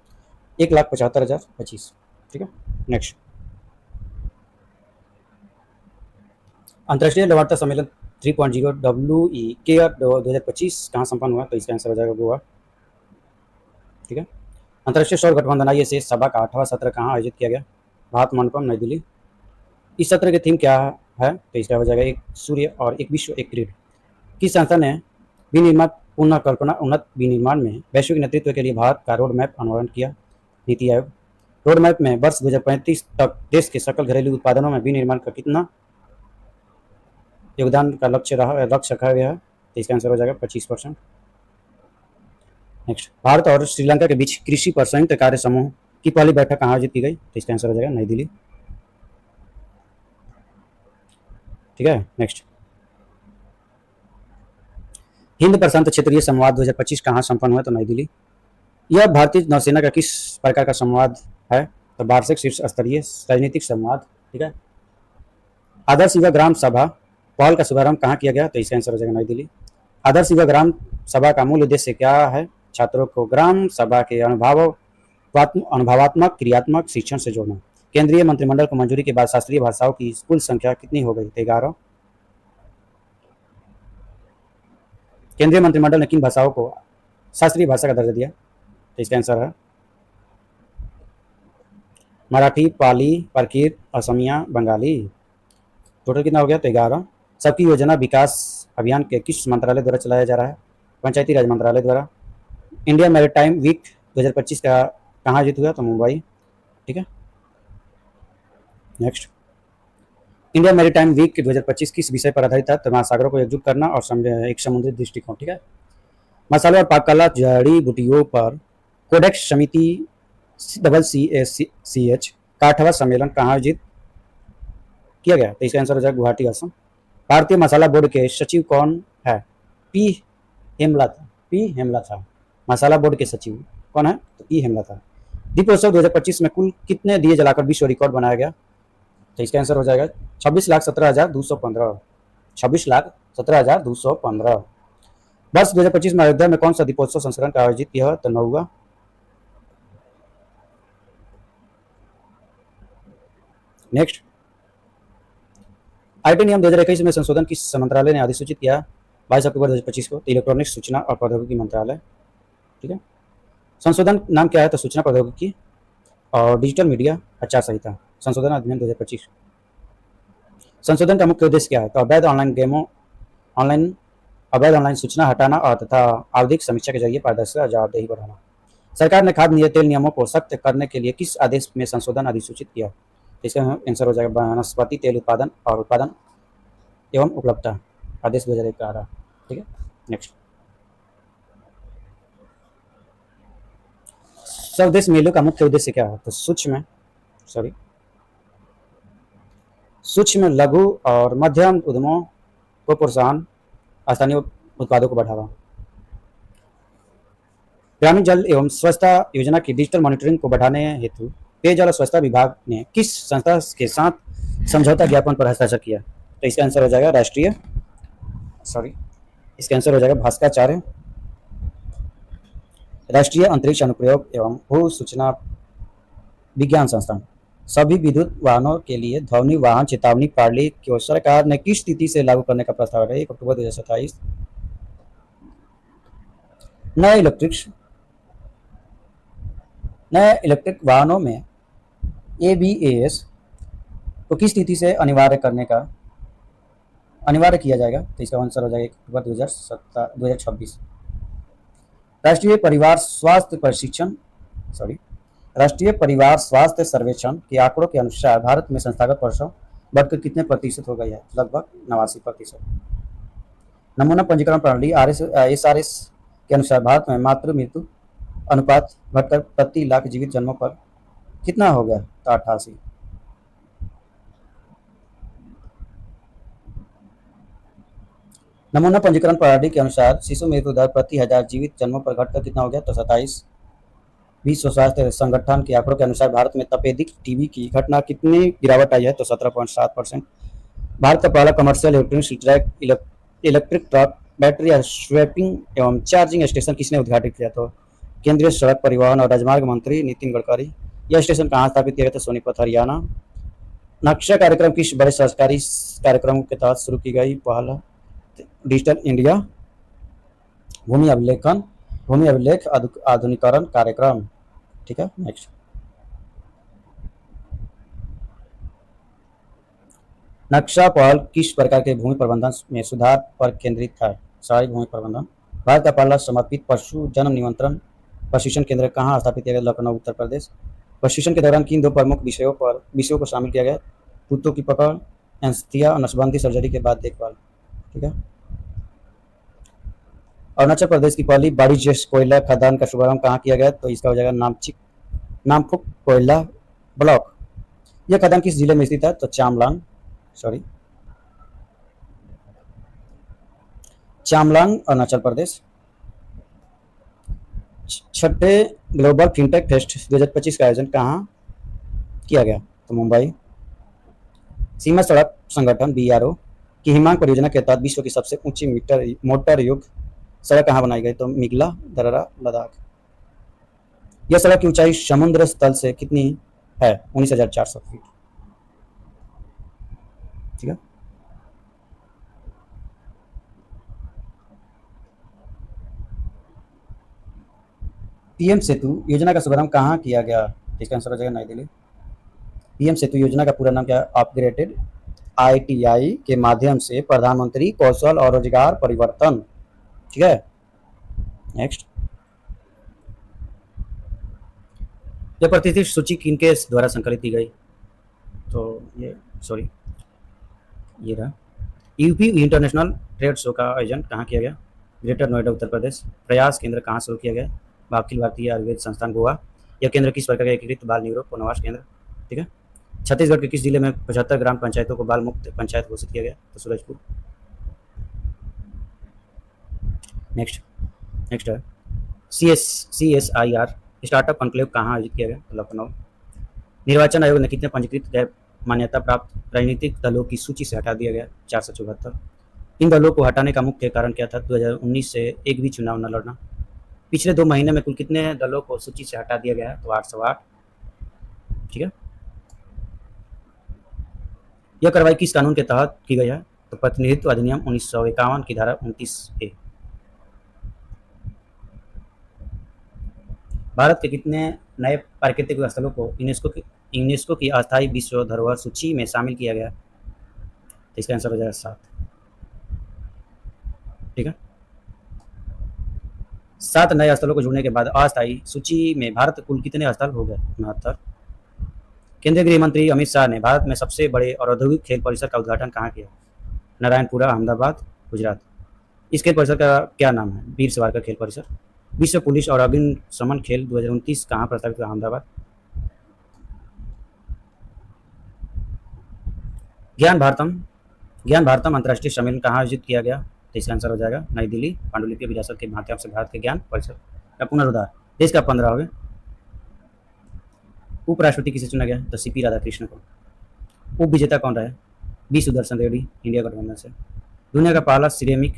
[SPEAKER 1] 1,75,025। ठीक है, नेक्स्ट। अंतर्राष्ट्रीय लवार्ता सम्मेलन 3.0 WE केयर 2025 कहाँ संपन्न हुआ? तो इसका आंसर हो जाएगा गोवा। ठीक है, अंतर्राष्ट्रीय सौर गठबंधन ISA सभा का 8वां सत्र कहाँ आयोजित किया गया? भारत मंडपम, नई दिल्ली। इस सत्र की थीम क्या है? तो इसका हो जाएगा एक सूर्य और एक विश्व एक ग्रिड। किस संस्था ने विनिर्माण पुनः कल्पना उन्नत विनिर्माण में वैश्विक नेतृत्व के लिए भारत का रोड मैप अनावरण किया? नीति आयोग। रोड मैप में वर्ष 2035 तक देश के सकल घरेलू उत्पादनों में विनिर्माण का कितना योगदान का लक्ष्य रखा गया है? तो इसका आंसर हो जाएगा 25%। नेक्स्ट, भारत और श्रीलंका के बीच कृषि पर संयुक्त कार्य समूह की पहली बैठक कहाँ आयोजित की गई? तो इसका आंसर हो जाएगा नई दिल्ली। ठीक है, नेक्स्ट। हिंद प्रशांत क्षेत्रीय संवाद 2025 कहाँ संपन्न हुआ? तो नई दिल्ली। यह भारतीय नौसेना का किस प्रकार का संवाद है? तो वार्षिक शीर्ष स्तरीय राजनीतिक संवाद। ठीक है, आदर्श युवा ग्राम सभा पहल का शुभारंभ कहाँ किया गया? तो इसका आंसर हो जाएगा नई दिल्ली। आदर्श युवा ग्राम सभा का मूल उद्देश्य क्या है? छात्रों को ग्राम सभा के अनुभवात्मक क्रियात्मक शिक्षण से जोड़ना। केंद्रीय मंत्रिमंडल को मंजूरी के बाद शास्त्रीय भाषाओं की कुल संख्या कितनी हो गई? 11। केंद्रीय मंत्रिमंडल ने किन भाषाओं को शास्त्रीय भाषा का दर्जा दिया? तो इसका आंसर है मराठी, पाली, प्राकृत, असमिया, बंगाली। टोटल कितना हो गया? तो 11। सबकी योजना विकास अभियान के किस मंत्रालय द्वारा चलाया जा रहा है? पंचायती राज मंत्रालय द्वारा। इंडिया मैरीटाइम वीक 2025 का कहाँ आयोजित हुआ? तो मुंबई। ठीक है, नेक्स्ट। इंडिया मैरीटाइम वीक 2025 किस विषय पर आधारित है? तो महासागरों को एकजुट करना और एक समुद्री दृष्टिकोण। ठीक है, मसालों और पाककला जड़ी बूटियों पर कोडेक्स समिति CCH का 8वां सम्मेलन कहाँ आयोजित किया गया? तो इसका आंसर हो जाएगा गुवाहाटी, असम। भारतीय मसाला बोर्ड के सचिव कौन है? पी हेमलता। मसाला बोर्ड के सचिव कौन है? तो पी हेमलता। दीपोत्सव 2025 में कुल कितने दिए जलाकर विश्व रिकॉर्ड बनाया गया? तो इसका आंसर हो जाएगा 26,17,215। 26,17,215। वर्ष 2025 में अयोध्या में कौन सा दीपोत्सव संस्करण का आयोजित किया? तो 9वां। नेक्स्ट, आईटी नियम 2021 में संशोधन किस मंत्रालय ने अधिसूचित किया? 22 अक्टूबर 2025 को? इलेक्ट्रॉनिक्स सूचना और प्रौद्योगिकी मंत्रालय। ठीक है, संशोधन नाम क्या है? तो सूचना प्रौद्योगिकी और डिजिटल मीडिया आचार संहिता संशोधन अधिनियम 2025। संशोधन का मुख्य उद्देश्य क्या है? तो अवैध ऑनलाइन सूचना हटाना और तथा आवधिक समीक्षा के जरिए पारदर्शिता और जवाबदेही बढ़ाना। सरकार ने खाद्य तेल नियमों को सख्त करने के लिए किस आदेश में संशोधन अधिसूचित किया? इसका आंसर हो जाएगा वनस्पति तेल उत्पादन एवं उपलब्धता आदेश 2011। ठीक है, नेक्स्ट। स्वदेश मेलों का मुख्य उद्देश्य क्या है? तो सूक्ष्म लघु और मध्यम उद्यमों को प्रोत्साहन, स्थानीय उत्पादों को बढ़ावा। ग्रामीण जल एवं स्वच्छता योजना की डिजिटल मॉनिटरिंग को बढ़ाने हेतु पेयजल और स्वच्छता विभाग ने किस संस्था के साथ समझौता ज्ञापन पर हस्ताक्षर किया? तो इसका आंसर हो जाएगा राष्ट्रीय सॉरी, इसका आंसर हो जाएगा भास्कराचार्य। राष्ट्रीय अंतरिक्ष अनुप्रयोग एवं भू सूचना विज्ञान संस्थान सभी विद्युत वाहनों के लिए ध्वनि वाहन चेतावनी प्रणाली को सरकार ने किस तिथि से लागू करने का प्रस्ताव है? 1 अक्टूबर 2027। नए इलेक्ट्रिक वाहनों में ABS को किस तिथि से अनिवार्य किया जाएगा? तो इसका आंसर हो जाएगा 1 अक्टूबर 2026। राष्ट्रीय परिवार स्वास्थ्य सर्वेक्षण के आंकड़ों के अनुसार भारत में संस्थागत प्रसव बढ़कर कितने प्रतिशत हो गई है? लगभग 89%। नमूना पंजीकरण प्रणाली SRS के अनुसार भारत में मातृ मृत्यु अनुपात घटकर प्रति लाख जीवित जन्मों पर कितना हो गया? तो 88। नमूना पंजीकरण प्रणाली के अनुसार शिशु मृत्यु दर प्रति 1000 जीवित जन्मों पर घटकर कितना हो गया? तो 27। विश्व स्वास्थ्य संगठन के आंकड़ों के अनुसार भारत में तपेदिक टीबी की घटना कितनी गिरावट आई है? तो 17.7%। भारत का पहला commercial electric truck battery swapping एवं चार्जिंग स्टेशन किसने उद्घाटित किया? तो केंद्रीय सड़क परिवहन और राजमार्ग मंत्री नितिन गडकरी। यह स्टेशन कहाँ स्थापित किया गया? तो सोनीपत, हरियाणा। नक्शा कार्यक्रम किस बड़े सरकारी कार्यक्रम के तहत शुरू की गई? पहला डिजिटल इंडिया भूमि अभिलेख आधुनिकीकरण कार्यक्रम। ठीक है, नेक्स्ट। नक्शा पहल किस प्रकार के भूमि प्रबंधन में सुधार पर केंद्रित है? शहरी भूमि प्रबंधन। भारत का पहला समर्पित पशु जन्म नियंत्रण प्रशिक्षण केंद्र कहाँ स्थापित किया गया? लखनऊ, उत्तर प्रदेश। प्रशिक्षण के दौरान किन 2 प्रमुख विषयों को शामिल किया गया? कुत्तों की पकड़, एनेस्थीसिया, नसबंदी सर्जरी के बाद देखभाल। ठीक है। अरुणाचल प्रदेश की पहली वाणिज्य कोयला खदान का शुभारंभ कहाँ किया गया? तो इसका हो जाएगा नामफुक कोयला ब्लॉक। यह खदान किस जिले में स्थित है? तो चामलांग, अरुणाचल प्रदेश। छठे ग्लोबल फिनटेक फेस्ट 2025 का आयोजन कहाँ किया गया? तो मुंबई। सीमा सड़क संगठन BRO की हिमांग परियोजना के तहत विश्व की सबसे ऊंची मोटर युग सड़क कहाँ बनाई गई? तो मिगला दर्रा, लद्दाख। यह सड़क की ऊंचाई समुद्र तल से कितनी है? 19,400 फीट। ठीक है। PM सेतु योजना का शुभारंभ कहाँ किया गया? इसका आंसर हो जाएगा नई दिल्ली। PM सेतु योजना का पूरा नाम क्या है? अपग्रेडेड ITI के माध्यम से प्रधानमंत्री कौशल और रोजगार परिवर्तन। ठीक है, नेक्स्ट। यह प्रतिष्ठित सूची किनके द्वारा संकलित की गई? तो ये रहा। UP इंटरनेशनल ट्रेड शो का आयोजन कहाँ किया गया? ग्रेटर नोएडा, उत्तर प्रदेश। प्रयास केंद्र कहाँ शुरू किया गया? अखिल भारतीय आयुर्वेद संस्थान, गोवा। यह केंद्र किस प्रकार का एकीकृत बाल न्यूरो पुनर्वास केंद्र? ठीक है। छत्तीसगढ़ के किस जिले में 75 ग्राम पंचायतों को बाल मुक्त पंचायत घोषित किया गया? तो सूरजपुर। नेक्स्ट है CSIR स्टार्टअप कॉन्क्लेव कहाँ आयोजित किया गया? तो लखनऊ। निर्वाचन आयोग ने कितने पंजीकृत गैर मान्यता प्राप्त राजनीतिक दलों की सूची से हटा दिया गया? 474। इन दलों को हटाने का मुख्य कारण क्या था? 2019 से एक भी चुनाव न लड़ना। पिछले 2 महीने में कुल कितने दलों को सूची से हटा दिया गया है? तो 808। ठीक है। यह कार्रवाई किस कानून के तहत की गई है? तो प्रतिनिधित्व अधिनियम 1951 की धारा 29A। भारत के कितने नए प्राकृतिक स्थलों को यूनेस्को की अस्थायी विश्व धरोहर सूची में शामिल किया गया? तो इसका आंसर हो जाएगा 7। ठीक है। 7 नए स्थलों को जुड़ने के बाद अस्थायी सूची में भारत कुल कितने स्थल हो गए? 69। केंद्रीय गृह मंत्री अमित शाह ने भारत में सबसे बड़े और औद्योगिक खेल परिसर का उद्घाटन कहाँ किया? नारायणपुरा, अहमदाबाद, गुजरात। इस खेल परिसर का क्या नाम है? वीर सावरकर खेल परिसर। विश्व पुलिस और अग्निशमन खेल 2029 कहाँ प्रस्तावित हुआ? अहमदाबाद। ज्ञान भारतम अंतर्राष्ट्रीय सम्मेलन कहाँ आयोजित किया गया? तो इसका आंसर हो जाएगा नई दिल्ली। पांडुलिपि विरासत के माध्यम से भारत के ज्ञान परिसर का पुनरुद्धार देश का 15वें। उपराष्ट्रपति किसे चुना गया? तो CP राधाकृष्णन को। उप विजेता कौन रहे? बी सुदर्शन रेड्डी, इंडिया गठबंधन से। दुनिया का पहला सिरेमिक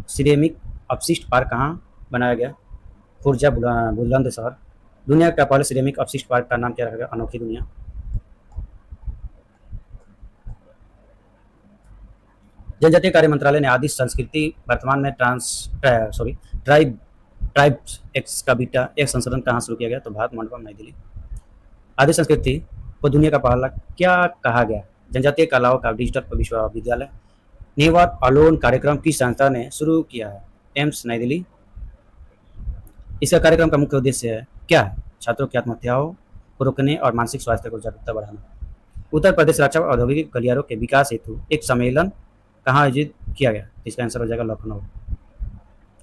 [SPEAKER 1] सिरेमिक अपशिष्ट पार्क कहाँ बनाया गया? खुर्जा बुलंदशहर। दुनिया का पहले सिरेमिक अपशिष्ट पार्क का नाम क्या रखा गया? अनोखी दुनिया। जनजातीय कार्य मंत्रालय ने आदि संस्कृति वर्तमान में ट्राइब ट्राइब्स एक्स का बीटा एक संशोधन कहाँ शुरू किया गया? तो भारत मंडपम, नई दिल्ली। आदि संस्कृति को दुनिया का पहला क्या कहा गया? जनजातीय कलाओं का डिजिटल विश्वविद्यालय। नेवर अलोन कार्यक्रम किस संस्था ने शुरू किया है? एम्स, नई दिल्ली। इसका कार्यक्रम का मुख्य उद्देश्य है क्या है? छात्रों की आत्महत्याओं को रोकने और मानसिक स्वास्थ्य को जागरूकता बढ़ाना। उत्तर प्रदेश रक्षा और औद्योगिक गलियारों के विकास हेतु एक सम्मेलन कहाँ आयोजित किया गया? इसका आंसर हो जाएगा लखनऊ।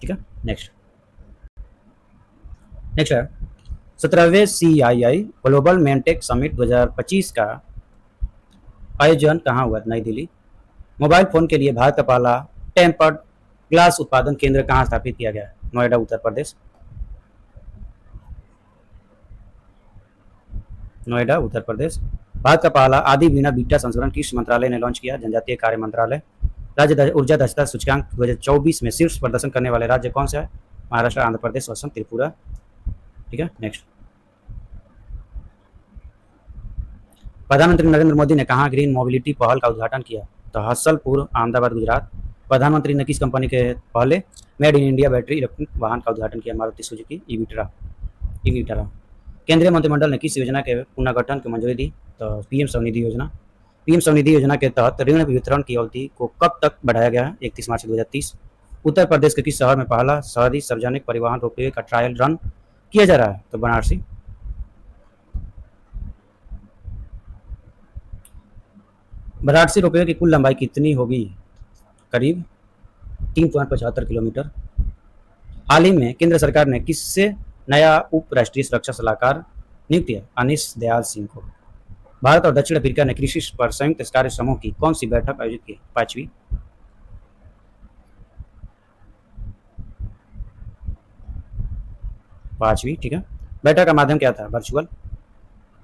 [SPEAKER 1] ठीक है, नेक्स्ट नेक्स्ट है 17वें CII ग्लोबल मेनटेक समिट 2025 का आयोजन कहाँ हुआ? नई दिल्ली। मोबाइल फोन के लिए भारत का पहला टेम्पर्ड ग्लास उत्पादन केंद्र कहाँ स्थापित किया गया? नोएडा, उत्तर प्रदेश। नोएडा, उत्तर प्रदेश। भारत का पहला आदि बिना बीटा संशोधन किस मंत्रालय ने लॉन्च किया? जनजातीय कार्य मंत्रालय। राज्य ऊर्जा दक्षता सूचकांक 2024 में शीर्ष प्रदर्शन करने वाले राज्य कौन सा है? महाराष्ट्र, आंध्र प्रदेश, असम, त्रिपुरा। ठीक है, नेक्स्ट। प्रधानमंत्री नरेंद्र मोदी ने कहाँ ग्रीन मोबिलिटी पहल का उद्घाटन किया? तो हसलपुर, अहमदाबाद, गुजरात। प्रधानमंत्री ने किस कंपनी के पहले made in India battery electric वाहन का उद्घाटन किया? मारुति सुजुकी ई-विटारा। केंद्रीय मंत्रिमंडल ने किस योजना के पुनर्गठन की मंजूरी दी? तो पीएम स्वनिधि योजना। पीएम स्वनिधि योजना के तहत ऋण वितरण की अवधि को कब तक बढ़ाया गया? 31 मार्च 2030। उत्तर प्रदेश के किस शहर में पहला शहरी सार्वजनिक परिवहन रोपवे का ट्रायल रन किया जा रहा है? तो बनारसी। वाराणसी रोपवे की कुल लंबाई कितनी होगी? करीब 3.75 किलोमीटर। हाल ही में केंद्र सरकार ने किससे नया उप राष्ट्रीय सुरक्षा सलाहकार नियुक्त किया? अनिश दयाल सिंह को। भारत और दक्षिण अफ्रीका ने कृषि पर संयुक्त कार्य समूह की कौन सी बैठक आयोजित की? पांचवी। ठीक है, बैठक का माध्यम क्या था? वर्चुअल।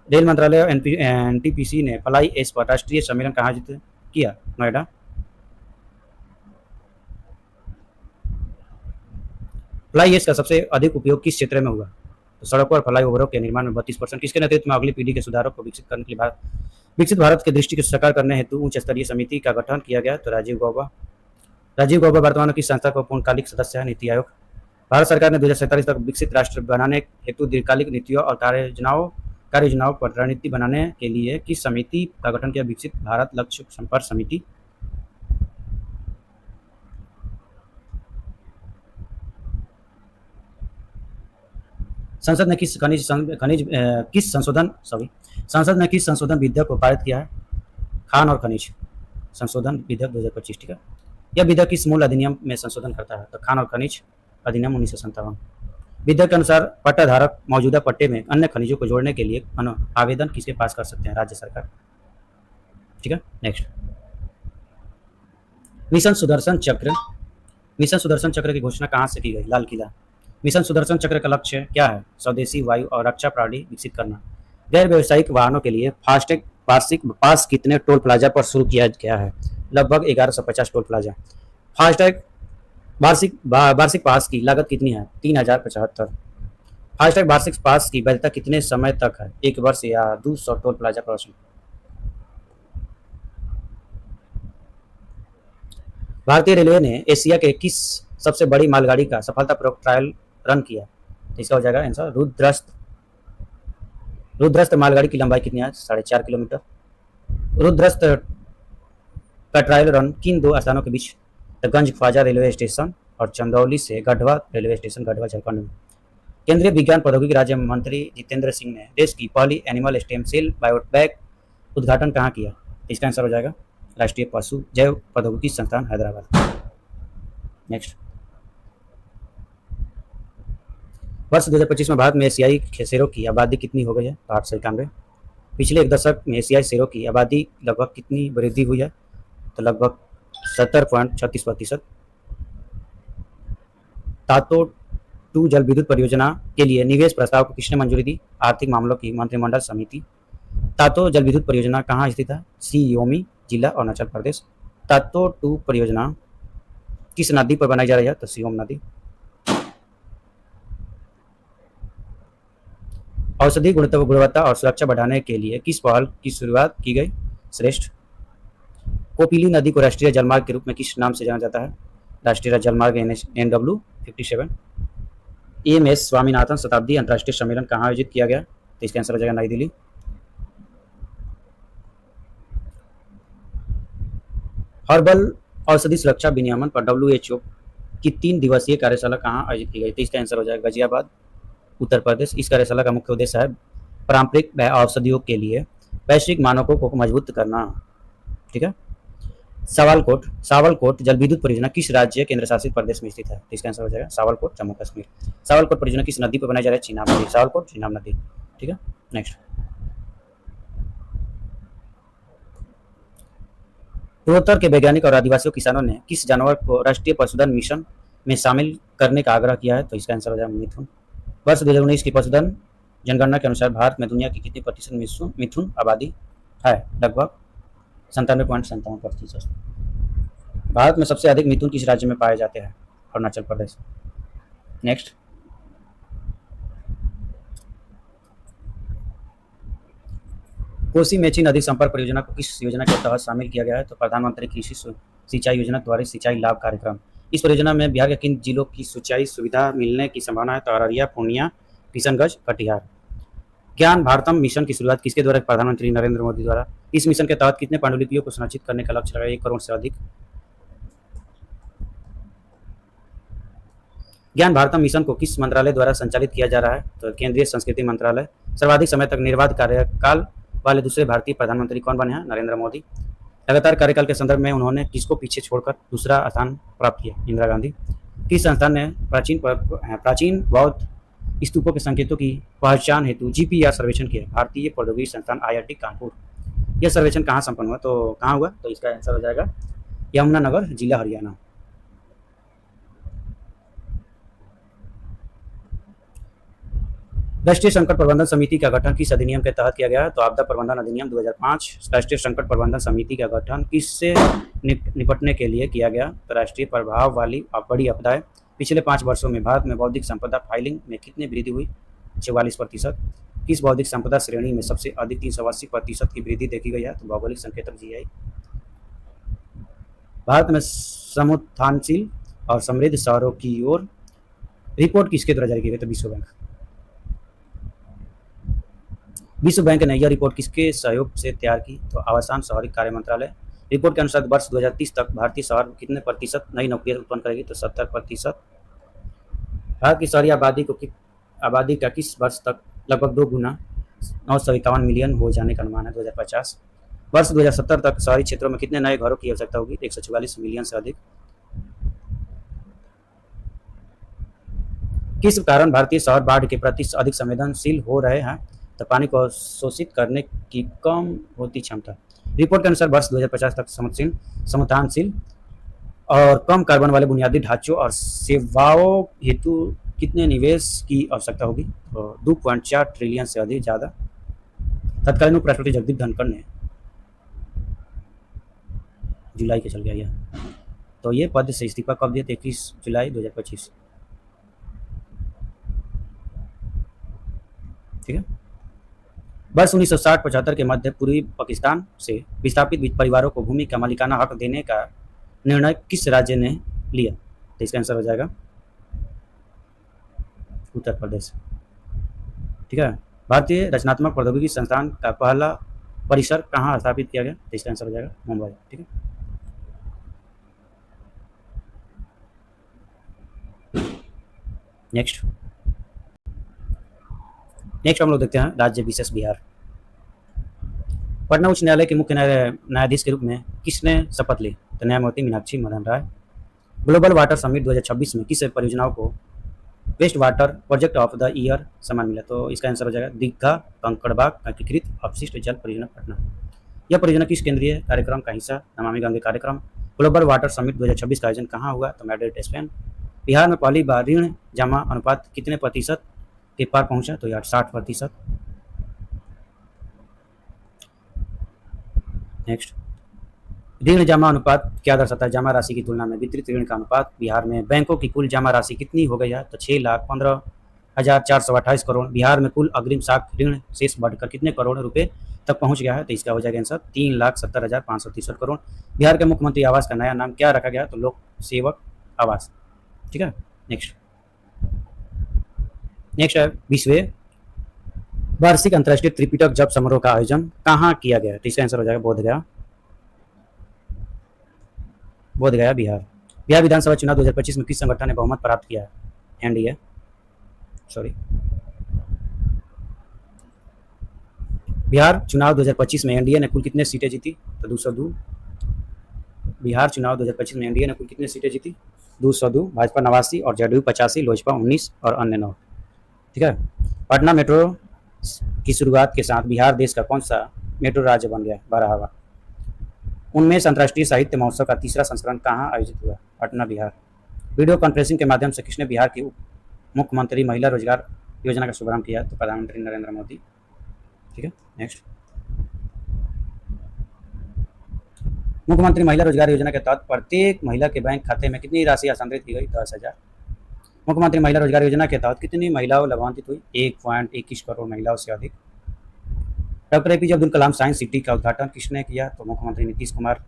[SPEAKER 1] रेल मंत्रालय और NTPC ने फ्लाई ऐश पर राष्ट्रीय सम्मेलन कहाँ आयोजित किया? नोएडा। फ्लाई ऐश का सबसे अधिक उपयोग किस क्षेत्र में हुआ? तो सड़कों और फ्लाईओवरों के निर्माण में 32%। किसके नेतृत्व में अगली पीढ़ी के सुधारों को विकसित करने के लिए विकसित भारत के दृष्टि को साकार करने हेतु उच्च स्तरीय समिति का गठन किया गया? तो राजीव गौबा वर्तमान में किस संस्था का पूर्णकालिक सदस्य है? नीति आयोग। भारत सरकार ने 2047 तक विकसित राष्ट्र बनाने हेतु दीर्घकालिक नीतियों और कार्ययोजनाओं पर रणनीति बनाने के लिए किस समिति का गठन किया? विकसित भारत लक्ष्य संपर्क समिति। संसद ने किस संशोधन विधेयक को पारित किया है? खान और खनिज संशोधन विधेयक 2025। ठीक है, यह विधेयक किस मूल अधिनियम में संशोधन करता है? तो खान और खनिज अधिनियम 1957। विधेयक के अनुसार पट्टाधारक मौजूदा पट्टे में अन्य खनिजों को जोड़ने के लिए आवेदन किसके पास कर सकते हैं? राज्य सरकार। ठीक है, नेक्स्ट। मिशन सुदर्शन चक्र की घोषणा कहाँ से की गई? लाल किला। मिशन सुदर्शन चक्र का लक्ष्य क्या है? स्वदेशी वायु और रक्षा प्रणाली विकसित करना। गैर व्यावसायिक वाहनों के लिए फास्टैग वार्षिक पास कितने टोल प्लाजा पर शुरू किया गया है? लगभग 1150 टोल प्लाजा। फास्टैग वार्षिक पास की लागत कितनी है? 3075। फास्टैग वार्षिक पास की वैधता कितने समय तक है? 1 वर्ष या 200 टोल प्लाजा क्रॉसिंग। भारतीय रेलवे ने एशिया के किस सबसे बड़ी मालगाड़ी का सफलतापूर्वक ट्रायल रन किया? तो इसका हो जाएगा आंसर रुद्रस्त मालगाड़ी की लंबाई कितनी है? 4.5 किलोमीटर। रुद्रस्त का ट्रायल रन किन दो स्थानों के बीच? तो गंज ख्वाजा रेलवे स्टेशन और चंदौली से गढ़वा रेलवे स्टेशन, गढ़वा झारखंड में। केंद्रीय विज्ञान प्रौद्योगिकी राज्य मंत्री जितेंद्र सिंह ने देश की पहली एनिमल स्टेम सेल बायोबैंक उद्घाटन कहाँ किया? इसका आंसर हो जाएगा राष्ट्रीय पशु जैव प्रौद्योगिकी संस्थान, हैदराबाद। नेक्स्ट। वर्ष 2025 में भारत में एशियाई शेरों की आबादी कितनी हो गई है? 891। पिछले एक दशक में एशियाई शेरों की आबादी लगभग कितनी वृद्धि हुई है? तो लगभग 70.36%। तातो 2 जल विद्युत परियोजना के लिए निवेश प्रस्ताव को किसने मंजूरी दी? आर्थिक मामलों की मंत्रिमंडल समिति। तातो जल विद्युत परियोजना कहाँ स्थित है? सी योमी जिला, अरुणाचल प्रदेश। तातो 2 परियोजना किस नदी पर बनाई जा रही है? तो सियोम नदी। औषधि गुणवत्ता और सुरक्षा बढ़ाने के लिए किस पहल की शुरुआत की गई? श्रेष्ठ। कोपिली नदी को राष्ट्रीय जलमार्ग के रूप में किस नाम से जाना जाता है? राष्ट्रीय जलमार्ग NW57। एम एस स्वामीनाथन शताब्दी अंतर्राष्ट्रीय सम्मेलन कहाँ आयोजित किया गया? तो इसका आंसर हो जाएगा नई दिल्ली। हर्बल औषधि सुरक्षा विनियमन पर WHO की 3 दिवसीय कार्यशाला कहाँ आयोजित की गई? तो इसका आंसर हो जाएगा गाजियाबाद, उत्तर प्रदेश। इस कार्यशाला का मुख्य उद्देश्य है पारंपरिक औषधियों के लिए वैश्विक मानकों को मजबूत करना। ठीक है। सावलकोट जल विद्युत परियोजना किस राज्य केंद्र शासित प्रदेश में स्थित है? तो इसका आंसर हो जाएगा सावलकोट, जम्मू कश्मीर। सावलकोट परियोजना किस नदी पर बनाई जा रही है? चीनाब नदी। सावलकोट चीनाब नदी। ठीक है। नेक्स्ट, पूर्वोत्तर के वैज्ञानिक और आदिवासियों किसानों ने किस जानवर को राष्ट्रीय पशुधन मिशन में शामिल करने का आग्रह किया है? तो इसका आंसर हो जाएगा मिथुन। वर्ष 2019 की पशुधन जनगणना के अनुसार भारत में दुनिया की कितनी प्रतिशत मिथुन आबादी है? लगभग 97.57%। भारत में सबसे अधिक मिथुन किस राज्य में पाए जाते हैं? अरुणाचल प्रदेश। नेक्स्ट, कोसी मेची नदी संपर्क परियोजना को किस योजना के तहत शामिल किया गया है? तो प्रधानमंत्री कृषि सिंचाई योजना द्वारा सिंचाई लाभ कार्यक्रम। इस परियोजना में बिहार के किन जिलों की सिंचाई सुविधा मिलने की संभावना है? तो अररिया, पूर्णिया, किशनगंज, कटिहार। ज्ञान भारतम मिशन की शुरुआत किसके द्वारा? प्रधानमंत्री नरेंद्र मोदी द्वारा। इस मिशन के तहत कितने पांडुलिपियों को संरक्षित करने का लक्ष्य लगाया? 1 करोड़ से अधिक। ज्ञान भारतम मिशन को किस मंत्रालय द्वारा संचालित किया जा रहा है? तो केंद्रीय संस्कृति मंत्रालय। सर्वाधिक समय तक निर्बाध कार्यकाल वाले दूसरे भारतीय प्रधानमंत्री कौन बने हैं? नरेंद्र मोदी। लगातार कार्यकाल के संदर्भ में उन्होंने किसको पीछे छोड़कर दूसरा स्थान प्राप्त किया? इंदिरा गांधी। किस संस्थान ने प्राचीन बौद्ध स्तूपों के संकेतों की पहचान हेतु GPR सर्वेक्षण किया? भारतीय प्रौद्योगिकी संस्थान IIT कानपुर। यह सर्वेक्षण कहाँ संपन्न हुआ? तो कहाँ हुआ? तो इसका आंसर हो जाएगा यमुनानगर, जिला हरियाणा। राष्ट्रीय संकट प्रबंधन समिति का गठन किस अधिनियम के तहत किया गया है? तो आपदा प्रबंधन अधिनियम 2005। राष्ट्रीय संकट प्रबंधन समिति का गठन किससे निपटने के लिए किया गया? तो राष्ट्रीय प्रभाव वाली बड़ी आपदाएं। पिछले 5 वर्षों में भारत में बौद्धिक संपदा फाइलिंग में कितनी वृद्धि हुई? 44%। किस बौद्धिक संपदा श्रेणी में सबसे अधिक 380% की वृद्धि देखी गई है? तो भौगोलिक संकेतक GI। भारत में समुत्थानशील और समृद्ध शहरों की ओर रिपोर्ट किसके द्वारा जारी की गई? तो विश्व बैंक। विश्व बैंक ने यह रिपोर्ट किसके सहयोग से तैयार की? तो आवासन शहरी कार्य मंत्रालय। रिपोर्ट के अनुसार वर्ष 2030 तक भारतीय शहर कितने प्रतिशत नई नौकरियां उत्पन्न करेगी? तो 70%। भारत की शहरी आबादी का किस वर्ष तक लगभग 2 गुना 951 मिलियन हो जाने का अनुमान है? 2050। वर्ष 2070 तक शहरी क्षेत्रों में कितने नए घरों की आवश्यकता होगी? 144 मिलियन से अधिक। किस कारण भारतीय शहर बाढ़ के प्रति अधिक संवेदनशील हो रहे हैं? तो पानी को शोषित करने की कम होती क्षमता। रिपोर्ट के अनुसार वर्ष 2050 तक समुत्थानशील और कम कार्बन वाले बुनियादी ढांचों और सेवाओं हेतु कितने निवेश की आवश्यकता होगी? तो 2.4 ट्रिलियन से अधिक ज़्यादा। तत्कालीन उपराष्ट्रपति जगदीप धनखड़ ने जुलाई के चल गया यह, तो ये पद से इस्तीफा कब दिए? 21 जुलाई 2025। ठीक है। वर्ष 1960-75 के मध्य पूर्वी पाकिस्तान से विस्थापित परिवारों को भूमि का मालिकाना हक देने का निर्णय किस राज्य ने लिया? तो इसका आंसर हो जाएगा उत्तर प्रदेश। ठीक है। भारतीय रचनात्मक प्रौद्योगिकी संस्थान का पहला परिसर कहाँ स्थापित किया गया? तो इसका आंसर हो जाएगा मुंबई। ठीक है। नेक्स्ट हम लोग देखते हैं राज्य विशेष बिहार। पटना उच्च न्यायालय के मुख्य न्यायाधीश के रूप में किसने शपथ ली? तो न्यायमूर्ति मीनाक्षी मदन राय। ग्लोबल वाटर समिट 2026 में किस परियोजनाओं को best water project of the year सम्मान मिला? तो इसका आंसर हो जाएगा दीघा कंकड़बाग एकीकृत अपशिष्ट जल परियोजना पटना। यह परियोजना किस केंद्रीय कार्यक्रम का हिस्सा? नमामि गंगे कार्यक्रम। ग्लोबल वाटर समिट 2026 का आयोजन कहाँ हुआ? तो मैड्रिड, स्पेन। बिहार में पहली बार ऋण जमा अनुपात कितने प्रतिशत के पार पहुंचा? तो यार 60%। नेक्स्ट, ऋण जमा अनुपात क्या दर्शाता है? जमा राशि की तुलना में वितरित ऋण का अनुपात। बिहार में बैंकों की कुल जमा राशि कितनी हो गई है? तो 6,15,428 करोड़। बिहार में कुल अग्रिम साख ऋण शेष बढ़कर कितने करोड़ रुपए तक पहुंच गया है? तो इसका हो जाएगा आंसर 3,70,563 करोड़। बिहार के मुख्यमंत्री आवास का नया नाम क्या रखा गया? तो लोक सेवक आवास। ठीक है, नेक्स्ट नेक्स्ट है विश्व वार्षिक अंतर्राष्ट्रीय त्रिपिटक जप समारोह का आयोजन कहाँ किया गया? तो इसका आंसर हो जाएगा बोधगया। बोधगया बिहार। बिहार विधानसभा चुनाव 2025 में किस संगठन ने बहुमत प्राप्त किया है? एनडीए, सॉरी, बिहार चुनाव 2025 में एनडीए ने कुल कितने सीटें जीती? तो 202। बिहार चुनाव 2025 में एनडीए ने कुल कितने सीटें जीती? 202। भाजपा 89 और जेडीयू 85, लोजपा 19 और अन्य 9। ठीक है। पटना मेट्रो की शुरुआत के साथ बिहार देश का कौन सा मेट्रो राज्य बन गया? 12वां। उन्मेष अंतर्राष्ट्रीय साहित्य महोत्सव का तीसरा संस्करण कहाँ आयोजित हुआ? पटना बिहार। वीडियो कॉन्फ्रेंसिंग के माध्यम से किसने बिहार की मुख्यमंत्री महिला रोजगार योजना का शुभारंभ किया? तो प्रधानमंत्री नरेंद्र मोदी। ठीक है, नेक्स्ट। मुख्यमंत्री महिला रोजगार योजना के तहत प्रत्येक महिला के बैंक खाते में कितनी राशि हस्तांतरित की गई? 10,000। मुख्यमंत्री महिला रोजगार योजना के तहत कितनी महिलाओं लाभान्वित हुई? 1.21 करोड़ महिलाओं से अधिक। Doctor APJ Abdul Kalam science city का उद्घाटन किसने किया? तो मुख्यमंत्री नीतीश कुमार।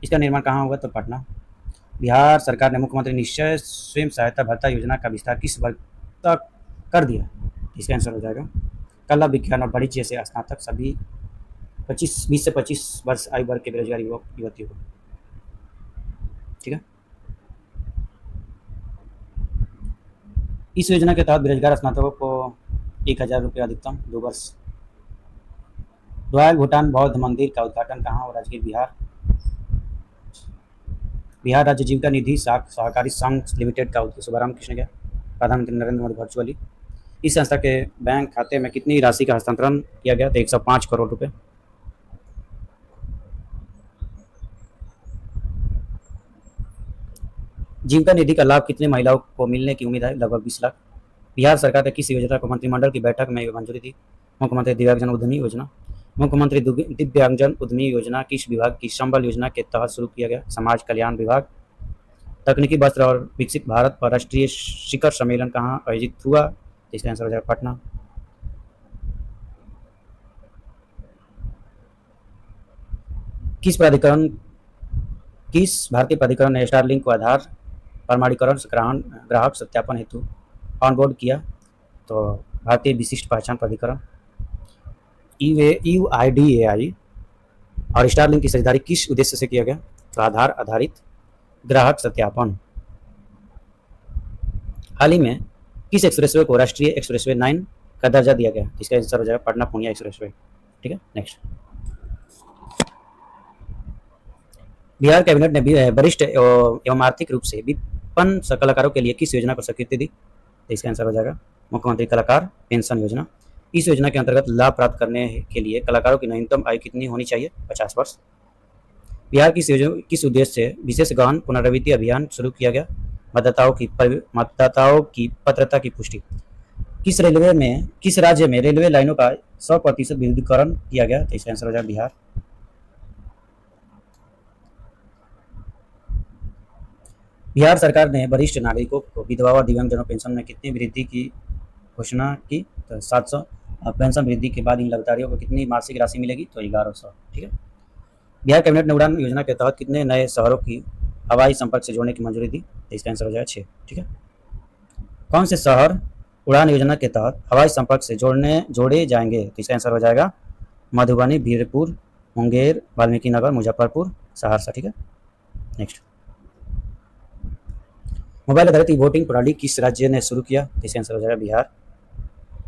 [SPEAKER 1] इसका निर्माण कहाँ हुआ? तो पटना। बिहार सरकार ने मुख्यमंत्री निश्चय स्वयं सहायता भत्ता योजना का विस्तार किस वर्ग तक कर दिया? इसका आंसर हो जाएगा कला, विज्ञान और वाणिज्य से स्नातक सभी 20 से 25 वर्ष आयु वर्ग के बेरोजगार युवक युवतियों को। ठीक है। इस योजना के तहत बेरोजगार स्नातकों को 1,000 रुपये अधिकतम 2 वर्ष। रॉयल भूटान बौद्ध मंदिर का उद्घाटन कहाँ? और राजगीर बिहार। बिहार राज्य जीविका निधि सहकारी संघ लिमिटेड का शुभारंभ किसने किया? प्रधानमंत्री नरेंद्र मोदी वर्चुअली। इस संस्था के बैंक खाते में कितनी राशि का हस्तांतरण किया गया? तो 105 करोड़ रुपए। जीविका निधि का लाभ कितनी महिलाओं को मिलने की उम्मीद है? लगभग 20 लाख। बिहार सरकार ने किस योजना को मंत्रिमंडल की बैठक में मंजूरी दी? मुख्यमंत्री दिव्यांगजन उद्यमी योजना। मुख्यमंत्री दिव्यांगजन उद्यमी योजना किस विभाग की संबल योजना के तहत शुरू किया गया? समाज कल्याण विभाग। तकनीकी वस्त्र और विकसित भारत पर राष्ट्रीय शिखर सम्मेलन कहाँ आयोजित हुआ? इसका आंसर हो जाएगा पटना। किस भारतीय प्राधिकरण ने स्टारलिंक को आधार प्रमाणीकरण ग्राहक सत्यापन हेतु ऑनबोर्ड किया? तो भारतीय विशिष्ट पहचान प्राधिकरण UIDAI। और स्टारलिंक की खरीदारी किस उद्देश्य से किया गया? तो आधार आधारित ग्राहक सत्यापन। हाल ही में किस एक्सप्रेसवे को राष्ट्रीय एक्सप्रेसवे 9 का दर्जा दिया गया? इसका आंसर हो जाएगा पटना पूर्णिया एक्सप्रेसवे। ठीक है, नेक्स्ट। बिहार कैबिनेट ने वरिष्ठ एवं आर्थिक रूप से विपन्न कलाकारों के लिए किस योजना को स्वीकृति दी? तो इसका आंसर हो जाएगा मुख्यमंत्री कलाकार पेंशन योजना। इस योजना के अंतर्गत लाभ प्राप्त करने के लिए कलाकारों की न्यूनतम आयु कितनी होनी चाहिए? 50 वर्ष। बिहार किस उद्देश्य से विशेष गहन पुनरावृत्ति अभियान शुरू किया गया? मतदाताओं की पात्रता की पुष्टि। किस राज्य में रेलवे लाइनों का 100% विद्युतीकरण किया गया? तो इसका आंसर हो जाएगा बिहार। बिहार सरकार ने वरिष्ठ नागरिकों को विधवा और दिव्यांगजनों पेंशन में कितनी वृद्धि की घोषणा की? तो 700। पेंशन वृद्धि के बाद इन लाभार्थियों को कितनी मासिक राशि मिलेगी? तो 1100। ठीक है। बिहार कैबिनेट ने उड़ान योजना के तहत कितने नए शहरों की हवाई संपर्क से जोड़ने की मंजूरी दी? तो इसका आंसर हो जाएगा 6। ठीक है। कौन से शहर उड़ान योजना के तहत हवाई संपर्क से जोड़े जाएंगे? तो इसका आंसर हो जाएगा मधुबनी, बीरपुर, मुंगेर, वाल्मीकि नगर, मुजफ्फरपुर, सहरसा। ठीक है, नेक्स्ट। मोबाइल आधारित वोटिंग प्रणाली किस राज्य ने शुरू किया? इसका आंसर हो जाएगा बिहार।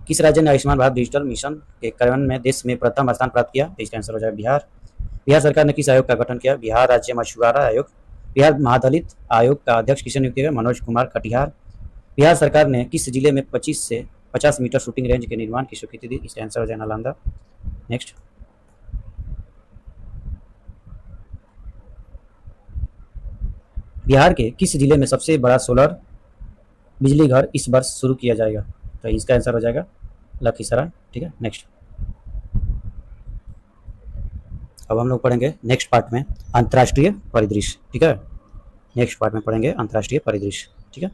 [SPEAKER 1] किस राज्य ने आयुष्मान भारत डिजिटल मिशन के कार्यान्वयन में देश में प्रथम स्थान प्राप्त किया? इसका आंसर हो जाएगा बिहार। बिहार सरकार ने किस आयोग का गठन किया? बिहार राज्य मछुआरा आयोग। बिहार महादलित आयोग का अध्यक्ष किसे नियुक्त किया? मनोज कुमार कटिहार। बिहार सरकार ने किस जिले में 25 से 50 मीटर शूटिंग रेंज के निर्माण की स्वीकृति दी? इसका आंसर हो जाएगा नालंदा। नेक्स्ट। बिहार के किस जिले में सबसे बड़ा सोलर बिजली घर इस वर्ष शुरू किया जाएगा? तो इसका आंसर हो जाएगा लखीसराय। ठीक है, नेक्स्ट। अब हम लोग पढ़ेंगे नेक्स्ट पार्ट में अंतर्राष्ट्रीय परिदृश्य, ठीक है। नेक्स्ट पार्ट में पढ़ेंगे अंतर्राष्ट्रीय परिदृश्य, ठीक है।